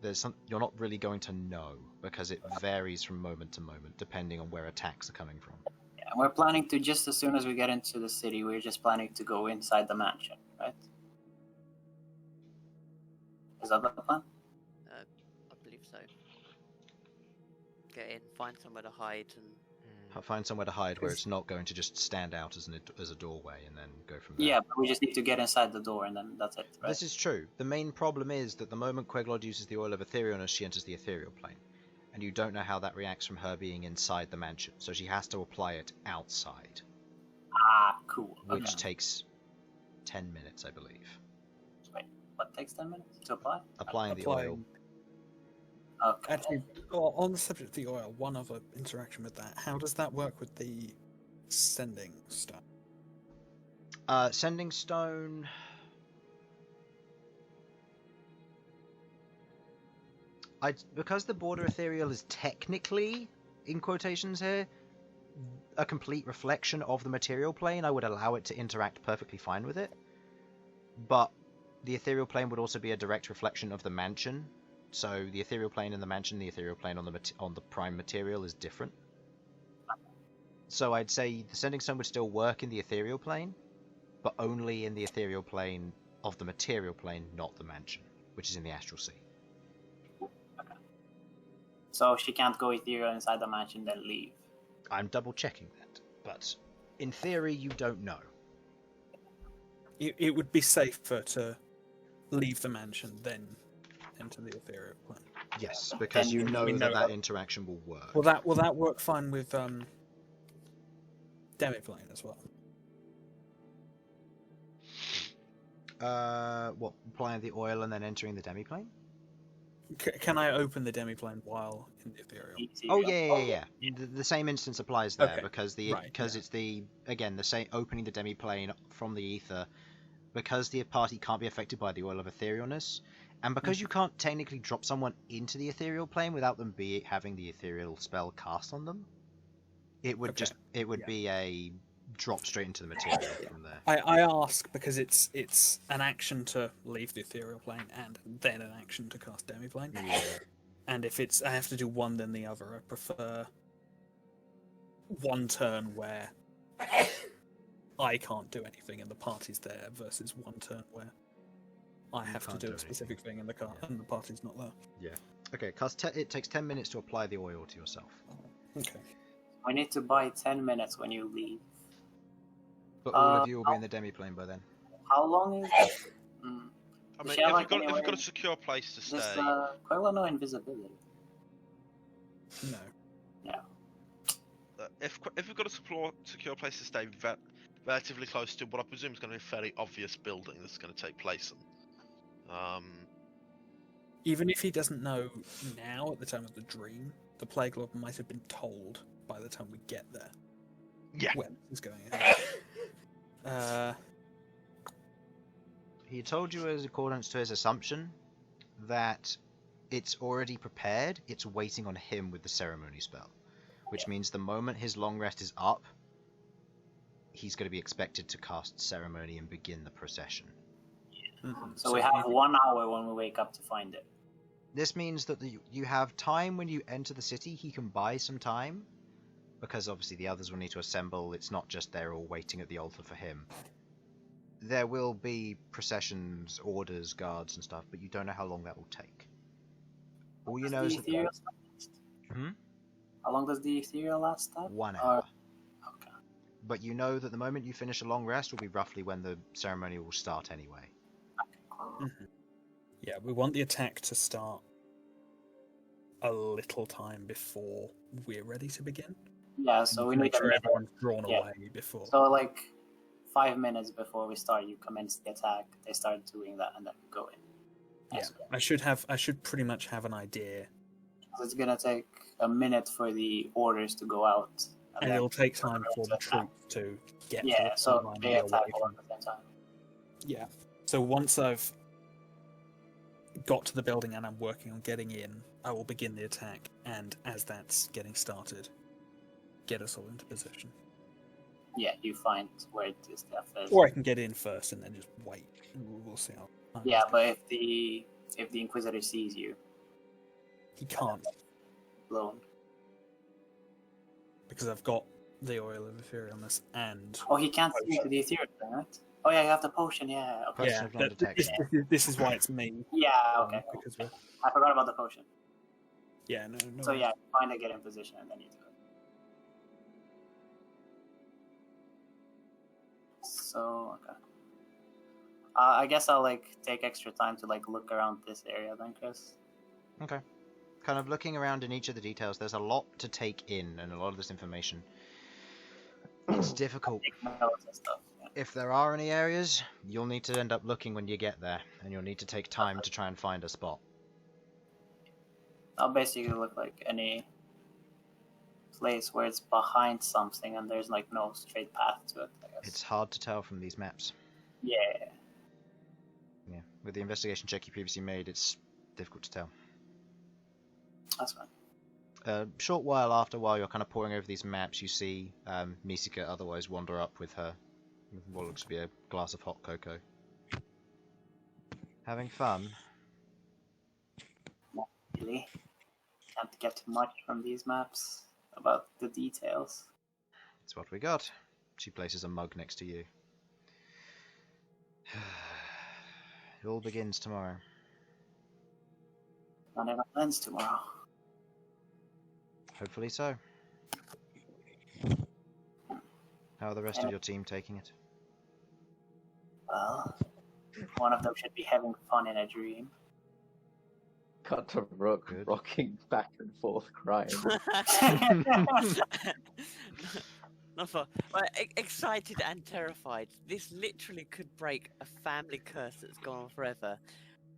you're not really going to know, because it varies from moment to moment, depending on where attacks are coming from. Yeah, we're planning to, just as soon as we get into the city, we're just planning to go inside the mansion, right? Is that the plan? I believe so. Get in, find somewhere to hide, and Find somewhere to hide where it's not going to just stand out as a doorway, and then go from there. Yeah, but we just need to get inside the door, and then that's it, right? This is true. The main problem is that the moment Queglod uses the oil of etherealness, she enters the ethereal plane. And you don't know how that reacts from her being inside the mansion, so she has to apply it outside. Ah, cool. Which Okay. takes 10 minutes, I believe. Wait, what takes 10 minutes to apply? Applying the oil. Okay. Actually, on the subject of the oil, one other interaction with that. How does that work with the sending stuff? Sending stone. Because the border ethereal is technically, in quotations here, a complete reflection of the material plane, I would allow it to interact perfectly fine with it. But the ethereal plane would also be a direct reflection of the mansion. So the ethereal plane in the mansion, the ethereal plane on the prime material is different. So I'd say the sending stone would still work in the ethereal plane, but only in the ethereal plane of the material plane, not the mansion, which is in the astral sea. Okay. So she can't go ethereal inside the mansion, then leave. I'm double checking that, but in theory you don't know. It would be safer to leave the mansion, then enter the ethereal plane. Yes, because you know that interaction will work. Will that work fine with demiplane as well? What, applying the oil and then entering the demiplane? Can I open the demiplane while in the ethereal? Oh yeah. The same instance applies there, Okay. because it's the same opening the demiplane from the ether, because the party can't be affected by the oil of etherealness, and because you can't technically drop someone into the ethereal plane without them having the ethereal spell cast on them. It would be a drop straight into the material from there. I ask because it's an action to leave the ethereal plane and then an action to cast demiplane. Yeah. And if I have to do one then the other, I prefer one turn where I can't do anything and the party's there versus one turn where I have to do a specific thing and the party's not there. Yeah. Okay, it takes 10 minutes to apply the oil to yourself. Okay. We need to buy 10 minutes when you leave. But all of you will be in the demiplane by then. How long is it? I mean, if you've got a secure place to stay... Does Queglod know invisibility? No. If we've got a secure place to stay relatively close to what I presume is going to be a fairly obvious building that's going to take place in. Even if he doesn't know now at the time of the dream, the Plague Lord might have been told by the time we get there. Yeah. When this is going ahead. He told you, as accordance to his assumption, that it's already prepared, it's waiting on him with the ceremony spell. Which means the moment his long rest is up, he's going to be expected to cast ceremony and begin the procession. Mm-hmm. So we have 1 hour when we wake up to find it. This means that you have time when you enter the city. He can buy some time, because obviously the others will need to assemble. It's not just they're all waiting at the altar for him. There will be processions, orders, guards and stuff, but you don't know how long that will take. All you know is that... How long does the ethereal last? 1 hour. Okay. But you know that the moment you finish a long rest will be roughly when the ceremony will start anyway. Mm-hmm. Yeah, we want the attack to start a little time before we're ready to begin. Yeah, so we need make sure everyone's drawn away before. So like 5 minutes before we start, you commence the attack. They start doing that, and then we go in. Yeah, I should pretty much have an idea. So it's gonna take a minute for the orders to go out, and it'll take time for the troops to get. Yeah, to the so line they and attack away all from... at the same time. Yeah. So once I've got to the building and I'm working on getting in, I will begin the attack, and as that's getting started, get us all into position. Yeah, you find where it is there first. Or I can get in first and then just wait. We'll see how. Yeah, but if the Inquisitor sees you, he can't. Blown. Because I've got the oil of etherealness and. Oh, he can't see you to the ethereal, right? Oh yeah, you have the potion. Yeah. Okay. Yeah. This is why it's me. Yeah. Okay. Because I forgot about the potion. Yeah. No. So yeah, find a get in position and then you do Oh, okay. I guess I'll like take extra time to like look around this area then, Chris. Okay. Kind of looking around in each of the details, there's a lot to take in, and a lot of this information. It's difficult. Take notes and stuff. Yeah. If there are any areas, you'll need to end up looking when you get there, and you'll need to take time to try and find a spot. I'll basically look like any place where it's behind something and there's like no straight path to it, I guess. It's hard to tell from these maps. Yeah. Yeah, with the investigation check you previously made, it's difficult to tell. That's fine. A short while after, while you're kind of poring over these maps, you see Misika otherwise wander up with what looks to be a glass of hot cocoa. Having fun? Not really. Can't get much from these maps about the details. It's what we got. She places a mug next to you. It all begins tomorrow. Not enough ends tomorrow. Hopefully so. How are the rest of your team taking it? Well, one of them should be having fun in a dream. Cut to Rook Good. rocking back and forth crying. Not for, well, excited and terrified. This literally could break a family curse that's gone on forever.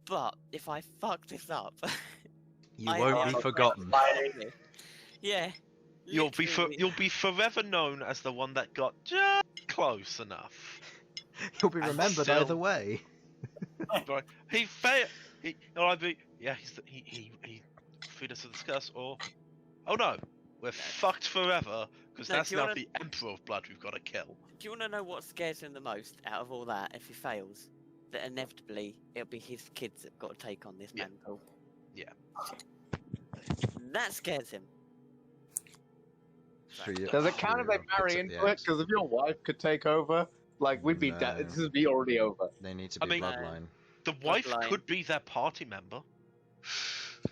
But if I fuck this up, You I won't am be forgotten. yeah. You'll literally. be forever known as the one that got just close enough. You'll be And remembered still- either way. Right? He failed. He'll either be, yeah, he freed us of this curse, or oh no, we're fucked forever because No, that's do you now wanna- the Emperor of Blood we've got to kill. Do you want to know what scares him the most out of all that? If he fails, that inevitably it'll be his kids that've got to take on this Yeah. mantle. Yeah. That scares him. Does it count if they marry into it? Because if your wife could take over, like we'd be No. this would be already over. They need to I be mean- bloodline. The wife Bloodline. could be their party member.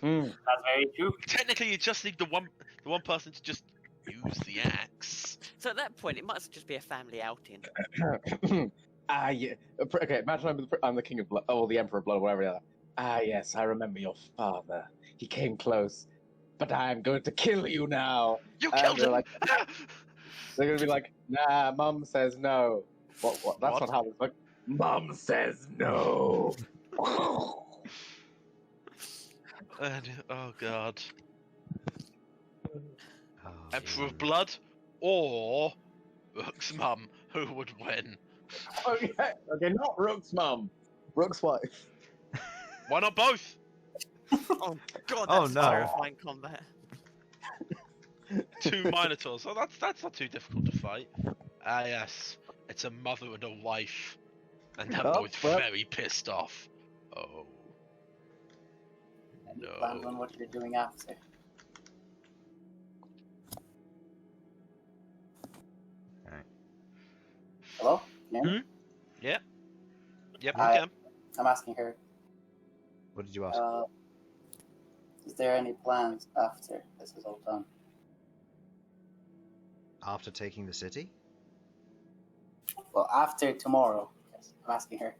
That's very true. Technically, you just need the one person to just use the axe. So at that point, it must just be a family outing. Yeah. Okay, imagine I'm the king of blood, or the emperor of blood, or whatever the other. Yes, I remember your father. He came close, but I'm going to kill you now. You And killed they're him. like- They're gonna be like, nah, Mum says no. What? That's What? not how it's like. Mum says no. And, oh god, Oh, Emperor of dear. Blood or Rook's mum, who would win? Okay, not Rook's mum. Rook's wife. Why not both? Oh god, Oh, that's no. terrifying combat. Two Minotaurs. Oh, that's not too difficult to fight. Ah, yes, it's a mother and a wife, and they're Oh, both well. very pissed off. Oh. Any No. plans on what you're doing after? Alright. Hello? Yeah? Yep, you Hi. can. I'm asking her. What did you ask? Is there any plans after this is all done? After taking the city? Well, after tomorrow. Yes, I'm asking her.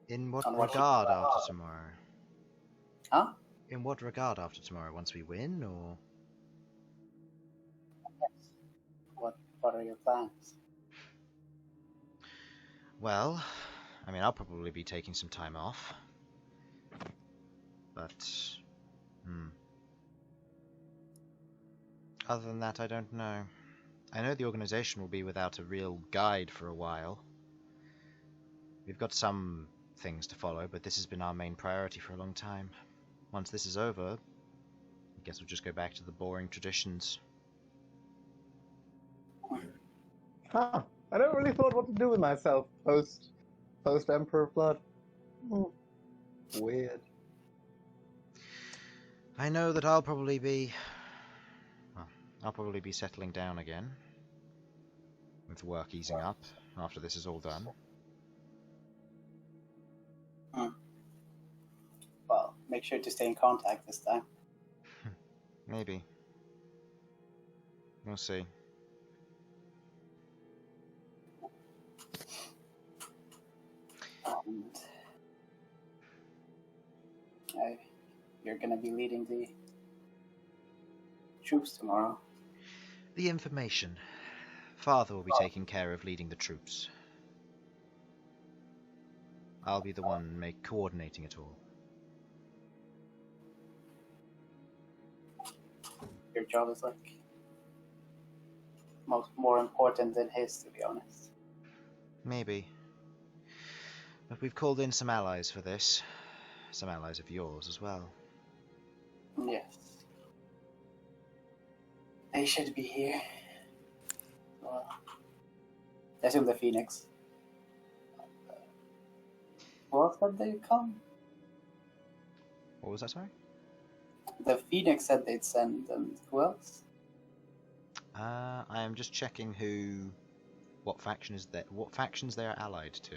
In what On what regard you- after tomorrow? Huh? In what regard after tomorrow? Once we win, or...? What are your plans? Well, I mean, I'll probably be taking some time off. But... Other than that, I don't know. I know the organization will be without a real guide for a while. We've got some things to follow, but this has been our main priority for a long time. Once this is over, I guess we'll just go back to the boring traditions. Huh. I never really thought what to do with myself post Emperor of Blood. Weird. I know that I'll probably be settling down again, with work easing up after this is all done. Well, make sure to stay in contact this time. Maybe. We'll see. And you're gonna be leading the troops tomorrow. The information. Father will be taking care of leading the troops. I'll be the one coordinating it all. Your job is like more important than his, to be honest. Maybe. But we've called in some allies for this. Some allies of yours as well. Yes. They should be here. Well, I assume the Phoenix. Who else said they'd come? What was that, sorry? The Phoenix said they'd send, and who else? I am just checking what factions they are allied to.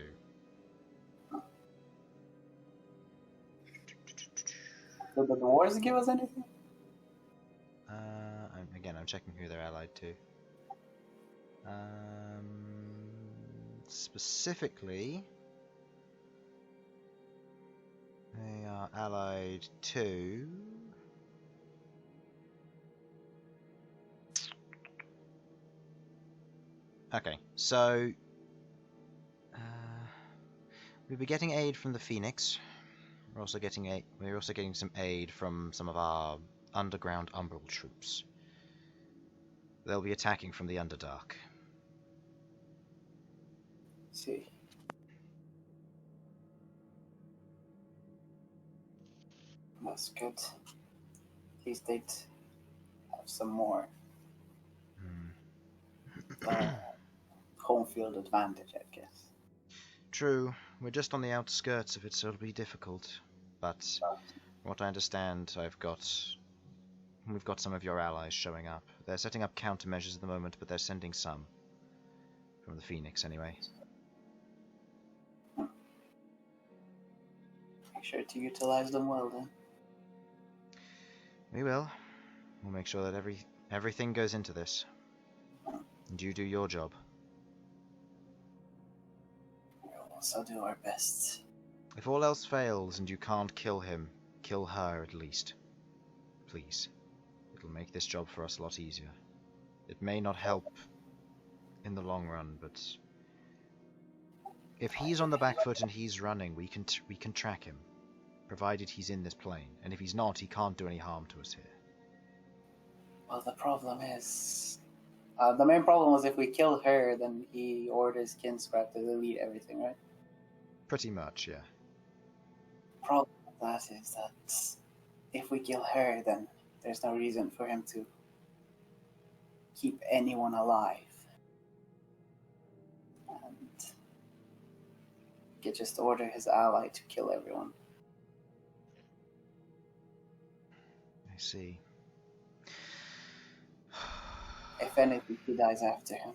Did the Dwarves give us anything? I'm checking who they're allied to. Specifically, they are allied to... Okay, so we'll be getting aid from the Phoenix. We're also getting some aid from some of our underground Umbral troops. They'll be attacking from the Underdark. See. That's good. At least they'd have some more home field advantage, I guess. True, we're just on the outskirts of it, so it'll be difficult. But from what I understand, we've got some of your allies showing up. They're setting up countermeasures at the moment, but they're sending some. From the Phoenix, anyway. Make sure to utilize them well, then. We will. We'll make sure that everything goes into this. And you do your job. We'll also do our best. If all else fails and you can't kill him, kill her at least. Please. It'll make this job for us a lot easier. It may not help in the long run, but if he's on the back foot and he's running, we can track him, provided he's in this plane. And if he's not, he can't do any harm to us here. Well, the problem is, the main problem was if we kill her, then he orders Kinscrap to delete everything, right? Pretty much, yeah. Problem with that is that if we kill her, then there's no reason for him to keep anyone alive. And he could just order his ally to kill everyone. I see. If anything, he dies after him.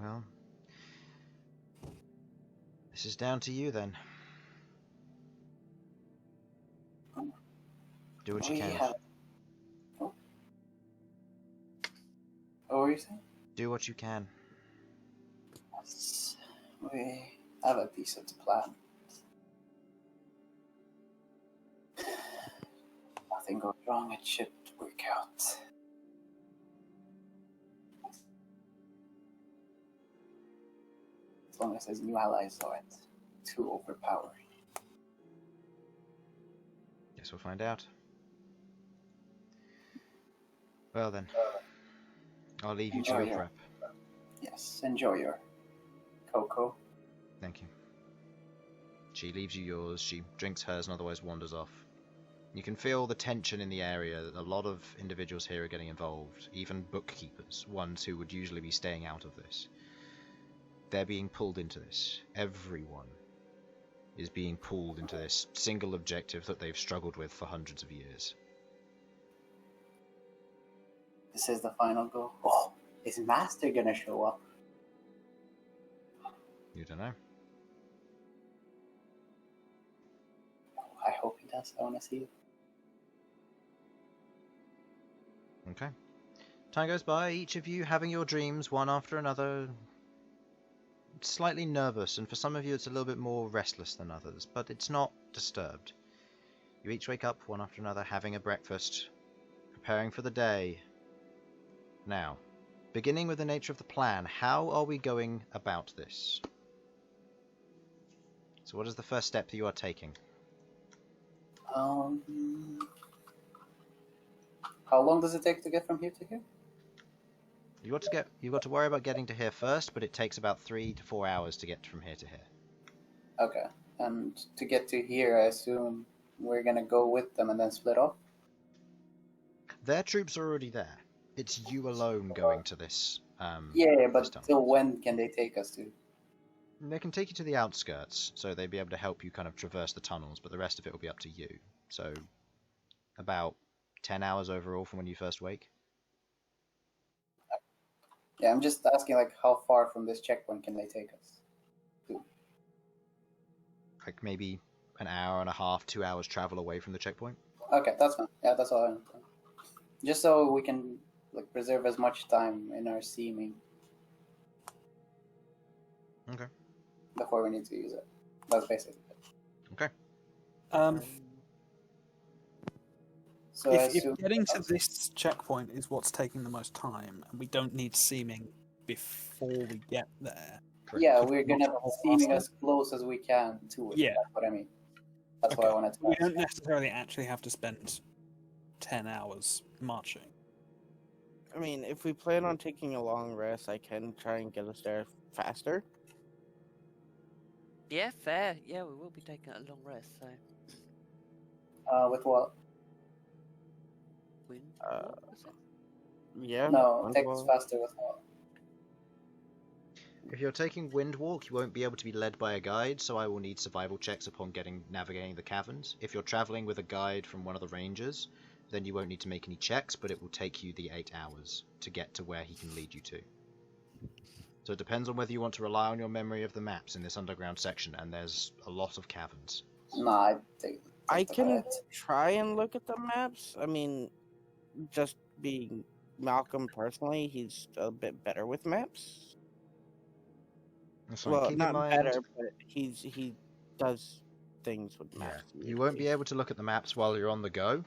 Well, this is down to you then. Do what you can. What were you saying? Do what you can. Yes, we have a decent plan. Nothing goes wrong, it should work out. As long as his new allies aren't too overpowering. Guess we'll find out. Well then, I'll leave you to your prep. Yes, enjoy your cocoa. Thank you. She leaves you yours, she drinks hers and otherwise wanders off. You can feel the tension in the area. A lot of individuals here are getting involved, even bookkeepers, ones who would usually be staying out of this. They're being pulled into this. Everyone is being pulled into this single objective that they've struggled with for hundreds of years. This is the final goal. Oh, is Master gonna show up? You don't know. I hope he does. I want to see it. Okay. Time goes by, each of you having your dreams, one after another. slightly nervous, and for some of you it's a little bit more restless than others, but it's not disturbed. You each wake up one after another, having a breakfast, preparing for the day. Now, beginning with the nature of the plan, how are we going about this? So what is the first step that you are taking? How long does it take to get from here to here? You've got to worry about getting to here first, but it takes about 3 to 4 hours to get from here to here. Okay. And to get to here, I assume we're gonna go with them and then split off? Their troops are already there. It's you alone going to this. Yeah, this but tunnel. till when can they take us to? They can take you to the outskirts, so they'd be able to help you kind of traverse the tunnels, but the rest of it will be up to you. So, about 10 hours overall from when you first wake. Yeah, I'm just asking, like, how far from this checkpoint can they take us to? Like maybe an hour and a half, 2 hours travel away from the checkpoint. Okay, that's fine. Yeah, that's all I want. Just so we can, like, preserve as much time in our seeming. Okay. Before we need to use it. That's basically it. Okay. So I If assume getting to this checkpoint is what's taking the most time, and we don't need seeming before we get there. yeah, Could we're we gonna not travel seeming faster? as close as we can to it. Yeah. That's what I mean. That's Okay. what I wanted to We ask. don't necessarily actually have to spend 10 hours marching. I mean, if we plan on taking a long rest, I can try and get us there faster. Yeah, fair. Yeah, we will be taking a long rest, so. With what? Wind? Uh, what was it? Yeah. No, take us well, faster with what? If you're taking Windwalk, you won't be able to be led by a guide, so I will need survival checks upon navigating the caverns. If you're traveling with a guide from one of the rangers, then you won't need to make any checks, but it will take you the 8 hours to get to where he can lead you to. So it depends on whether you want to rely on your memory of the maps in this underground section, and there's a lot of caverns. Nah, I take I the can guide. try and look at the maps. I mean, just being Malcolm personally, he's a bit better with maps. So Well, keep in not mind- better, but he does things with maps. You won't be able to look at the maps while you're on the go,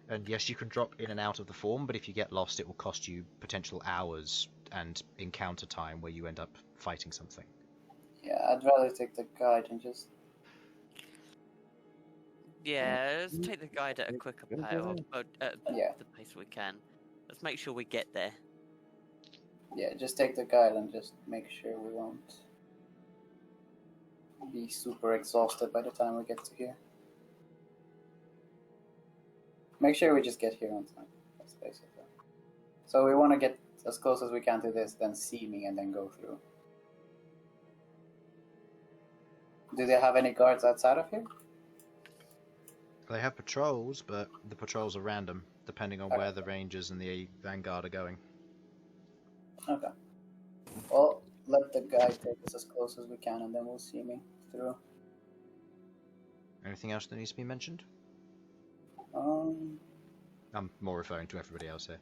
and yes, you can drop in and out of the form, but if you get lost, it will cost you potential hours and encounter time where you end up fighting something. Yeah, I'd rather take the guide and just. Yeah, let's take the guide at a quicker pace, or at Yeah. the pace we can. Let's make sure we get there. Yeah, just take the guide and just make sure we won't be super exhausted by the time we get to here. Make sure we just get here on time. That's basically. So we want to get as close as we can to this, then seeming, and then go through. Do they have any guards outside of here? They have patrols, but the patrols are random, depending on where the rangers and the vanguard are going. Okay. Well, let the guy take us as close as we can, and then we'll see me through. Anything else that needs to be mentioned? Um, I'm more referring to everybody else here.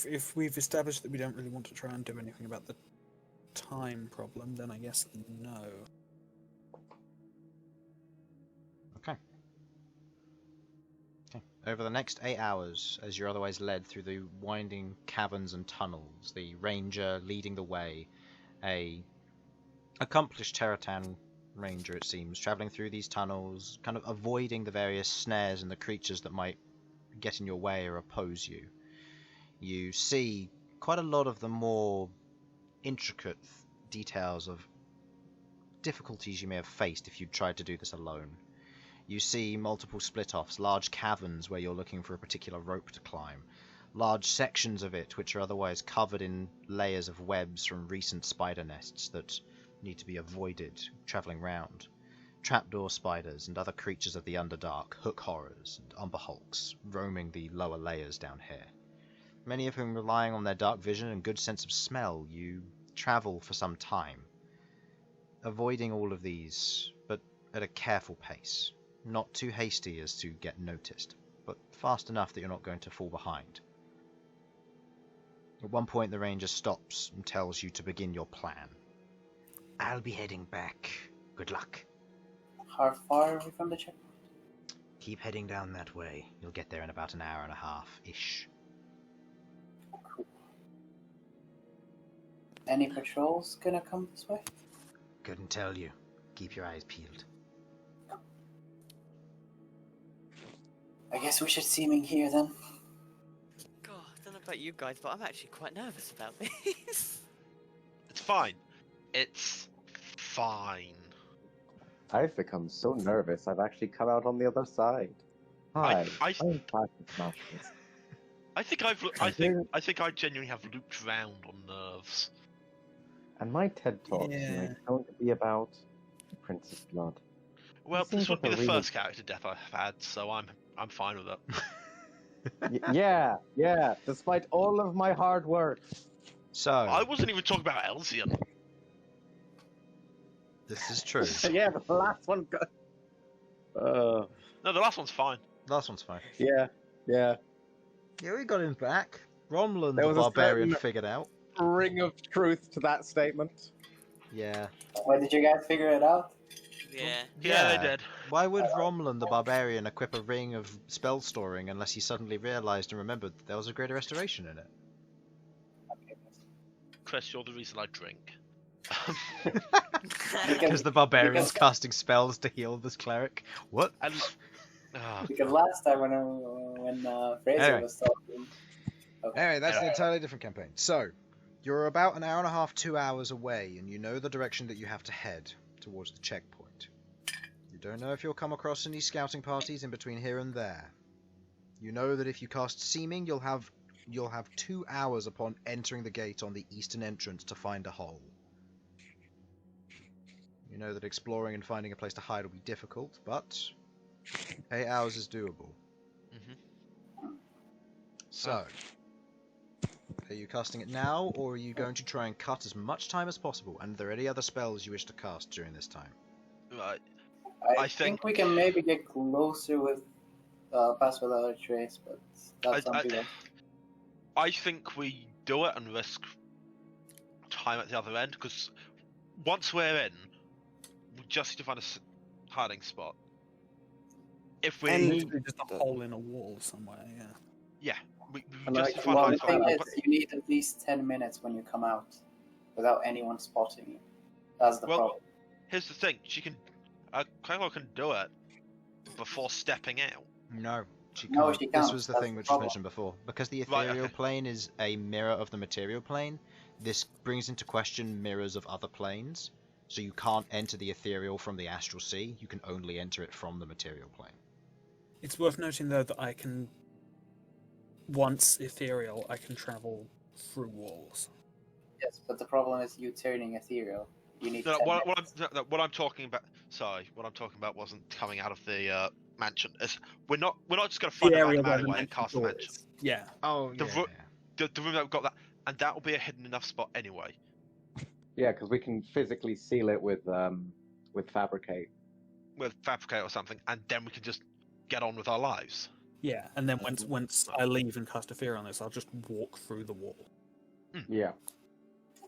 If we've established that we don't really want to try and do anything about the time problem, then I guess no. Okay. Over the next 8 hours, as you're otherwise led through the winding caverns and tunnels, the ranger leading the way, a accomplished Terratan ranger, it seems, traveling through these tunnels, kind of avoiding the various snares and the creatures that might get in your way or oppose you. You see quite a lot of the more intricate details of difficulties you may have faced if you'd tried to do this alone. You see multiple split-offs, large caverns where you're looking for a particular rope to climb, large sections of it which are otherwise covered in layers of webs from recent spider nests that need to be avoided travelling round, trapdoor spiders and other creatures of the Underdark, hook horrors and umberhulks roaming the lower layers down here. Many of whom relying on their dark vision and good sense of smell, you travel for some time, avoiding all of these, but at a careful pace, not too hasty as to get noticed. but fast enough that you're not going to fall behind. At one point, the ranger stops and tells you to begin your plan. I'll be heading back. Good luck. How far are we from the checkpoint? Keep heading down that way. You'll get there in about an hour and a half-ish. Cool. Any patrols gonna come this way? Couldn't tell you. Keep your eyes peeled. I guess we should seeming here then. God, I don't know about you guys, but I'm actually quite nervous about this. It's fine. It's fine. I've become so nervous, I've actually come out on the other side. Hi, I I'm Smashfist. I think I genuinely have looped round on nerves. And my TED Talk tonight is going to be about the Prince of Blood. Well, Seems this would be like the a really- first character death I've had, so I'm fine with it. Yeah, despite all of my hard work. So, I wasn't even talking about Elsyan. this is true. Yeah, the last one got. No, the last one's fine. Last one's fine. Yeah. Yeah, we got him back. Romlan, There the was a barbarian, certain- figured out. Ring of truth to that statement. Yeah. Why did you guys figure it out? Yeah. Yeah, they did. Why would Romlan, the barbarian, equip a ring of spell storing unless he suddenly realised and remembered that there was a greater restoration in it? Chris, you're the reason I drink. Because the barbarian's casting spells to heal this cleric. What? And, Because last time when Fraser Anyway. was talking. Anyway, that's an entirely different campaign. So, you're about an hour and a half, 2 hours away, and you know the direction that you have to head towards the checkpoint. You don't know if you'll come across any scouting parties in between here and there. You know that if you cast Seeming, you'll have 2 hours upon entering the gate on the eastern entrance to find a hole. You know that exploring and finding a place to hide will be difficult, but 8 hours is doable. So, are you casting it now, or are you going to try and cut as much time as possible? And are there any other spells you wish to cast during this time? right. I think we can maybe get closer with Pass Without a Trace, but that's something else. I think we do it and risk time at the other end, because once we're in, we just need to find a hiding spot. If we... Literally just a hole in a wall somewhere, yeah. Yeah, we And just like, need to find a Well, hiding the thing spot. is, you need at least 10 minutes when you come out without anyone spotting you. That's the problem. Here's the thing, Queglod can do it before stepping out. No, she can't. No, she This can't. was the That's thing the which was problem. mentioned before. Because the Right, ethereal okay. plane is a mirror of the material plane, this brings into question mirrors of other planes. So you can't enter the ethereal from the astral sea, you can only enter it from the material plane. It's worth noting, though, that I can, once ethereal, I can travel through walls. Yes, but the problem is you turning ethereal. You need No, 10 what minutes. I'm talking about. Sorry, what I'm talking about wasn't coming out of the mansion. We're not just gonna find a random alleyway and cast the mansion. Yeah. Oh, The ro- The room that we've got that, and that will be a hidden enough spot anyway. Yeah, because we can physically seal it with fabricate. With fabricate or something, and then we can just get on with our lives. Yeah, and then once I leave and cast a fear on this, I'll just walk through the wall. Yeah.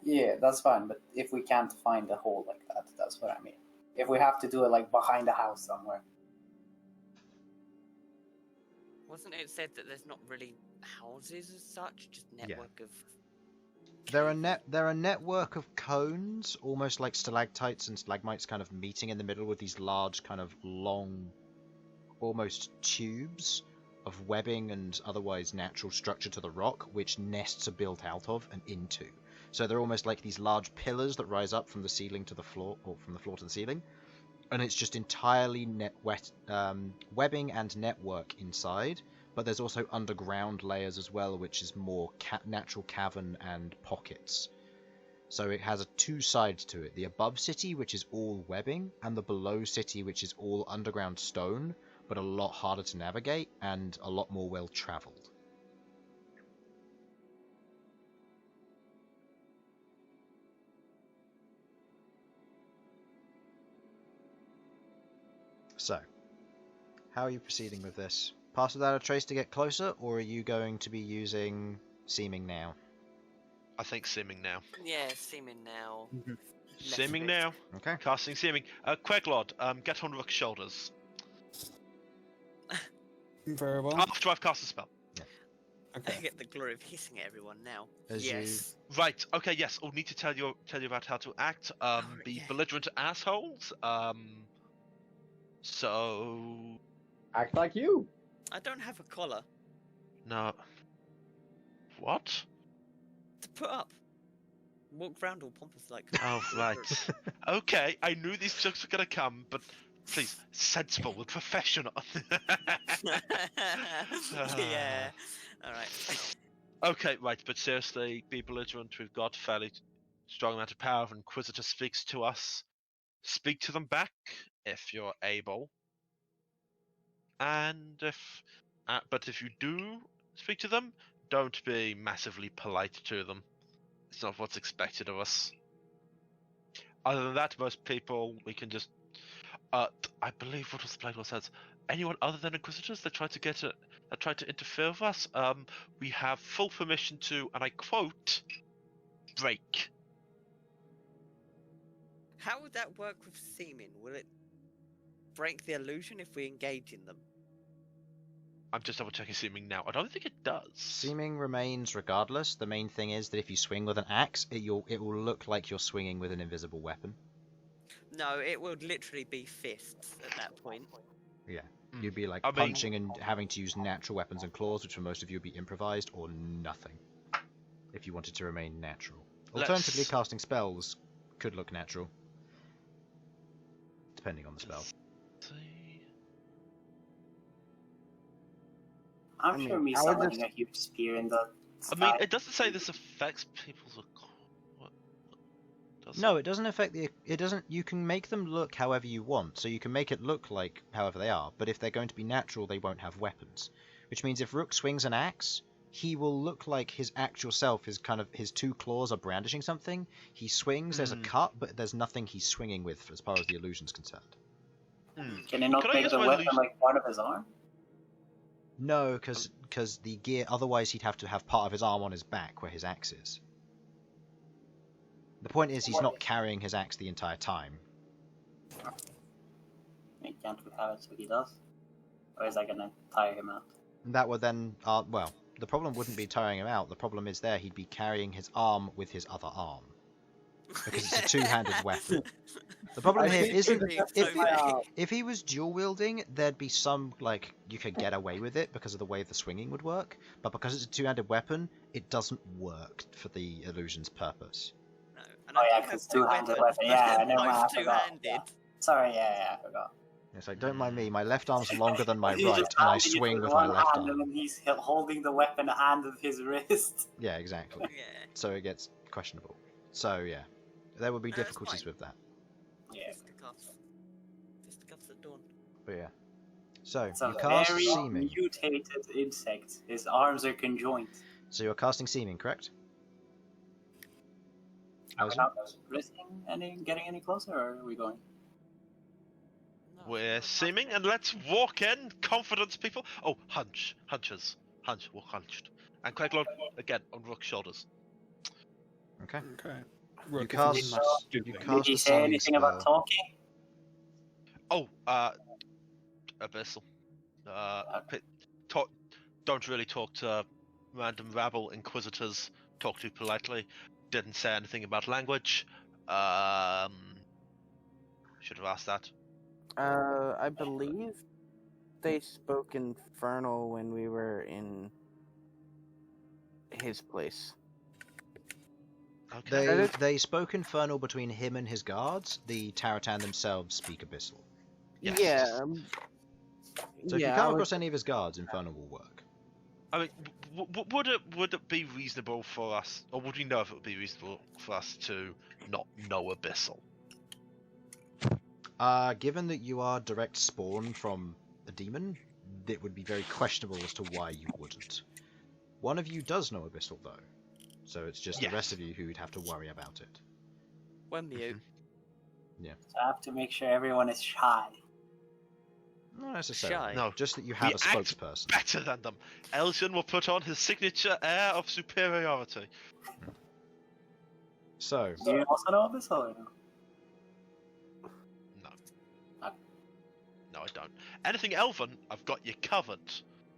Yeah, that's fine, but if we can't find a hole like that, that's what I mean. If we have to do it like behind a house somewhere. Wasn't it said that there's not really houses as such, just network of... There are a network of cones, almost like stalactites and stalagmites, kind of meeting in the middle with these large, kind of long, almost tubes of webbing and otherwise natural structure to the rock, which nests are built out of and into. So they're almost like these large pillars that rise up from the ceiling to the floor, or from the floor to the ceiling, and it's just entirely webbing and network inside. But there's also underground layers as well, which is more natural cavern and pockets. So it has two sides to it. The above city, which is all webbing, and the below city, which is all underground stone, but a lot harder to navigate and a lot more well-travelled. So, how are you proceeding with this? Pass Without a Trace to get closer, or are you going to be using Seeming now? I think Seeming now. Yeah, seeming now. Seeming risk. now. Okay. Casting Seeming. Queglod, get on Rook's shoulders. Very well. After I've cast a spell. I Okay. get the glory of hissing at everyone now. As yes. Right. Okay. Yes. I'll need to tell you about how to act. Be yeah. belligerent assholes. So Act like you. I don't have a collar no. What? to put up. Walk round all pompous like. Oh right. Okay. I knew these jokes were gonna come, but please, sensible and professional. Yeah. All right. Okay, right, but seriously, be belligerent. We've got a fairly strong amount of power. If an Inquisitor speaks to us, speak to them back if you're able. And but if you do speak to them, don't be massively polite to them. It's not what's expected of us. Other than that, most people we can just. I believe what was the Plague Law says. Anyone other than Inquisitors that try to interfere with us, we have full permission to, and I quote, break. How would that work with seeming? Will it break the illusion if we engage in them? I'm just double checking Seeming now. I don't think it does. Seeming remains regardless. The main thing is that if you swing with an axe, it will look like you're swinging with an invisible weapon. No, it would literally be fists at that point. Yeah. You'd be like I mean- punching and having to use natural weapons and claws, which for most of you would be improvised, or nothing. If you wanted to remain natural. Alternatively, Let's- casting spells could look natural. Depending on the spell. See. I'm I mean, sure me I would summoning just- a huge spear in the I mean, sky- it doesn't say this affects people's. What does No, it doesn't affect the. It doesn't. You can make them look however you want, so you can make it look like however they are. But if they're going to be natural, they won't have weapons. Which means if Rook swings an axe, he will look like his actual self. His two claws are brandishing something. He swings. There's a cut, but there's nothing he's swinging with as far as the illusion's concerned. Can he not Could I make use the my weapon illusion- like part of his arm? No, because the gear. Otherwise, he'd have to have part of his arm on his back where his axe is. The point is, he's not carrying his axe the entire time. Can't we have it so he does? Or is that gonna tire him out? That would then, well, the problem wouldn't be tiring him out. The problem is he'd be carrying his arm with his other arm. Because it's a two-handed weapon. The problem I here think isn't, it's if he was dual wielding, there'd be some, like, you could get away with it because of the way the swinging would work. But because it's a two-handed weapon, it doesn't work for the illusion's purpose. No. And Oh I yeah, do have because two two-handed weapons. weapon. Yeah, I know. I Both forgot. two-handed. Yeah. Sorry, yeah, I forgot. It's like, don't mind me, my left arm's longer than my He's right, just and I holding it swing with with my one left hand, arm. and then he's holding the weapon hand with his wrist. Yeah, exactly. Yeah. So it gets questionable. So, yeah. There would be No, it's difficulties fine. with that. Yeah. Fisticuffs. Fisticuffs at dawn. But yeah. So, It's a you cast very Seeming. mutated insect. His arms are conjoined. So you're casting Seeming, correct? Are we Elsyan? not risking getting any closer, or are we going? No, We're no, Seeming, and let's walk in. Confidence, people. Oh, hunches. Walk hunched. And Queglod, again, on Rook's shoulders. Okay. Okay. You Rook, cast, if it's you stupid. cast Did he a say summoning anything about spell. talking? Oh, Abyssal. Don't really talk to random rabble inquisitors. Talk too politely. Didn't say anything about language. Should have asked that. I believe they spoke Infernal when we were in his place. Okay. They spoke Infernal between him and his guards. The Taratan themselves speak Abyssal. Yes. Yeah. So if you yeah, come I across any of his guards, Infernal will work. I mean, would it be reasonable for us, or would we know if it would be reasonable for us to not know Abyssal? Given that you are direct spawn from a demon, it would be very questionable as to why you wouldn't. One of you does know Abyssal, though. So it's just Yes. the rest of you who'd have to worry about it. We're mute. So I have to make sure everyone is shy. Not necessarily. Shy. No, Just that you have we a act spokesperson. better than them. Elsyan will put on his signature air of superiority. So, Do you also know this or no? No. Okay. No, I don't. Anything Elven, I've got you covered.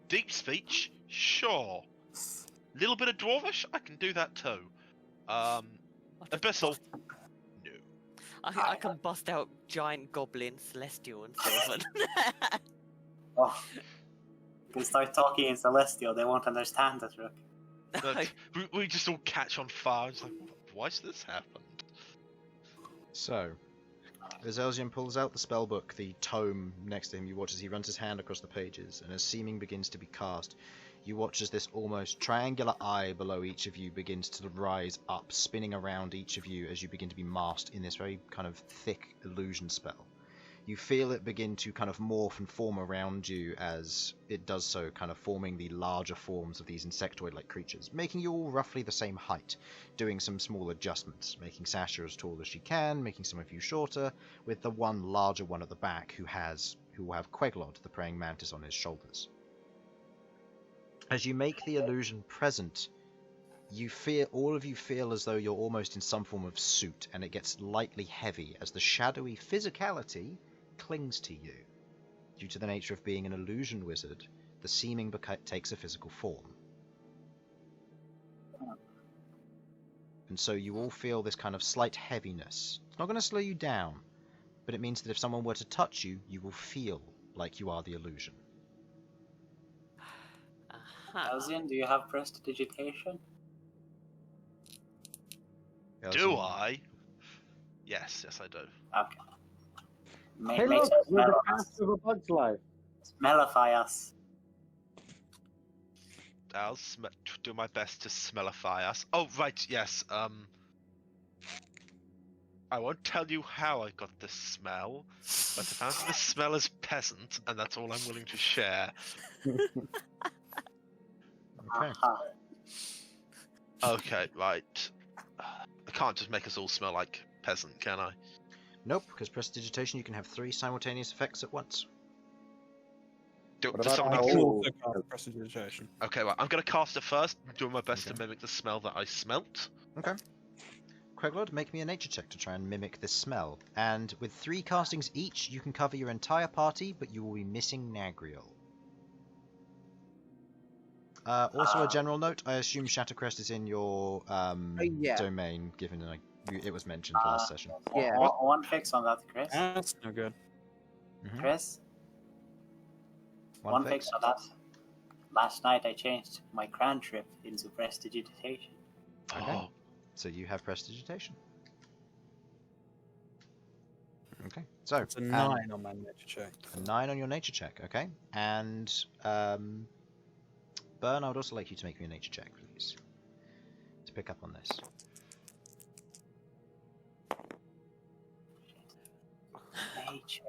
Deep speech, sure. Little bit of Dwarvish, I can do that too. Abyssal, no. I can bust out giant goblin, celestial, and sylvan. Oh. If we start talking in Celestial, they won't understand us, Rook. Look, we just all catch on fire. It's like, why's this happened? So, as Elsyan pulls out the spellbook, the tome next to him, you watch as he runs his hand across the pages, and as seeming begins to be cast, you watch as this almost triangular eye below each of you begins to rise up, spinning around each of you as you begin to be masked in this very kind of thick illusion spell. You feel it begin to kind of morph and form around you as it does so, kind of forming the larger forms of these insectoid-like creatures, making you all roughly the same height, doing some small adjustments, making Sasha as tall as she can, making some of you shorter, with the one larger one at the back who will have Queglod, the praying mantis, on his shoulders. As you make the illusion present, all of you feel as though you're almost in some form of suit, and it gets lightly heavy as the shadowy physicality clings to you. Due to the nature of being an illusion wizard, the seeming takes a physical form. And so you all feel this kind of slight heaviness. It's not going to slow you down, but it means that if someone were to touch you, you will feel like you are the illusion. Elsyan, do you have prestidigitation? Do I? Yes, I do. Okay. Hey, Make look, us we're the smell cast of A Bug's Life. Smellify us. I'll do my best to smellify us. Oh, right, yes. I won't tell you how I got this smell, but I found this smell is peasant, and that's all I'm willing to share. Okay. Aha. Okay, right. I can't just make us all smell like peasant, can I? Nope, because prestidigitation you can have 3 simultaneous effects at once. Does about someone our need You to... Oh. also cast prestidigitation. Okay, right. I'm gonna cast it first, doing my best Okay. to mimic the smell that I smelt. Okay. Queglod, make me a nature check to try and mimic this smell. And with 3 castings each, you can cover your entire party, but you will be missing Nagriel. Also, a general note, I assume Shattercrest is in your yeah. domain, given it was mentioned last session. Yeah. One fix on that, Chris. That's no good. Mhm. Chris, one fix on that. Last night I changed my cantrip into prestidigitation. Okay. Oh, So you have prestidigitation. Okay, so It's a 9 on my nature check. a 9 on your nature check, okay? And Bern, I would also like you to make me a nature check, please, to pick up on this. Nature.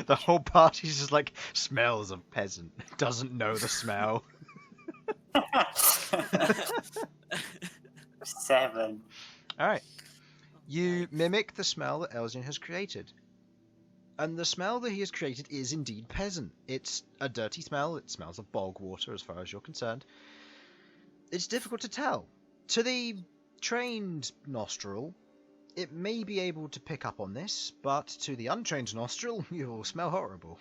The whole party's just like, smells of peasant. Doesn't know the smell. 7. Alright. You mimic the smell that Elsyan has created. And the smell that he has created is indeed peasant. It's a dirty smell. It smells of bog water as far as you're concerned. It's difficult to tell. To the trained nostril, it may be able to pick up on this, but to the untrained nostril, you'll smell horrible.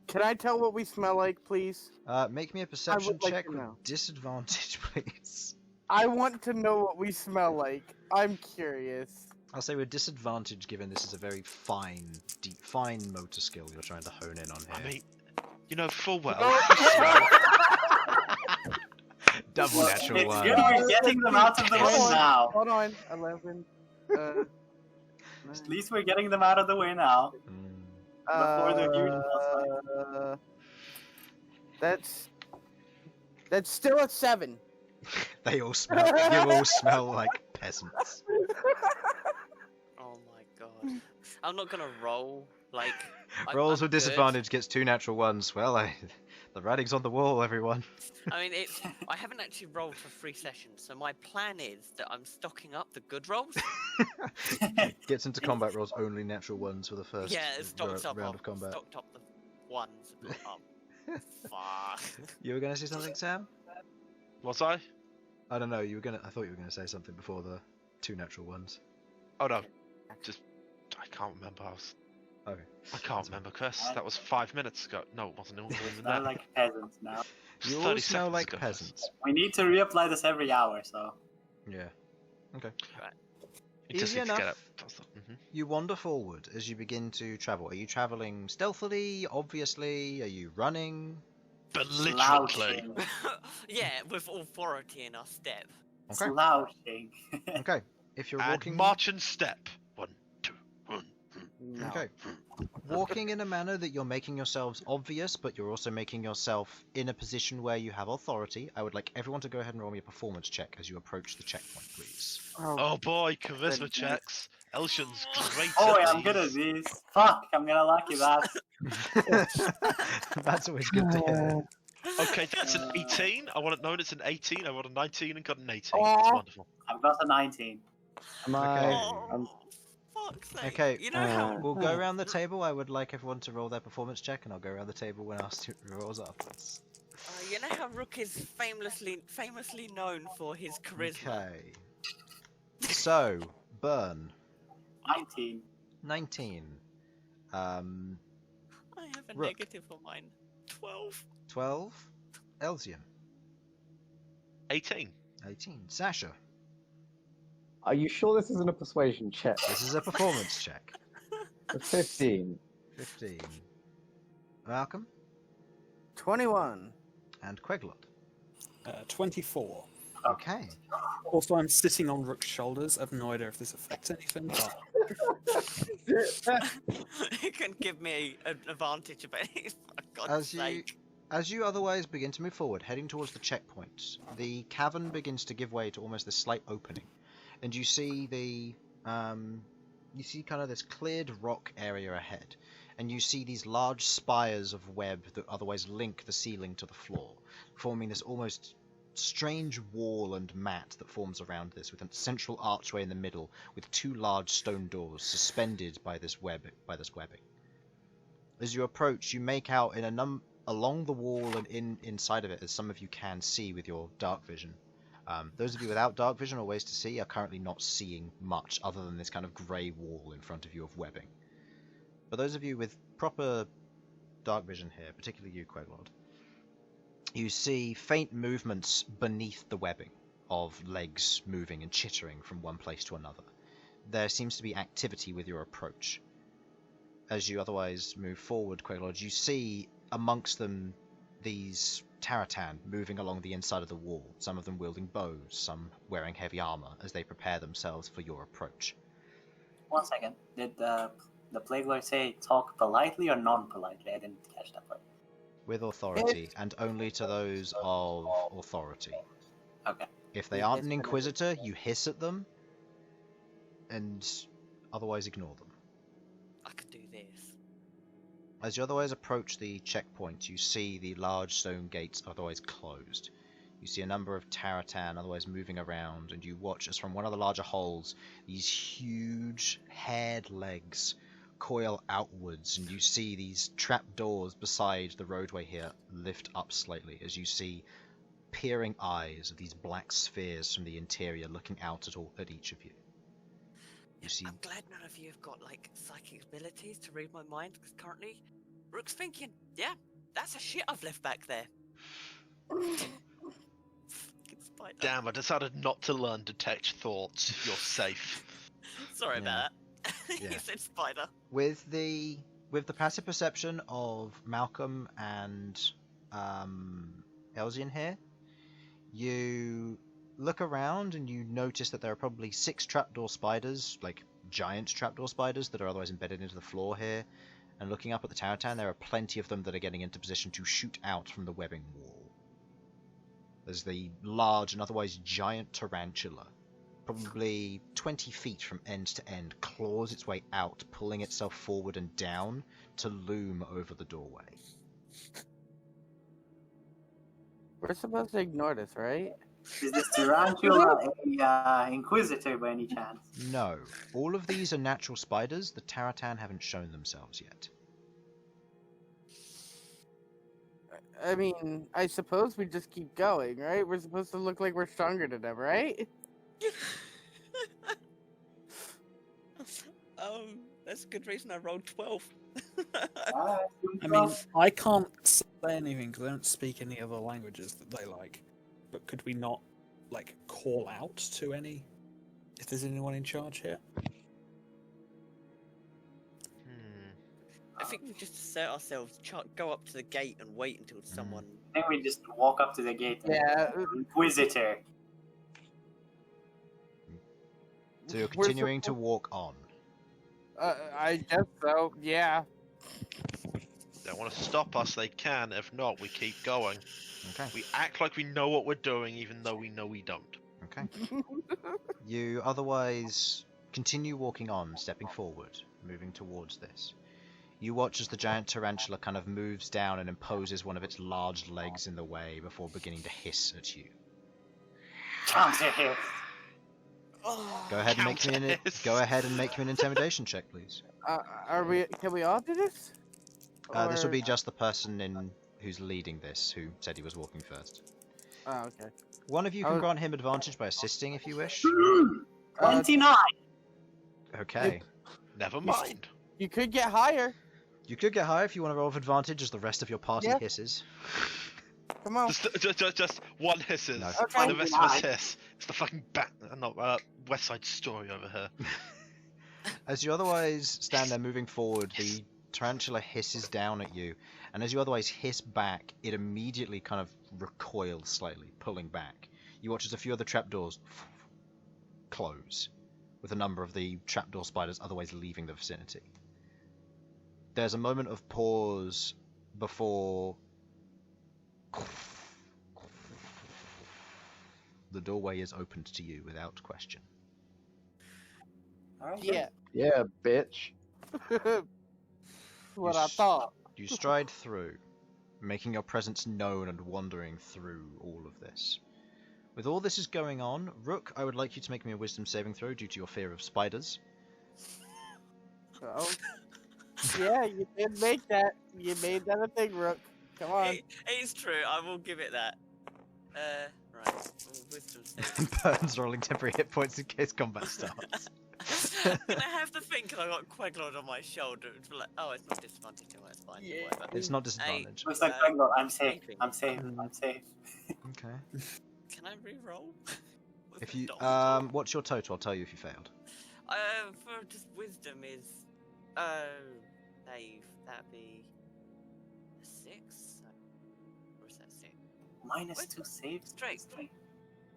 Can I tell what we smell like, please? Make me a perception like check to with know. disadvantage, please. I want to know what we smell like. I'm curious. I'll say with disadvantage, given this is a very fine, deep, fine motor skill you're trying to hone in on here. I mean, you know full well. Double natural It's one. good we're getting them out of the way now. Hold on. 11. At least we're getting them out of the way now. Before they're huge. That's still a 7. They all smell. You all smell like peasants. Oh my god. I'm not gonna roll, like... Rolls I'm with good. disadvantage gets 2 natural ones. Well, The writing's on the wall, everyone. I mean, I haven't actually rolled for 3 sessions, so my plan is that I'm stocking up the good rolls. Gets into combat rolls only natural ones for the first Yeah, it stocks up. round I've of combat. stocked up the ones. Fuck. You were going to say something, Sam? Was I? I don't know. I thought you were going to say something before the 2 natural ones. Oh no, I can't remember. Okay. I can't remember, Chris. That was 5 minutes ago. No, it wasn't. It wasn't even Smell that. like peasants now. It was You 30 all smell seconds like ago. peasants. We need to reapply this every hour, so. Yeah. Okay. You just Easy need to get enough. it. You wander forward as you begin to travel. Are you traveling stealthily? Obviously? Are you running? Belligerently. Slouching. Yeah, with authority in our step. Okay. Slouching. Okay. If you're And walking, march and step. 1, 2, 1. No. okay, walking in a manner that you're making yourselves obvious, but you're also making yourself in a position where you have authority. I would like everyone to go ahead and roll me a performance check as you approach the checkpoint, please. Oh boy, charisma Goodness. checks. Elsyan's great Oh, at yeah, I'm good at these. these. Fuck, I'm gonna lucky that. That's always good to hear. Okay, that's an 18. I want it known it's an 18. I rolled a 19 and got an 18. Oh. That's wonderful. I've got a 19. Am Okay. I? Oh, fuck's sake. Okay, You know how... We'll go around the table. I would like everyone to roll their performance check, and I'll go around the table when asked who rolls afterwards. You know how Rook is famously known for his charisma. Okay. So, Bern, 19. 19. I have a Rook. negative on mine. 12. 12. Elsyan, 18. 18. Sasha, Are you sure this isn't a persuasion check? this is a performance check. 15. 15. Malcom 21. and Queglod. 24. Okay. Also, I'm sitting on Rook's shoulders. I've no idea if this affects anything. But You can give me an advantage of it, for God's sake. As you otherwise begin to move forward, heading towards the checkpoint, the cavern begins to give way to almost this slight opening, and you see kind of this cleared rock area ahead, and you see these large spires of web that otherwise link the ceiling to the floor, forming this almost strange wall and mat that forms around this, with a central archway in the middle, with 2 large stone doors suspended by this webbing. As you approach, you make out along the wall and inside of it, as some of you can see with your dark vision. Those of you without dark vision or ways to see are currently not seeing much other than this kind of grey wall in front of you of webbing. But those of you with proper dark vision here, particularly you, Queglod, you see faint movements beneath the webbing of legs moving and chittering from one place to another. There seems to be activity with your approach. As you otherwise move forward, Queglod, you see amongst them these Taratan moving along the inside of the wall, some of them wielding bows, some wearing heavy armor as they prepare themselves for your approach. 1 second. Did the Plague Lord say talk politely or non-politely? I didn't catch that part. With authority, and only to those of authority. Okay. If they aren't an inquisitor, you hiss at them, and otherwise ignore them. I could do this. As you otherwise approach the checkpoint, you see the large stone gates otherwise closed. You see a number of Taratan otherwise moving around, and you watch as from one of the larger holes, these huge haired legs coil outwards, and you see these trapdoors beside the roadway here lift up slightly, as you see peering eyes of these black spheres from the interior looking out at each of you. You see... I'm glad none of you have got, like, psychic abilities to read my mind, because currently, Rook's thinking, yeah, that's a shit I've left back there. Fucking spider. Damn, I decided not to learn detect thoughts. You're safe. Sorry about that. Yeah. You said spider. With the passive perception of Malcom and Elsyan here, you look around and you notice that there are probably 6 trapdoor spiders, like giant trapdoor spiders that are otherwise embedded into the floor here. And looking up at the Taratan, there are plenty of them that are getting into position to shoot out from the webbing wall. There's the large and otherwise giant tarantula, probably 20 feet from end to end, claws its way out, pulling itself forward and down to loom over the doorway. We're supposed to ignore this, right? Is this tarantula a inquisitor by any chance? No. All of these are natural spiders. The Taratan haven't shown themselves yet. I mean, I suppose we just keep going, right? We're supposed to look like we're stronger than them, right? That's a good reason I rolled 12. I mean, I can't say anything because I don't speak any other languages that they like. But could we not, like, call out to any? If there's anyone in charge here? I think we just set ourselves, go up to the gate and wait until someone. I think we just walk up to the gate. And Yeah. Inquisitor. So you're continuing to walk on. I guess so. Yeah. If they want to stop us, they can. If not, we keep going. Okay. We act like we know what we're doing, even though we know we don't. Okay. You otherwise continue walking on, stepping forward, moving towards this. You watch as the giant tarantula kind of moves down and imposes one of its large legs in the way before beginning to hiss at you. Counter hiss. Go ahead and make me an go ahead and make me an intimidation check, please. Can we all do this? This will Or- be just the person who's leading this, who said he was walking first. Oh, okay. One of you can grant him advantage by assisting if you wish. 29! Okay. Never mind. You could get higher. You could get higher if you want to roll with advantage as the rest of your party Yeah. hisses. Come on. Just one hisses. No. Okay. The rest of us hiss. It's the fucking West Side Story over here. As you otherwise stand there moving forward, the tarantula hisses down at you, and as you otherwise hiss back, it immediately kind of recoils slightly, pulling back. You watch as a few other trapdoors close, with a number of the trapdoor spiders otherwise leaving the vicinity. There's a moment of pause before the doorway is opened to you without question. Yeah. Yeah, bitch. What You I s- thought. You stride through, making your presence known and wandering through all of this. With all this is going on, Rook, I would like you to make me a wisdom saving throw due to your fear of spiders. Oh. Yeah, you did make that. You made that a thing, Rook. Come on. It's true, I will give it that. Right. Wisdom saving. Bern's rolling temporary hit points in case combat starts. I'm gonna have to think because I got Queglod on my shoulder. It's like, oh, it's not disadvantage. Oh, it's fine. Yeah. Whatever. It's not disadvantage. Looks like Queglod. I'm safe. I'm safe. I'm safe. Okay. Can I re-roll? With If the you dot? what's your total? I'll tell you if you failed. For just wisdom is, save. That'd be a 6. Or is that 6? -2 save. Straight.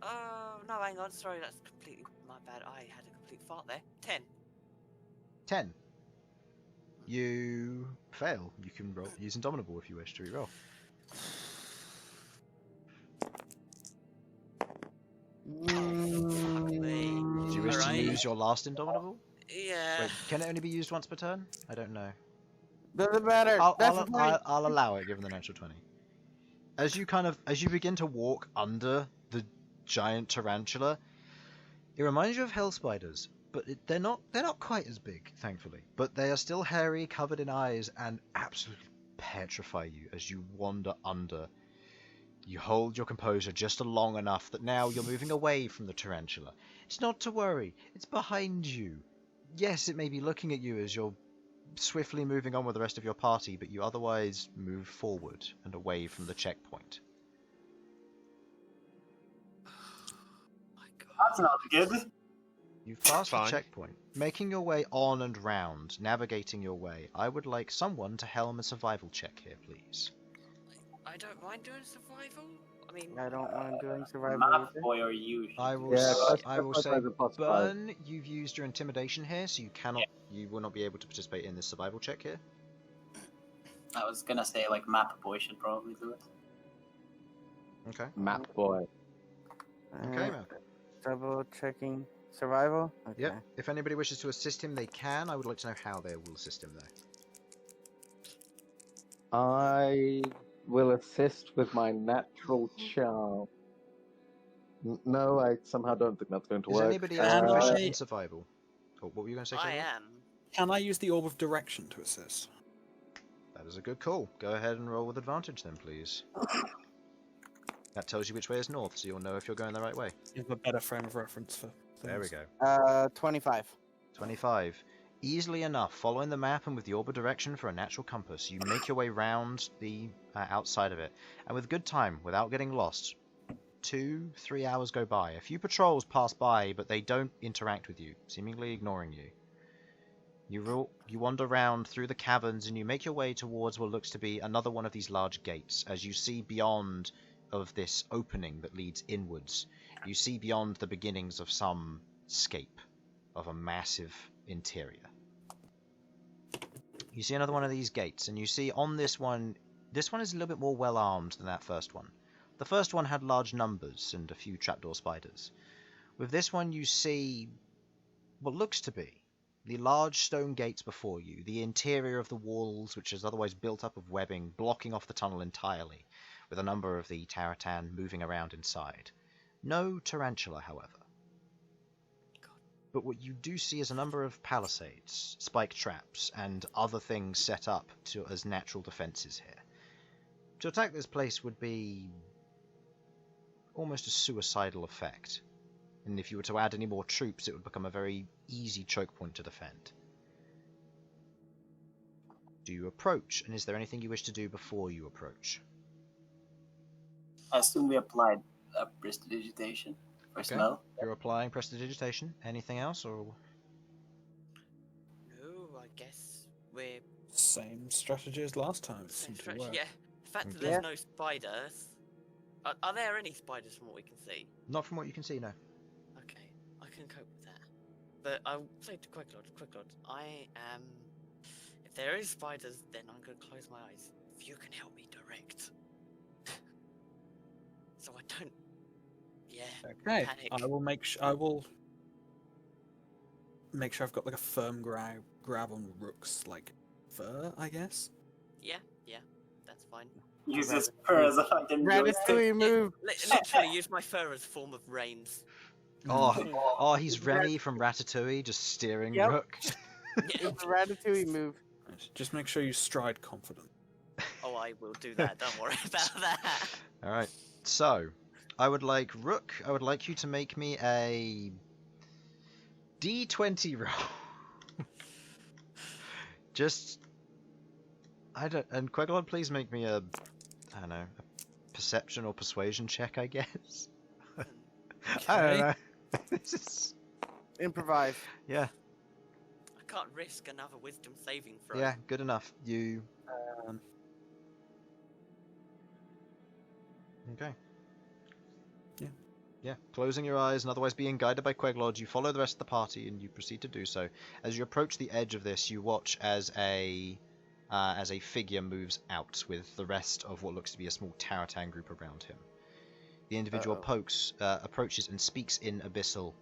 Oh no, hang on. Sorry, that's completely my bad. I had a complete fart there. 10. 10. You fail. You can roll use Indomitable if you wish to re-roll. Did you wish to Alright. use your last Indomitable? Yeah. Wait, can it only be used once per turn? I don't know. Doesn't matter. I'll, That's I'll, the point. I'll allow it, given the natural 20. As you begin to walk under the giant tarantula, it reminds you of hell spiders, but they're not quite as big, thankfully. But they are still hairy, covered in eyes, and absolutely petrify you as you wander under. You hold your composure just long enough that now you're moving away from the tarantula. It's not to worry, it's behind you. Yes, it may be looking at you as you're swiftly moving on with the rest of your party, but you otherwise move forward and away from the checkpoint. That's not good. You've passed the Fine. checkpoint, making your way on and round, navigating your way. I would like someone to helm a survival check here, please. I don't mind doing survival. I mean, I don't mind doing survival Map either. boy or you. I will. Yeah, I will plus say, five and plus five. Bern, you've used your intimidation here, so you will not be able to participate in this survival check here. I was gonna say like map boy should probably do it. Okay. Map boy. Okay, man. Double checking survival. Okay. Yep. If anybody wishes to assist him, they can. I would like to know how they will assist him, though. I will assist with my natural charm. No, I somehow don't think that's going to Is work. anybody else Can proficient I- in survival? Oh, what were you going to say? I Queglod? am. Can I use the Orb of Direction to assist? That is a good call. Go ahead and roll with advantage then, please. That tells you which way is north, so you'll know if you're going the right way. You have a better frame of reference for things. There we go. 25. 25. Easily enough, following the map and with the orb of direction for a natural compass, you make your way round the outside of it. And with good time, without getting lost, 2-3 hours go by. A few patrols pass by, but they don't interact with you, seemingly ignoring you. You wander round through the caverns and you make your way towards what looks to be another one of these large gates. As you see beyond of this opening that leads inwards, you see beyond the beginnings of some scape of a massive interior. You see another one of these gates, and you see on this one is a little bit more well armed than that first one. The first one had large numbers and a few trapdoor spiders. With this one you see what looks to be the large stone gates before you, the interior of the walls, which is otherwise built up of webbing, blocking off the tunnel entirely, with a number of the Taratan moving around inside. No tarantula, however. But what you do see is a number of palisades, spike traps, and other things set up as natural defences here. To attack this place would be almost a suicidal effect. And if you were to add any more troops, it would become a very easy choke point to defend. Do you approach, and is there anything you wish to do before you approach? I assume we applied prestidigitation for smell. You're applying prestidigitation. Anything else, or...? No, I guess we're... Same strategy as last time. It Same seemed to strategy, work. yeah. The fact that Yeah. there's no spiders... Are there any spiders from what we can see? Not from what you can see, no. Okay, I can cope with that. But I'll say to Queglod, I am... If there is spiders, then I'm going to close my eyes. If you can help me direct. So I don't... Yeah, Okay, panic. I will make sure I've got like a firm grab on Rook's like fur, I guess. Yeah, that's fine. Use his fur as a fucking Ratatouille move. Literally use my fur as a form of reins. Oh, he's Remy from Ratatouille, just steering Yep. Rook. It's a Ratatouille move. Just make sure you stride confident. Oh, I will do that, don't worry about that. Alright, so, Rook, I would like you to make me a D20 roll. And Queglod, please make me a perception or persuasion check, I guess. I don't know. This is... Improvise. Yeah, I can't risk another wisdom saving throw. yeah, good enough. You... Okay. Yeah, closing your eyes and otherwise being guided by Queglod, you follow the rest of the party and you proceed to do so. As you approach the edge of this, you watch as a figure moves out with the rest of what looks to be a small Taratan group around him. The individual approaches and speaks in Abyssal.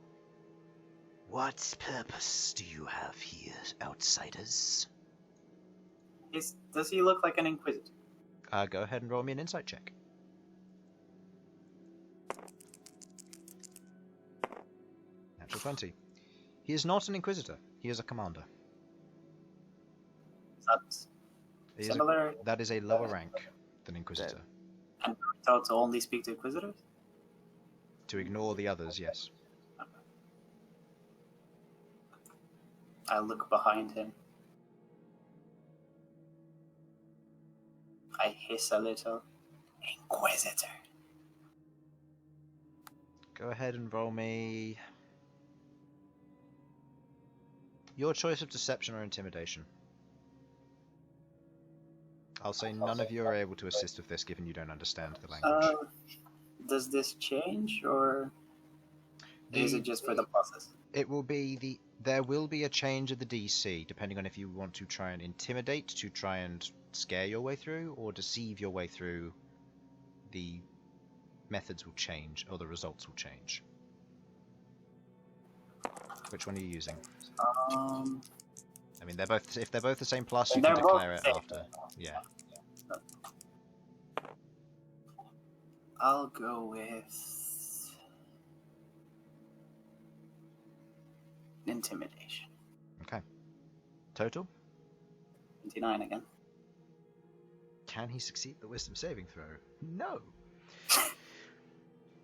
What purpose do you have here, outsiders? Does he look like an inquisitor? Go ahead and roll me an insight check. Natural 20. He is not an inquisitor. He is a commander. That's He is similar. that is a lower rank than inquisitor. And taught to only speak to inquisitors? To ignore the others, yes. I look behind him. I hiss a little. Inquisitor. Go ahead and roll me your choice of deception or intimidation. I'll say none of you are able to assist with this, given you don't understand the language. Does this change, or is it just for the process? It will be there will be a change of the DC, depending on if you want to try and intimidate, to try and scare your way through, or deceive your way through. The methods will change, or the results will change. Which one are you using? I mean, they're both. If they're both the same plus, you can They're both declare it the same. after. Yeah. I'll go with intimidation. Okay. Total? 29 again. Can he succeed the wisdom saving throw? No.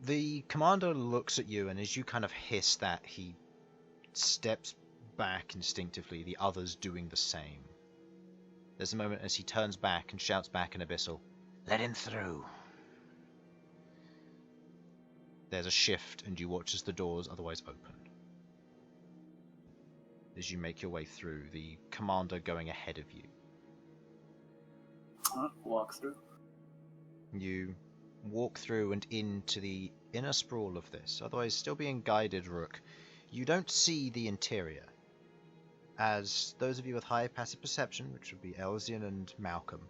The commander looks at you, and as you kind of hiss that, he steps back instinctively, the others doing the same. There's a moment as he turns back and shouts back in Abyssal, "Let him through." There's a shift, and you watch as the doors otherwise open. As you make your way through, the commander going ahead of you. Walk through. You walk through and into the inner sprawl of this, otherwise still being guided, Rook. You don't see the interior, as those of you with high passive perception, which would be Elsyan and Malcom,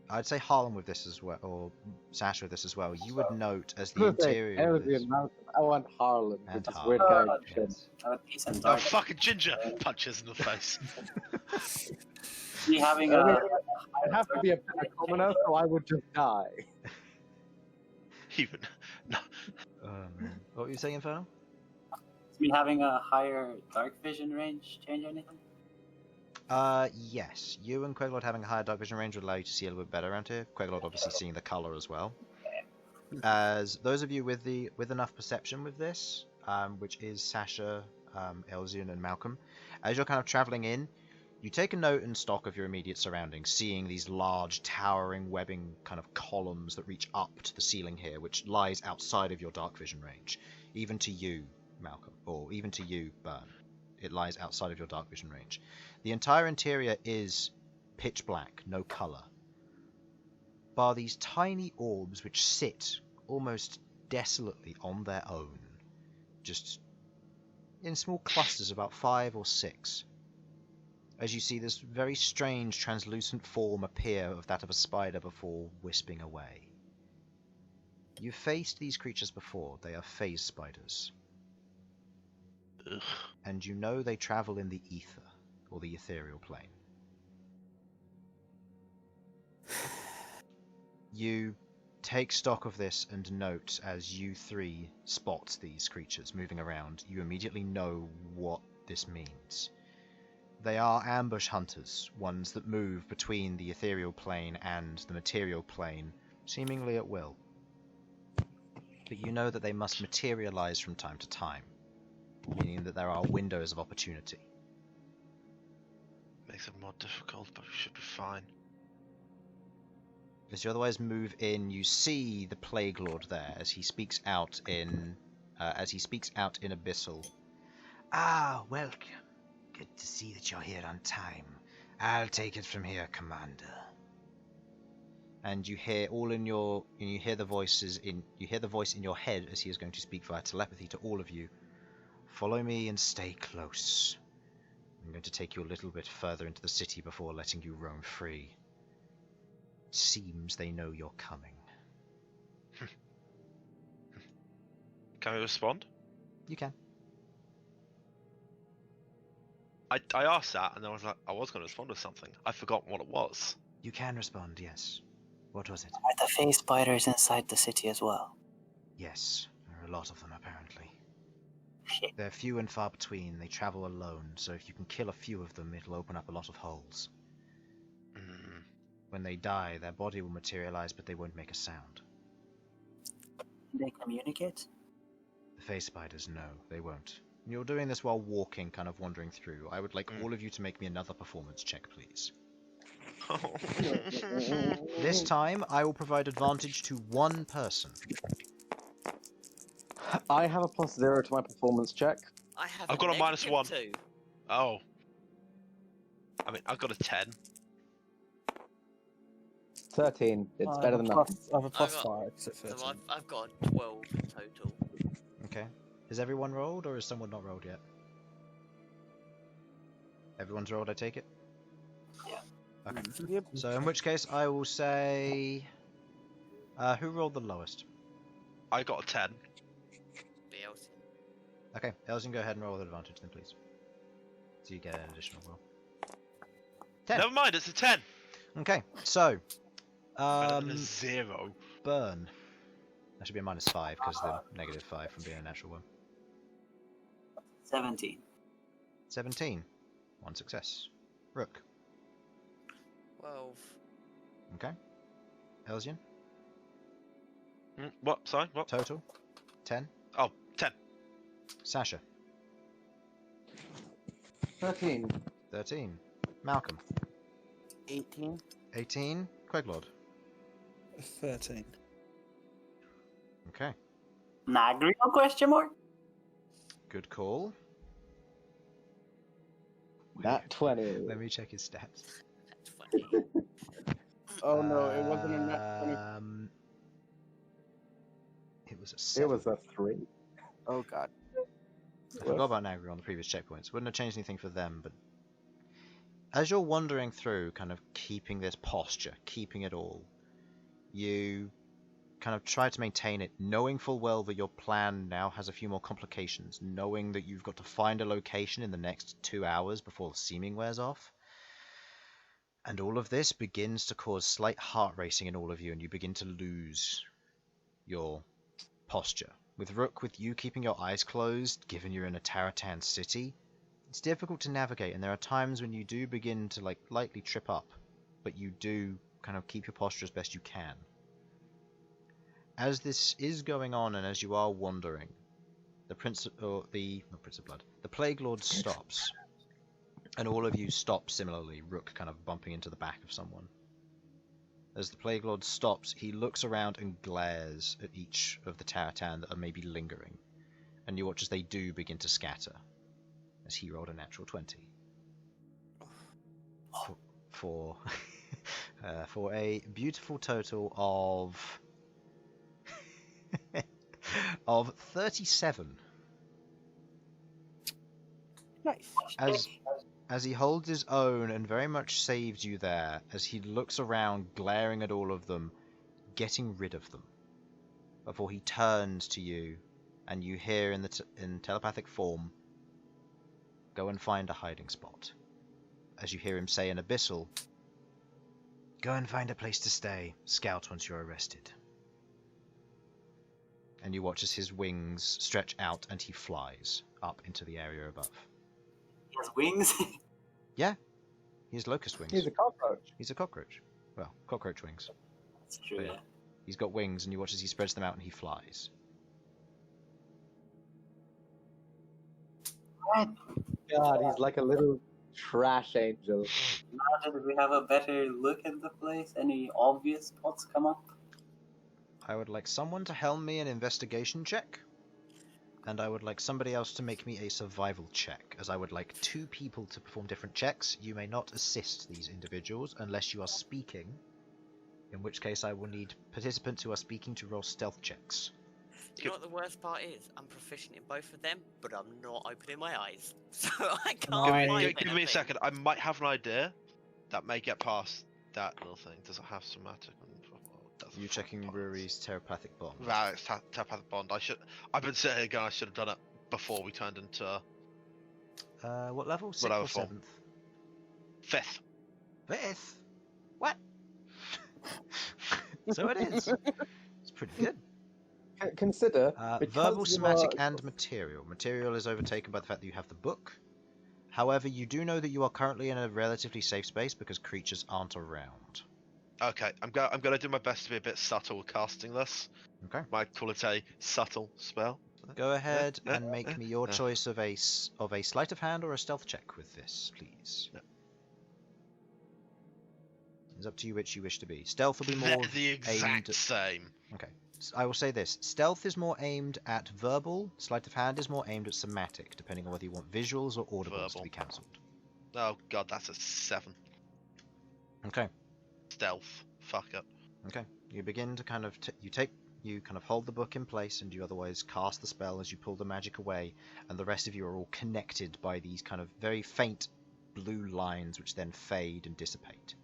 I'd say Harlan with this as well, or Sasha with this as well, you would note as the interior of this... I want Harlan with And this Harlan. weird character. Oh, fucking ginger! Punches in the face. Me having I mean, a I'd have to be a commoner, so I would just die. Even no. Man. What were you saying, Infernal? Is me having a higher dark vision range change anything? Yes. You and Queglod having a higher dark vision range would allow you to see a little bit better around here. Queglod obviously seeing the colour as well. As those of you with enough perception with this, which is Sasha, Elsyan, and Malcom, as you're kind of travelling in, you take a note and stock of your immediate surroundings, seeing these large, towering, webbing kind of columns that reach up to the ceiling here, which lies outside of your dark vision range. Even to you, Malcom, or even to you, Bern, it lies outside of your dark vision range. The entire interior is pitch black, no colour, bar these tiny orbs which sit almost desolately on their own, just in small clusters, about 5 or 6. As you see this very strange translucent form appear of that of a spider before wisping away. You've faced these creatures before. They are phase spiders. Ugh. And you know they travel in the ether, or the ethereal plane. You take stock of this and note as you three spot these creatures moving around. You immediately know what this means. They are ambush hunters, ones that move between the ethereal plane and the material plane, seemingly at will. But you know that they must materialize from time to time, meaning that there are windows of opportunity. Makes it more difficult, but we should be fine. As you otherwise move in, you see the Plague Lord there as he speaks out in Abyssal. "Ah, welcome. Good to see that you're here on time. I'll take it from here, Commander." And you hear the voice in your head as he is going to speak via telepathy to all of you. "Follow me and stay close. I'm going to take you a little bit further into the city before letting you roam free. It seems they know you're coming." Can we respond? You can. I asked that, and I was like, I was going to respond with something. I forgot what it was. You can respond, yes. What was it? Are the phase spiders inside the city as well? Yes, there are a lot of them apparently. Shit. They're few and far between. They travel alone, so if you can kill a few of them, it'll open up a lot of holes. Mm. When they die, their body will materialize, but they won't make a sound. They communicate? The phase spiders, no, they won't. You're doing this while walking, kind of wandering through. I would like all of you to make me another performance check, please. This time, I will provide advantage to one person. I have a +0 to my performance check. I've got a -1. -2. Oh. I mean, I've got a 10. 13. It's better than nothing. I have a plus I've 5, so So 13. I've got 12 total. Okay. Has everyone rolled, or has someone not rolled yet? Everyone's rolled, I take it? Yeah. Okay. Yep. So in which case, I will say... who rolled the lowest? I got a 10. The Elsyan. Okay, Elsyan, go ahead and roll with advantage then, please. So you get an additional roll. 10. Never mind, it's a 10. Okay, so... Better than a 0. Bern. That should be a -5 because the -5 from being a natural one. 17. 17. One success. Rook. 12. Okay. Elsyan. What? Sorry, what? Total. 10. Oh, 10. Sasha. 13. 13. Malcom. 18. 18. Queglod. 13. Okay. Nagriel question mark? Good call. That 20. Let me check his stats. That's funny. Oh no, it wasn't a nat 20. It was a 7. It was a 3. Oh god. I forgot about Nagri on the previous checkpoints. Wouldn't have changed anything for them, but as you're wandering through, kind of keeping this posture, keeping it all, you kind of try to maintain it, knowing full well that your plan now has a few more complications, knowing that you've got to find a location in the next 2 hours before the seeming wears off. And all of this begins to cause slight heart racing in all of you, and you begin to lose your posture. With Rook, with you keeping your eyes closed, given you're in a Taratan city, it's difficult to navigate, and there are times when you do begin to lightly trip up, but you do kind of keep your posture as best you can. As this is going on, and as you are wandering, the Plague Lord stops, and all of you stop similarly. Rook kind of bumping into the back of someone. As the Plague Lord stops, he looks around and glares at each of the Taratan that are maybe lingering, and you watch as they do begin to scatter. As he rolled a natural 20 for a beautiful total of 37. Nice. As he holds his own and very much saves you there, as he looks around, glaring at all of them, getting rid of them, before he turns to you, and you hear in telepathic form, "Go and find a hiding spot." As you hear him say in Abyssal, "Go and find a place to stay. Scout once you're arrested." And you watch as his wings stretch out and he flies up into the area above. He has wings? Yeah, he has locust wings. He's a cockroach. He's a cockroach. Well, cockroach wings. That's true, But yeah. He's got wings, and you watch as he spreads them out and he flies. God, he's like a little trash angel. Now that we have a better look at the place, any obvious spots come up? I would like someone to helm me an investigation check, and I would like somebody else to make me a survival check, as I would like 2 people to perform different checks. You may not assist these individuals unless you are speaking, in which case I will need participants who are speaking to roll stealth checks. You know what the worst part is? I'm proficient in both of them, but I'm not opening my eyes. So I can't find Give me a anything. second. I might have an idea that may get past that little thing. Does it have somatic? You checking Ruri's telepathic bond? Right, it's telepathic bond. I've been sitting here going I should have done it before we turned into What level? 6th level or four? 7th? 5th. 5th? What? So it is. It's pretty good. Consider Verbal, because you somatic, are- and material. Material is overtaken by the fact that you have the book. However, you do know that you are currently in a relatively safe space because creatures aren't around. Okay, I'm gonna do my best to be a bit subtle casting this. Okay. Might call it a subtle spell. Go ahead and make me your choice of a sleight of hand or a stealth check with this, please. No. It's up to you which you wish to be. Stealth will be more They're the exact aimed. same. Okay. I will say this. Stealth is more aimed at verbal. Sleight of hand is more aimed at somatic, depending on whether you want visuals or audibles to Verbal. be cancelled. Oh god, that's a 7. Okay. Stealth. Fuck it. Okay. You begin to kind of you kind of hold the book in place, and you otherwise cast the spell as you pull the magic away, and the rest of you are all connected by these kind of very faint blue lines, which then fade and dissipate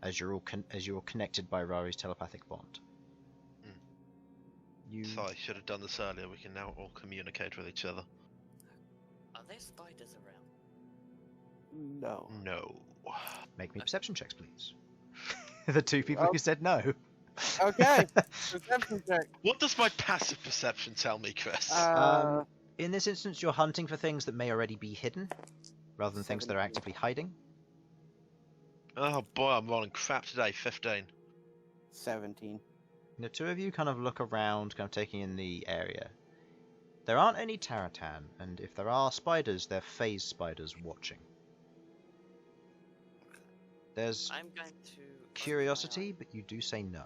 as you're all connected by Rari's telepathic bond. So I should have done this earlier. We can now all communicate with each other. Are there spiders around? No. No. Make me perception checks, please. The 2 people who said no. Okay. Perception check. What does my passive perception tell me, Chris? In this instance, you're hunting for things that may already be hidden, rather than things that are 17. actively hiding. Oh boy, I'm rolling crap today. 15. 17. The two of you kind of look around, kind of taking in the area. There aren't any Taratan, and if there are spiders, they're phase spiders watching. There's I'm going to curiosity, but you do say no.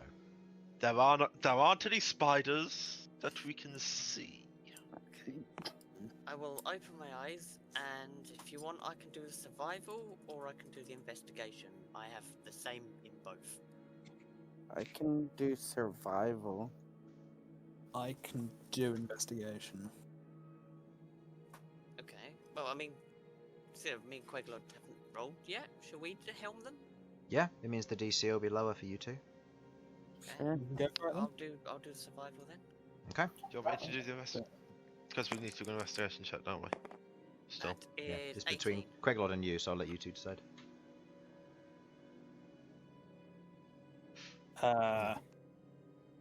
There aren't any spiders that we can see. I will open my eyes, and if you want, I can do the survival or I can do the investigation. I have the same in both. I can do survival. I can do investigation. Okay. Well, I mean, see, me and Queglod haven't rolled yet. Shall we helm them? Yeah, it means the DC will be lower for you two. Sure. Go for it then. I'll do survival then. Okay. Do you want me to do the investigation? Because we need to do an investigation check, don't we? Still. That is Yeah, it's 18. between Queglod and you, so I'll let you two decide.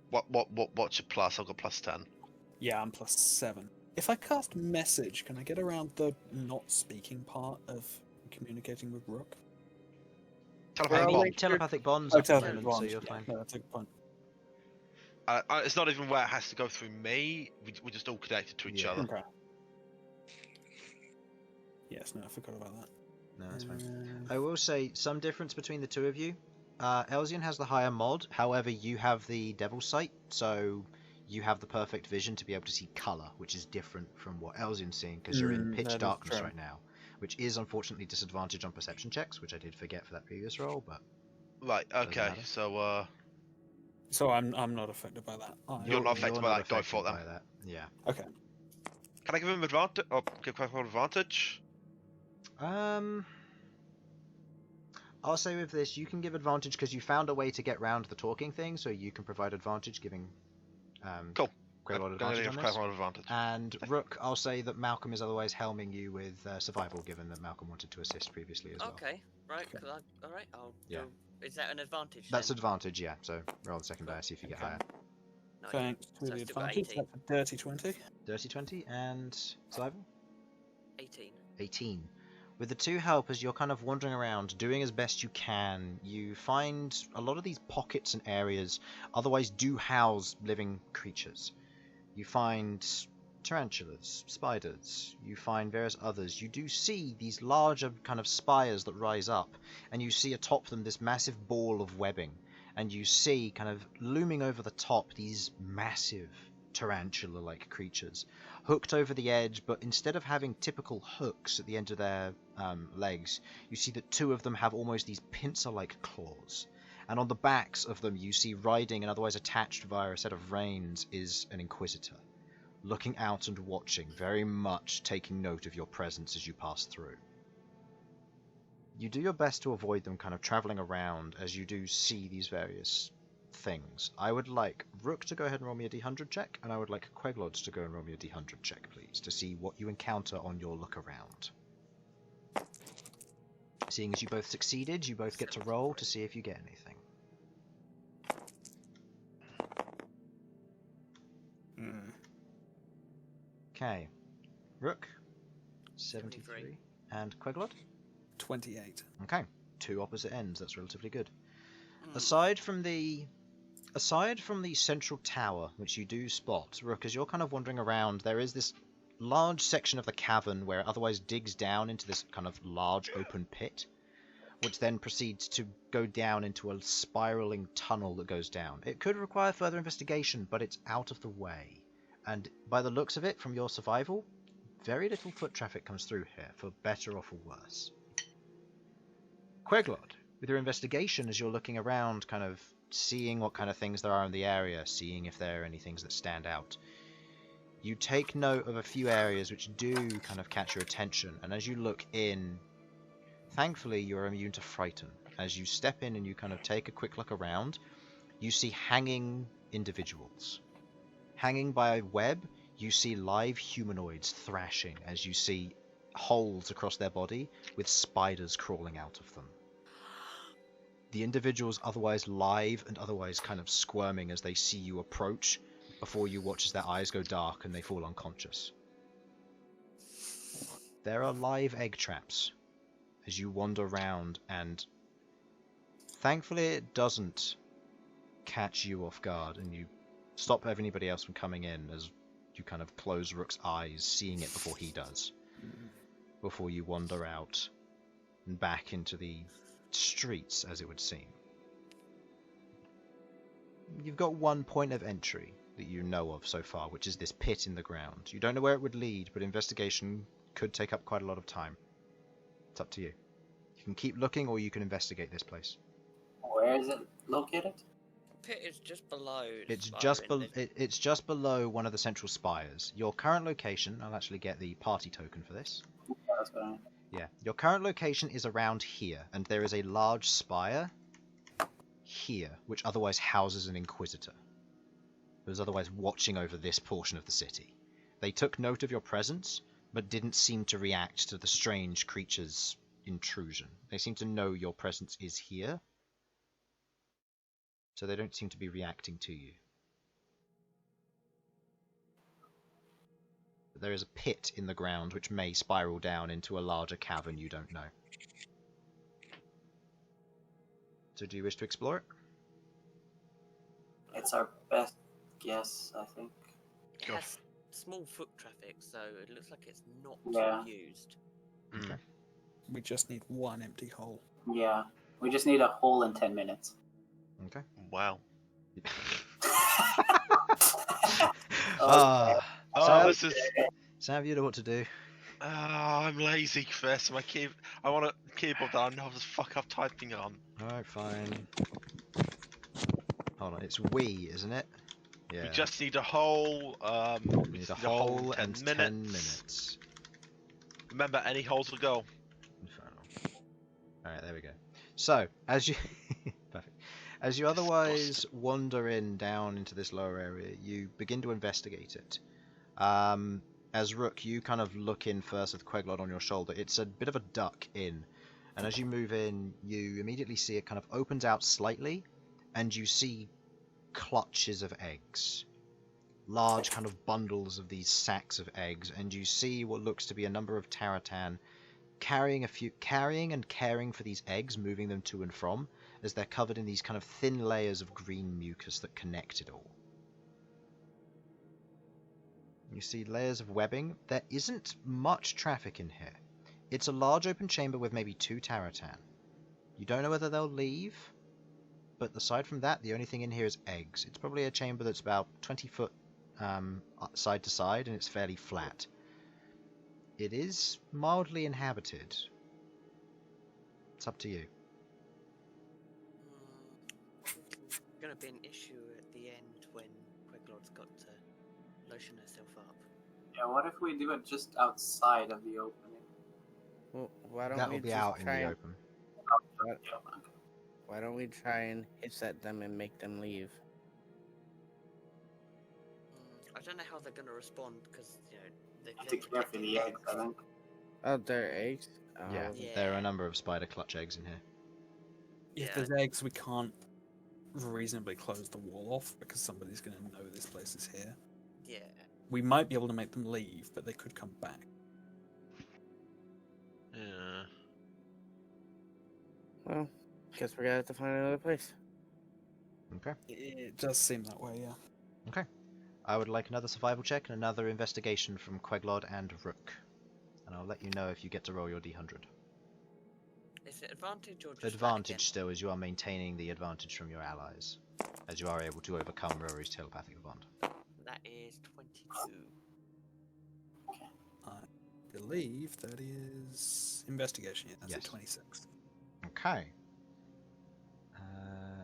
What's your plus? I've got plus 10. Yeah, I'm plus 7. If I cast message, can I get around the not speaking part of communicating with Rook? Telepathic bonds Oh, at the telepathic moment, so bonds. you're fine. No, that's a good point. It's not even where it has to go through me. We're just all connected to each Yeah. other. Okay. Yes, no, I forgot about that. No, that's fine. I will say some difference between the two of you. Elsyan has the higher mod, however, you have the Devil's Sight, so you have the perfect vision to be able to see colour, which is different from what Elsyan's seeing, because you're in that pitch is darkness true. right now, which is unfortunately disadvantage on perception checks, which I did forget for that previous roll, but Right. Okay. matter. So So I'm not affected by that. You're not affected by that, go for affected them. by that. Yeah. Okay. can I give him advantage? Or give Queglod advantage? I'll say with this, you can give advantage because you found a way to get round the talking thing, so you can provide advantage, giving Cool. Queglod I'm gonna advantage give on this. Queglod advantage. And Rook, I'll say that Malcom is otherwise helming you with survival, given that Malcom wanted to assist previously as well. Okay. Right. All right. I'll Yeah. do. Is that an advantage? That's then? advantage, yeah. So roll the second die, see if you get Okay. higher. Not Thanks yet. to So the I've still got advantage. 18. That's a dirty 20. Dirty 20 and survival? 18. 18. With the two helpers, you're kind of wandering around, doing as best you can. You find a lot of these pockets and areas otherwise do house living creatures. You find tarantulas, spiders, you find various others. You do see these larger kind of spires that rise up, and you see atop them this massive ball of webbing, and you see kind of looming over the top these massive tarantula-like creatures hooked over the edge, but instead of having typical hooks at the end of their legs, you see that two of them have almost these pincer-like claws. And on the backs of them you see riding and otherwise attached via a set of reins is an inquisitor, looking out and watching, very much taking note of your presence as you pass through. You do your best to avoid them kind of travelling around as you do see these various things. I would like Rook to go ahead and roll me a d100 check, and I would like Queglod to go and roll me a d100 check, please, to see what you encounter on your look around. Seeing as you both succeeded, you both get to roll to see if you get anything. Okay. Rook, 73. And Queglod? 28. Okay. Two opposite ends, that's relatively good. Hmm. Aside from the central tower, which you do spot, Rook, as you're kind of wandering around, there is this large section of the cavern where it otherwise digs down into this kind of large open pit, which then proceeds to go down into a spiraling tunnel that goes down. It could require further investigation, but it's out of the way. And by the looks of it, from your survival, very little foot traffic comes through here, for better or for worse. Queglod, with your investigation, as you're looking around, kind of seeing what kind of things there are in the area, seeing if there are any things that stand out, you take note of a few areas which do kind of catch your attention, and as you look in, thankfully you're immune to frighten. As you step in and you kind of take a quick look around, you see hanging individuals. Hanging by a web, you see live humanoids thrashing as you see holes across their body with spiders crawling out of them. The individuals otherwise live and otherwise kind of squirming as they see you approach, before you watch as their eyes go dark and they fall unconscious. There are live egg traps as you wander around, and thankfully it doesn't catch you off guard, and you stop anybody else from coming in as you kind of close Rook's eyes, seeing it before he does, before you wander out and back into the streets, as it would seem. You've got one point of entry that you know of so far, which is this pit in the ground. You don't know where it would lead, but investigation could take up quite a lot of time. It's up to you. You can keep looking, or you can investigate this place. Where is it located? Pit is just below. the It's spire, just isn't it? it's just below one of the central spires. Your current location, I'll actually get the party token for this. That's what I mean. Yeah, your current location is around here, and there is a large spire here, which otherwise houses an Inquisitor, who's otherwise watching over this portion of the city. They took note of your presence, but didn't seem to react to the strange creature's intrusion. They seem to know your presence is here, so they don't seem to be reacting to you. But there is a pit in the ground which may spiral down into a larger cavern you don't know. So do you wish to explore it? It's our best guess, I think. It Go. has small foot traffic, so it looks like it's not Yeah. used. Okay. We just need one empty hole. Yeah. We just need a hole in 10 minutes. Okay. Wow. Ah, Oh, Sam, this is. Sam, you know what to do. I'm lazy, Chris. I want a keyboard that I know the fuck I'm typing on. Alright, fine. Hold on, it's we, isn't it? Yeah. We just need a hole. We need a hole and 10 minutes. Remember, any holes will go. Infernal. Alright, there we go. So, as you... Perfect. As you otherwise wander down into this lower area, you begin to investigate it. As Rook, you kind of look in first with Queglod on your shoulder. It's a bit of a duck in. And as you move in, you immediately see it kind of opens out slightly, and you see clutches of eggs. Large kind of bundles of these sacks of eggs, and you see what looks to be a number of Taratan carrying and caring for these eggs, moving them to and from, as they're covered in these kind of thin layers of green mucus that connect it all. You see layers of webbing. There isn't much traffic in here. It's a large open chamber with maybe 2 Taratan. You don't know whether they'll leave, but aside from that, the only thing in here is eggs. It's probably a chamber that's about 20 foot side to side, and it's fairly flat. It is mildly inhabited. It's up to you. Gonna be an issue at the end when Queglod's got to lotion herself up. Yeah, what if we do it just outside of the opening? Well, why don't That we will be just out in try the and, open. why don't we try and hiss at them and make them leave? I don't know how they're gonna respond because they're Have to care for the eggs, I think. Oh, they're eggs? Oh, Yeah, there are a number of spider clutch eggs in here. If Yeah. there's eggs, we can't reasonably close the wall off because somebody's going to know this place is here. Yeah. We might be able to make them leave, but they could come back. Yeah. Well, guess we're gonna have to find another place. Okay. It does seem that way, yeah. Okay. I would like another survival check and another investigation from Queglod and Rook. And I'll let you know if you get to roll your d100. Is it advantage or just Advantage still, as you are maintaining the advantage from your allies, as you are able to overcome Rory's telepathic bond. That is 22. I believe that is investigation. Yeah, that's Yes. a 26. Okay.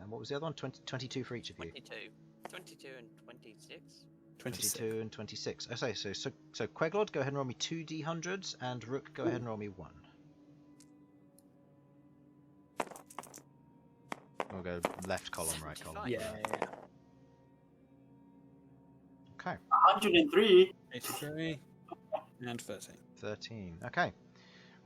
And what was the other one? 22 for each of you. 22. 22 and 26. 22 and 26. Okay, so Queglod, go ahead and roll me 2 d100s, and Rook, go ahead and roll me 1. We'll go left column, right column. Yeah. Okay. 103. 83 and 13. 13. Okay.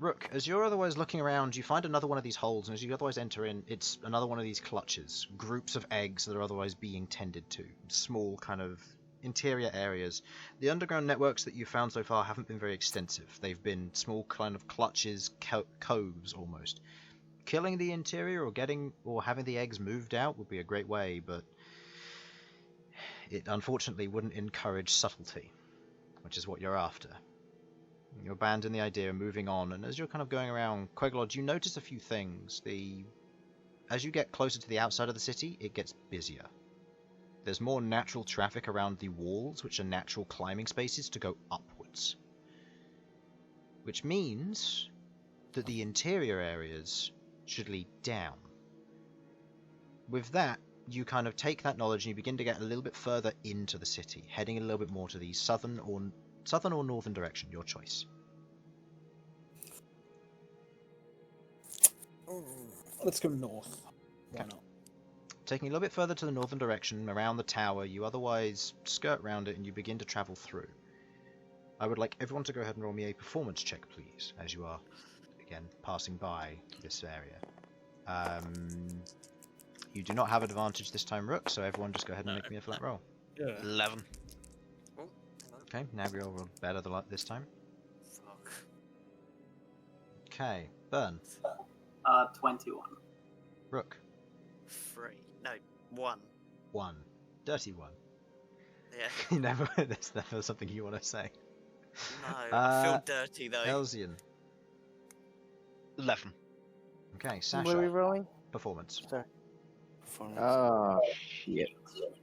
Rook, as you're otherwise looking around, you find another one of these holes, and as you otherwise enter in, it's another one of these clutches. Groups of eggs that are otherwise being tended to. Small kind of interior areas. The underground networks that you've found so far haven't been very extensive. They've been small kind of clutches, coves almost. Killing the interior or having the eggs moved out would be a great way, but it unfortunately wouldn't encourage subtlety, which is what you're after. You abandon the idea, moving on, and as you're kind of going around Queglod, you notice a few things. As you get closer to the outside of the city, it gets busier. There's more natural traffic around the walls, which are natural climbing spaces to go upwards. Which means that the interior areas should lead down. With that, you kind of take that knowledge and you begin to get a little bit further into the city, heading a little bit more to the southern or northern direction, your choice. Let's go north. Why Okay. not? Taking a little bit further to the northern direction, around the tower, you otherwise skirt around it and you begin to travel through. I would like everyone to go ahead and roll me a performance check, please, as you are, again, passing by this area. You do not have advantage this time, Rook, so everyone just go ahead and make me a flat roll. Yeah. 11. Oh, Okay, now we all rolled better this time. fuck. Okay, Bern, 21. Rook, 3. No, 1. 1. Dirty 1. Yeah. That's never something you want to say. No, I feel dirty though. Elsyan. 11. Okay, What are we Sasha, rolling? performance. Sorry. Performance. Oh, shit.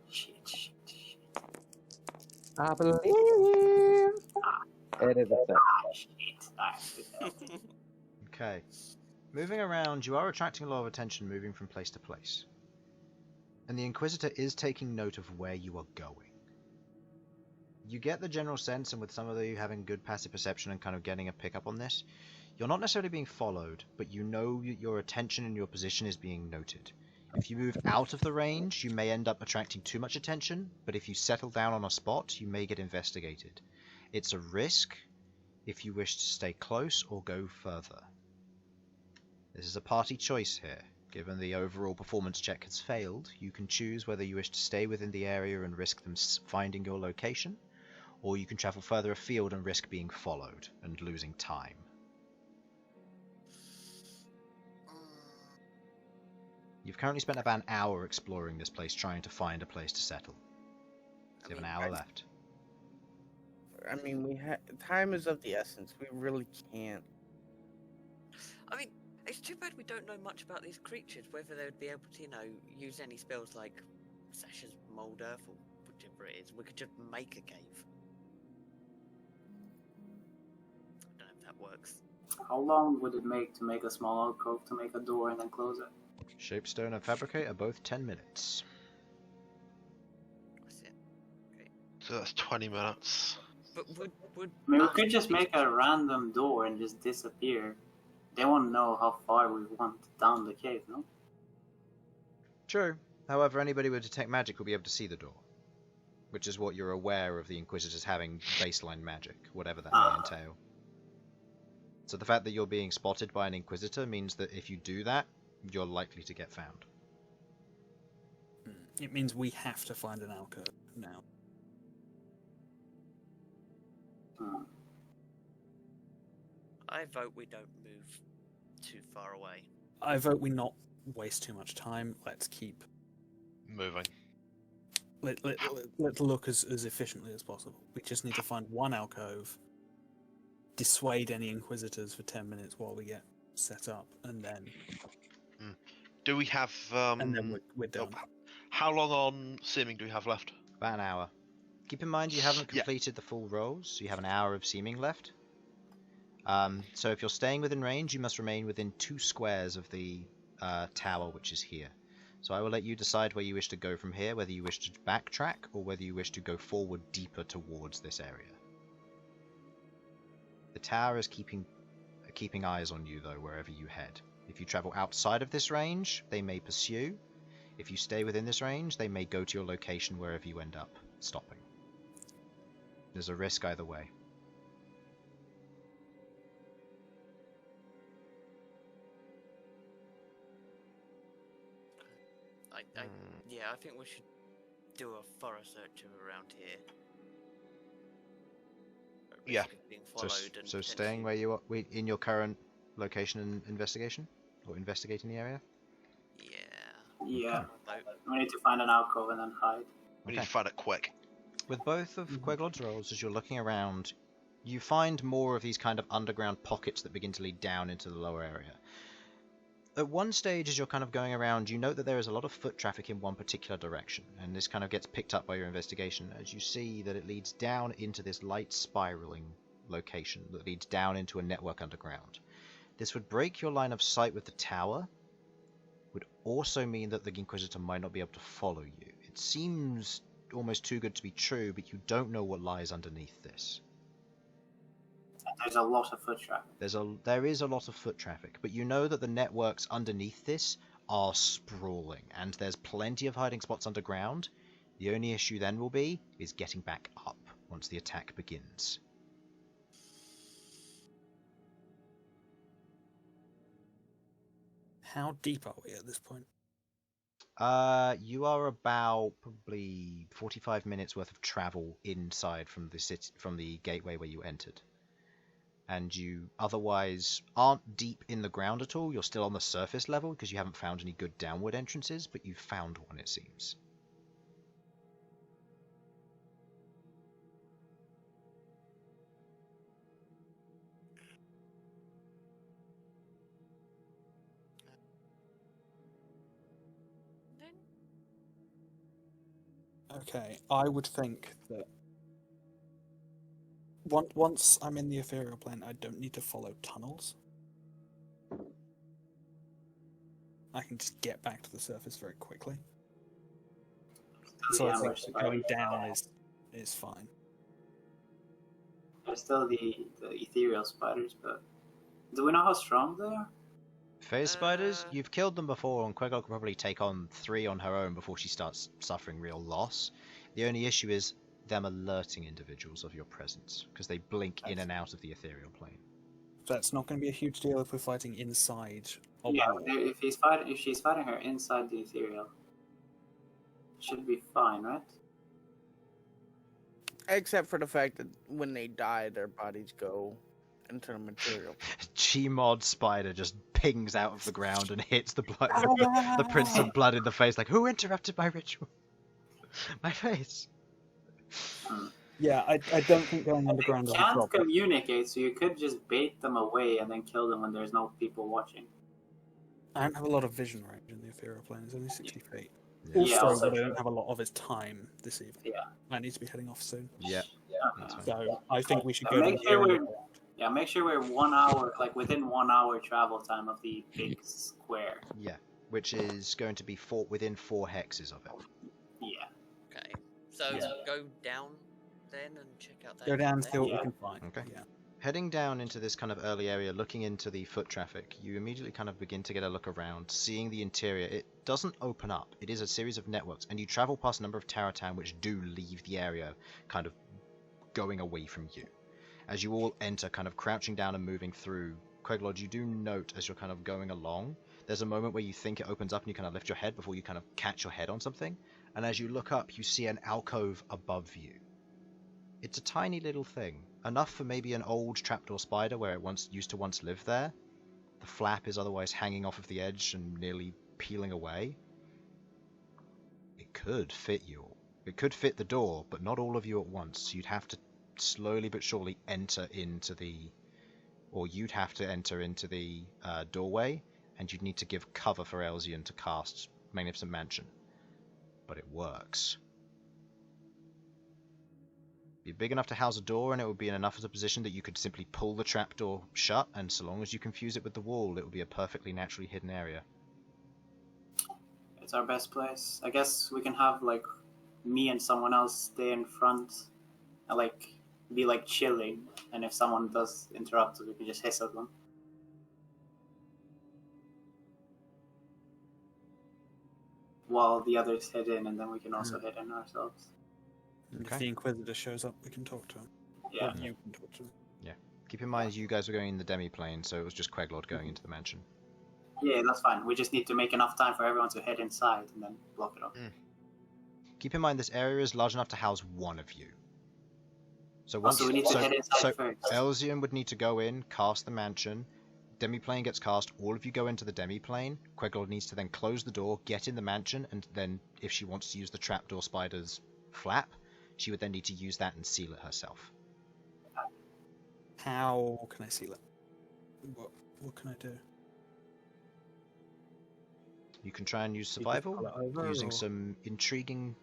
Shit. I believe it is a set. Shit. Alright, Okay. Moving around, you are attracting a lot of attention moving from place to place. And the Inquisitor is taking note of where you are going. You get the general sense, and with some of you having good passive perception and kind of getting a pickup on this, you're not necessarily being followed, but you know your attention and your position is being noted. If you move out of the range, you may end up attracting too much attention, but if you settle down on a spot, you may get investigated. It's a risk if you wish to stay close or go further. This is a party choice here. Given the overall performance check has failed, you can choose whether you wish to stay within the area and risk them finding your location, or you can travel further afield and risk being followed and losing time. You've currently spent about an hour exploring this place, trying to find a place to settle. So you have an hour left. I mean, time is of the essence. We really can't. I mean, it's too bad we don't know much about these creatures, whether they would be able to, use any spells like Sasha's Mold Earth or whichever it is. We could just make a cave. I don't know if that works. How long would it make to make a small alcove to make a door and then close it? Shapestone and Fabricate are both 10 minutes. That's it. Okay. So that's 20 minutes. But would I mean, we could just make a random door and just disappear. They won't know how far we want down the cave, no? True. However, anybody with Detect Magic will be able to see the door. Which is what you're aware of the Inquisitors having baseline magic, whatever that may entail. So the fact that you're being spotted by an Inquisitor means that if you do that, you're likely to get found. It means we have to find an alcove now. I vote we don't move too far away. I vote we not waste too much time. Let's keep. Moving. Let's look as efficiently as possible. We just need to find one alcove, dissuade any Inquisitors for 10 minutes while we get set up, and then Do we have... and then we're done. How long on seeming do we have left? About an hour. Keep in mind you haven't completed the full rolls, so you have an hour of seeming left. So if you're staying within range, you must remain within 2 squares of the tower, which is here. So I will let you decide where you wish to go from here, whether you wish to backtrack or whether you wish to go forward deeper towards this area. The tower is keeping eyes on you, though, wherever you head. If you travel outside of this range, they may pursue. If you stay within this range, they may go to your location wherever you end up stopping. There's a risk either way. think we should do a thorough search of around here. At Yeah. risk of being followed and So staying where you are in your current location and investigation, or investigating the area. Yeah. Yeah. Like, We need to find an alcove and then hide. We need to find it quick. With both of Queglod's rolls, as you're looking around, you find more of these kind of underground pockets that begin to lead down into the lower area. At one stage, as you're kind of going around, you note that there is a lot of foot traffic in one particular direction, and this kind of gets picked up by your investigation as you see that it leads down into this light spiraling location that leads down into a network underground. This would break your line of sight with the tower, would also mean that the Inquisitor might not be able to follow you. It seems almost too good to be true, but you don't know what lies underneath this. There's a lot of foot traffic. There is a lot of foot traffic, but you know that the networks underneath this are sprawling, and there's plenty of hiding spots underground. The only issue then will be is getting back up once the attack begins. How deep are we at this point? You are about probably 45 minutes worth of travel inside from the city, from the gateway where you entered. And you otherwise aren't deep in the ground at all. You're still on the surface level because you haven't found any good downward entrances, but you've found one, it seems. Okay, I would think that once I'm in the ethereal plane, I don't need to follow tunnels. I can just get back to the surface very quickly. So I think that going down is fine. There's still the ethereal spiders, but do we know how strong they are? Phase spiders, you've killed them before, and Queglod can probably take on 3 on her own before she starts suffering real loss. The only issue is them alerting individuals of your presence, because they blink in and out of the ethereal plane. That's not going to be a huge deal if we're fighting inside. Yeah, if she's fighting her inside the ethereal, should be fine, right? Except for the fact that when they die, their bodies go into the material. Gmod spider just pings out of the ground and hits the blood, the Prince of Blood in the face, like, who interrupted my ritual? My face. Yeah, I don't think going underground is a They can't problem. communicate, so you could just bait them away and then kill them when there's no people watching. I don't have a lot of vision range in the ethereal plane. It's only 60 feet. Yeah. Also, what I don't have a lot of is time this evening. Yeah. I need to be heading off soon. Yeah. So I think we should So go make to sure the we're make sure we're 1 hour, like within 1 hour travel time of the big square. Yeah, which is going to be within 4 hexes of it. Yeah. okay. So go down then and check out that. Go down, see what Yeah. we can find. Okay. Yeah. Heading down into this kind of early area, looking into the foot traffic, you immediately kind of begin to get a look around, seeing the interior. It doesn't open up. It is a series of networks, and you travel past a number of Tower Town which do leave the area, kind of going away from you. As you all enter, kind of crouching down and moving through, Queglod, you do note as you're kind of going along, there's a moment where you think it opens up and you kind of lift your head before you kind of catch your head on something, and as you look up, you see an alcove above you. It's a tiny little thing, enough for maybe an old trapdoor spider where it used to live there. The flap is otherwise hanging off of the edge and nearly peeling away. It could fit you all. It could fit the door, but not all of you at once. You'd have to slowly but surely enter into the doorway, and you'd need to give cover for Elsyan to cast Magnificent Mansion. But it works. Be big enough to house a door, and it would be in enough of a position that you could simply pull the trapdoor shut, and so long as you confuse it with the wall, it would be a perfectly naturally hidden area. It's our best place. I guess we can have like me and someone else stay in front and like be like chilling, and if someone does interrupt, we can just hiss at them. While the others head in, and then we can also head in ourselves. And Okay. if the Inquisitor shows up, we can talk to him. Yeah. Or you can talk to him. Keep in mind you guys were going in the demi-plane, so it was just Queglod going into the mansion. Yeah, that's fine. We just need to make enough time for everyone to head inside and then block it off. Keep in mind this area is large enough to house one of you. So once, Also, we need to get inside first. Elsyan would need to go in, cast the mansion. Demiplane gets cast. All of you go into the demiplane. Queglod needs to then close the door, get in the mansion, and then if she wants to use the trapdoor spider's flap, she would then need to use that and seal it herself. How can I seal it? What can I do? You can try and use You just survival pull it over, using or- some intriguing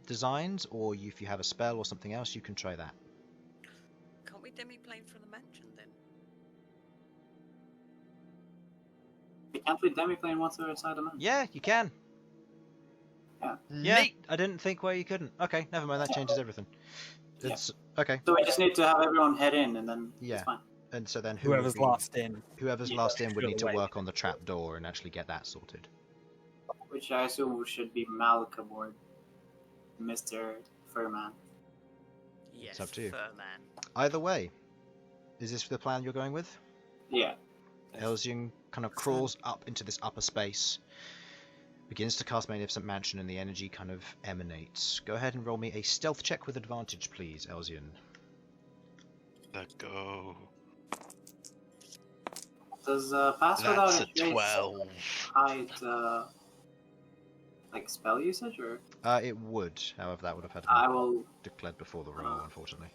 designs, or if you have a spell or something else, you can try that. Can't we demi-plane from the mansion then? Can't we demi-plane once we're inside the mansion? Yeah, you can. Yeah. Yeah, Neat. I didn't think where you couldn't. Okay, never mind. That changes everything. Yeah. It's okay. So we just need to have everyone head in, and then Yeah. it's fine. And so then Whoever's last in. whoever's Yeah, last in would go need to away. work on the trap door and actually get that sorted. Which I assume should be Malcom or Mr. Furman. Yes, up to you. Furman. Either way, is this the plan you're going with? Yeah. Elsyan kind of crawls up into this upper space, begins to cast Magnificent Mansion, and the energy kind of emanates. Go ahead and roll me a stealth check with advantage, please, Elsyan. Let's go. Does pass That's without a a trace 12. hide like spell usage, or It would, however, that would have had to I be will? declared before the roll, unfortunately.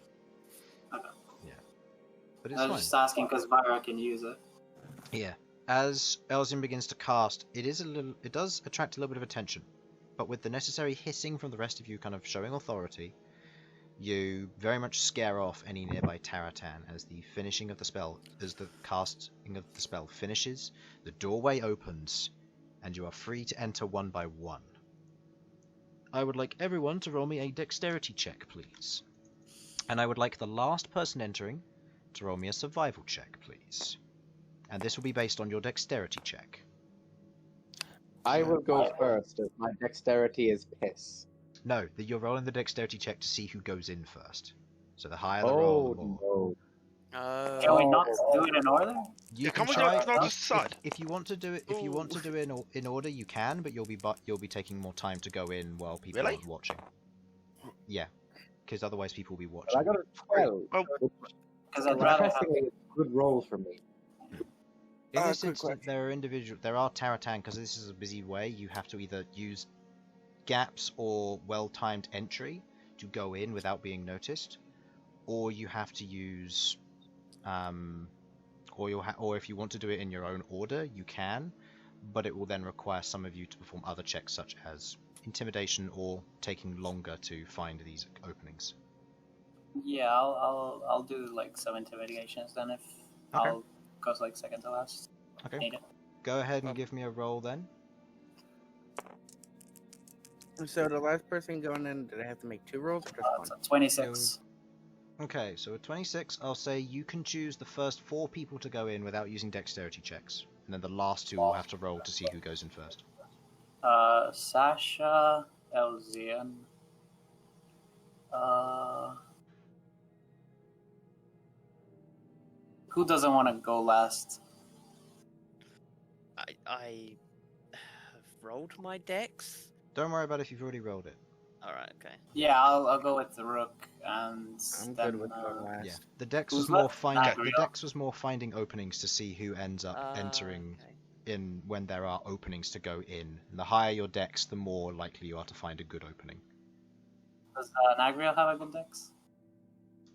Okay. Yeah, but it's I fine. was just asking because Vyra can use it. Yeah. As Elsyan begins to cast, it does attract a little bit of attention, but with the necessary hissing from the rest of you kind of showing authority, you very much scare off any nearby Taratan as the casting of the spell finishes, the doorway opens, and you are free to enter one by one. I would like everyone to roll me a dexterity check, please. And I would like the last person entering to roll me a survival check, please. And this will be based on your dexterity check. I will go first, as my dexterity is piss. No, you're rolling the dexterity check to see who goes in first. So the higher the roll, the more. No. Can we not do it in order? You Yeah, can can we try. not just decide? If you want to do it, in order, you can, but you'll be taking more time to go in while people Really? are watching. Yeah, because otherwise people will be But watching. I got a 12. Oh. Because I'd rather have. Interestingly, it's a good roll for me. In this quick instance, there are Taratan, because this is a busy way. You have to either use gaps or well-timed entry to go in without being noticed, or you have to use, or if you want to do it in your own order, you can, but it will then require some of you to perform other checks such as intimidation or taking longer to find these openings. Yeah, I'll do like some intimidations then if Okay. I'll go like second to last. Okay. Need it. Go ahead and give me a roll then. So the last person going in, did I have to make 2 rolls or just one? So 26. Okay, so with 26, I'll say you can choose the first 4 people to go in without using dexterity checks, and then the last 2 will have to roll to see who goes in first. Sasha, Elsyan. Who doesn't want to go last? I have rolled my dex. Don't worry about it if you've already rolled it. Alright, okay. Yeah, I'll go with the Rook, and I'm then good with going last. Yeah, the dex Who's was more left? finding. Agrio. The dex was more finding openings to see who ends up entering Okay. in when there are openings to go in. And the higher your dex, the more likely you are to find a good opening. Does Nagriel have a good dex?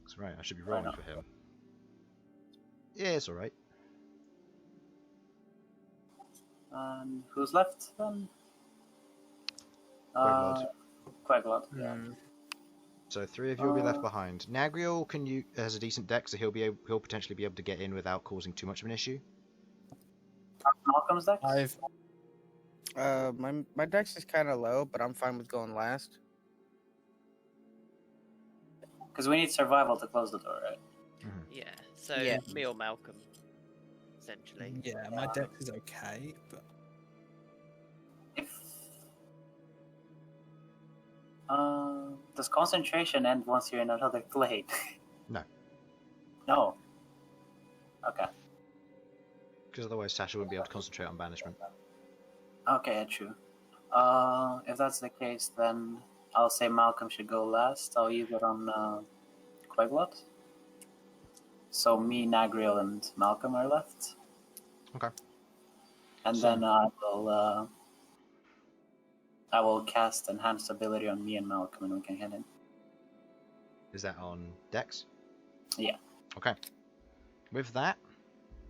That's right. I should be rolling not? for him. Yeah, it's all right. And who's left then? Queglod. Queglod. Yeah. So 3 of you will be left behind. Nagriel has a decent dex, so he'll potentially be able to get in without causing too much of an issue. Malcolm's dex? My dex is kind of low, but I'm fine with going last. Because we need survival to close the door, right? Yeah, so Yeah. me or Malcolm, essentially. Yeah, my dex is okay, but If does concentration end once you're in another plane? No. No. Okay. Because otherwise Sasha wouldn't be able to concentrate on banishment. Okay, true. If that's the case, then I'll say Malcolm should go last. I'll use it on Queglod. So me, Nagriel, and Malcolm are left. Okay. And So- then I will cast Enhanced Ability on me and Malcolm, and we can hit him. Is that on Dex? Yeah. Okay. With that,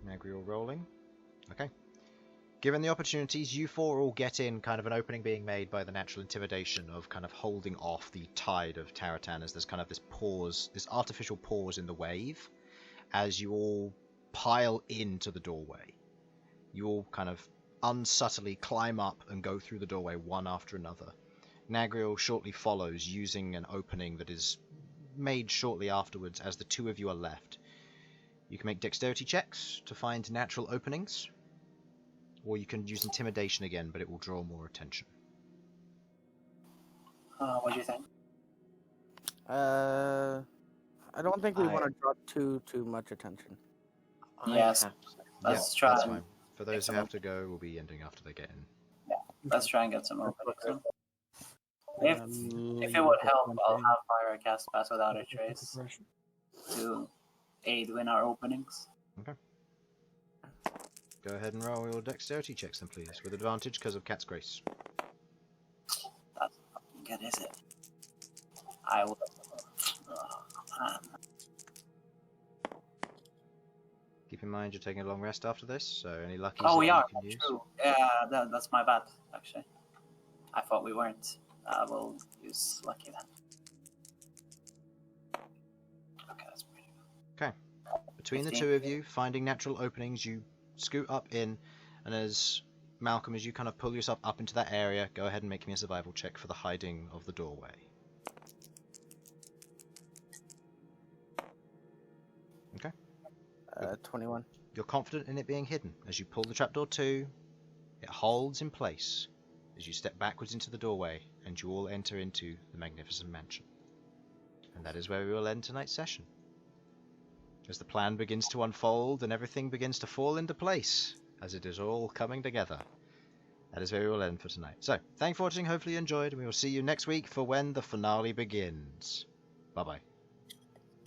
Nagriel rolling. Okay. Given the opportunities, you four all get in kind of an opening being made by the natural intimidation of kind of holding off the tide of Taratan as there's kind of this pause, this artificial pause in the wave as you all pile into the doorway. You all kind of unsubtly climb up and go through the doorway one after another. Nagriel shortly follows using an opening that is made shortly afterwards as the two of you are left. You can make dexterity checks to find natural openings, or you can use intimidation again, but it will draw more attention. What do you think? I don't think we want to draw too much attention. Yes. Let's try. That's and fine. For get those who some have to go, we'll be ending after they get in. Let's try and get some openings. If it would help, I'll have Fire cast Pass Without a Trace to aid in our openings. Go ahead and roll your dexterity checks then, please, with advantage because of Cat's Grace. That's fucking good, is it? I will. Man. Keep in mind you're taking a long rest after this, so any luckies Oh, that we you are. can use. True. Yeah, that's my bad, actually. I thought we weren't. We'll use lucky then. Okay, that's pretty good. Okay. Between the 15. two of you, finding natural openings, you scoot up in, and as Malcolm, as you kind of pull yourself up into that area, go ahead and make me a survival check for the hiding of the doorway. Okay. 21. You're confident in it being hidden. As you pull the trapdoor to, it holds in place as you step backwards into the doorway and you all enter into the magnificent mansion. And that is where we will end tonight's session. As the plan begins to unfold and everything begins to fall into place, as it is all coming together. That is where we will end for tonight. So, thanks for watching, hopefully you enjoyed, and we will see you next week for when the finale begins. Bye-bye.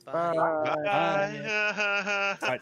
Bye. Bye. Right.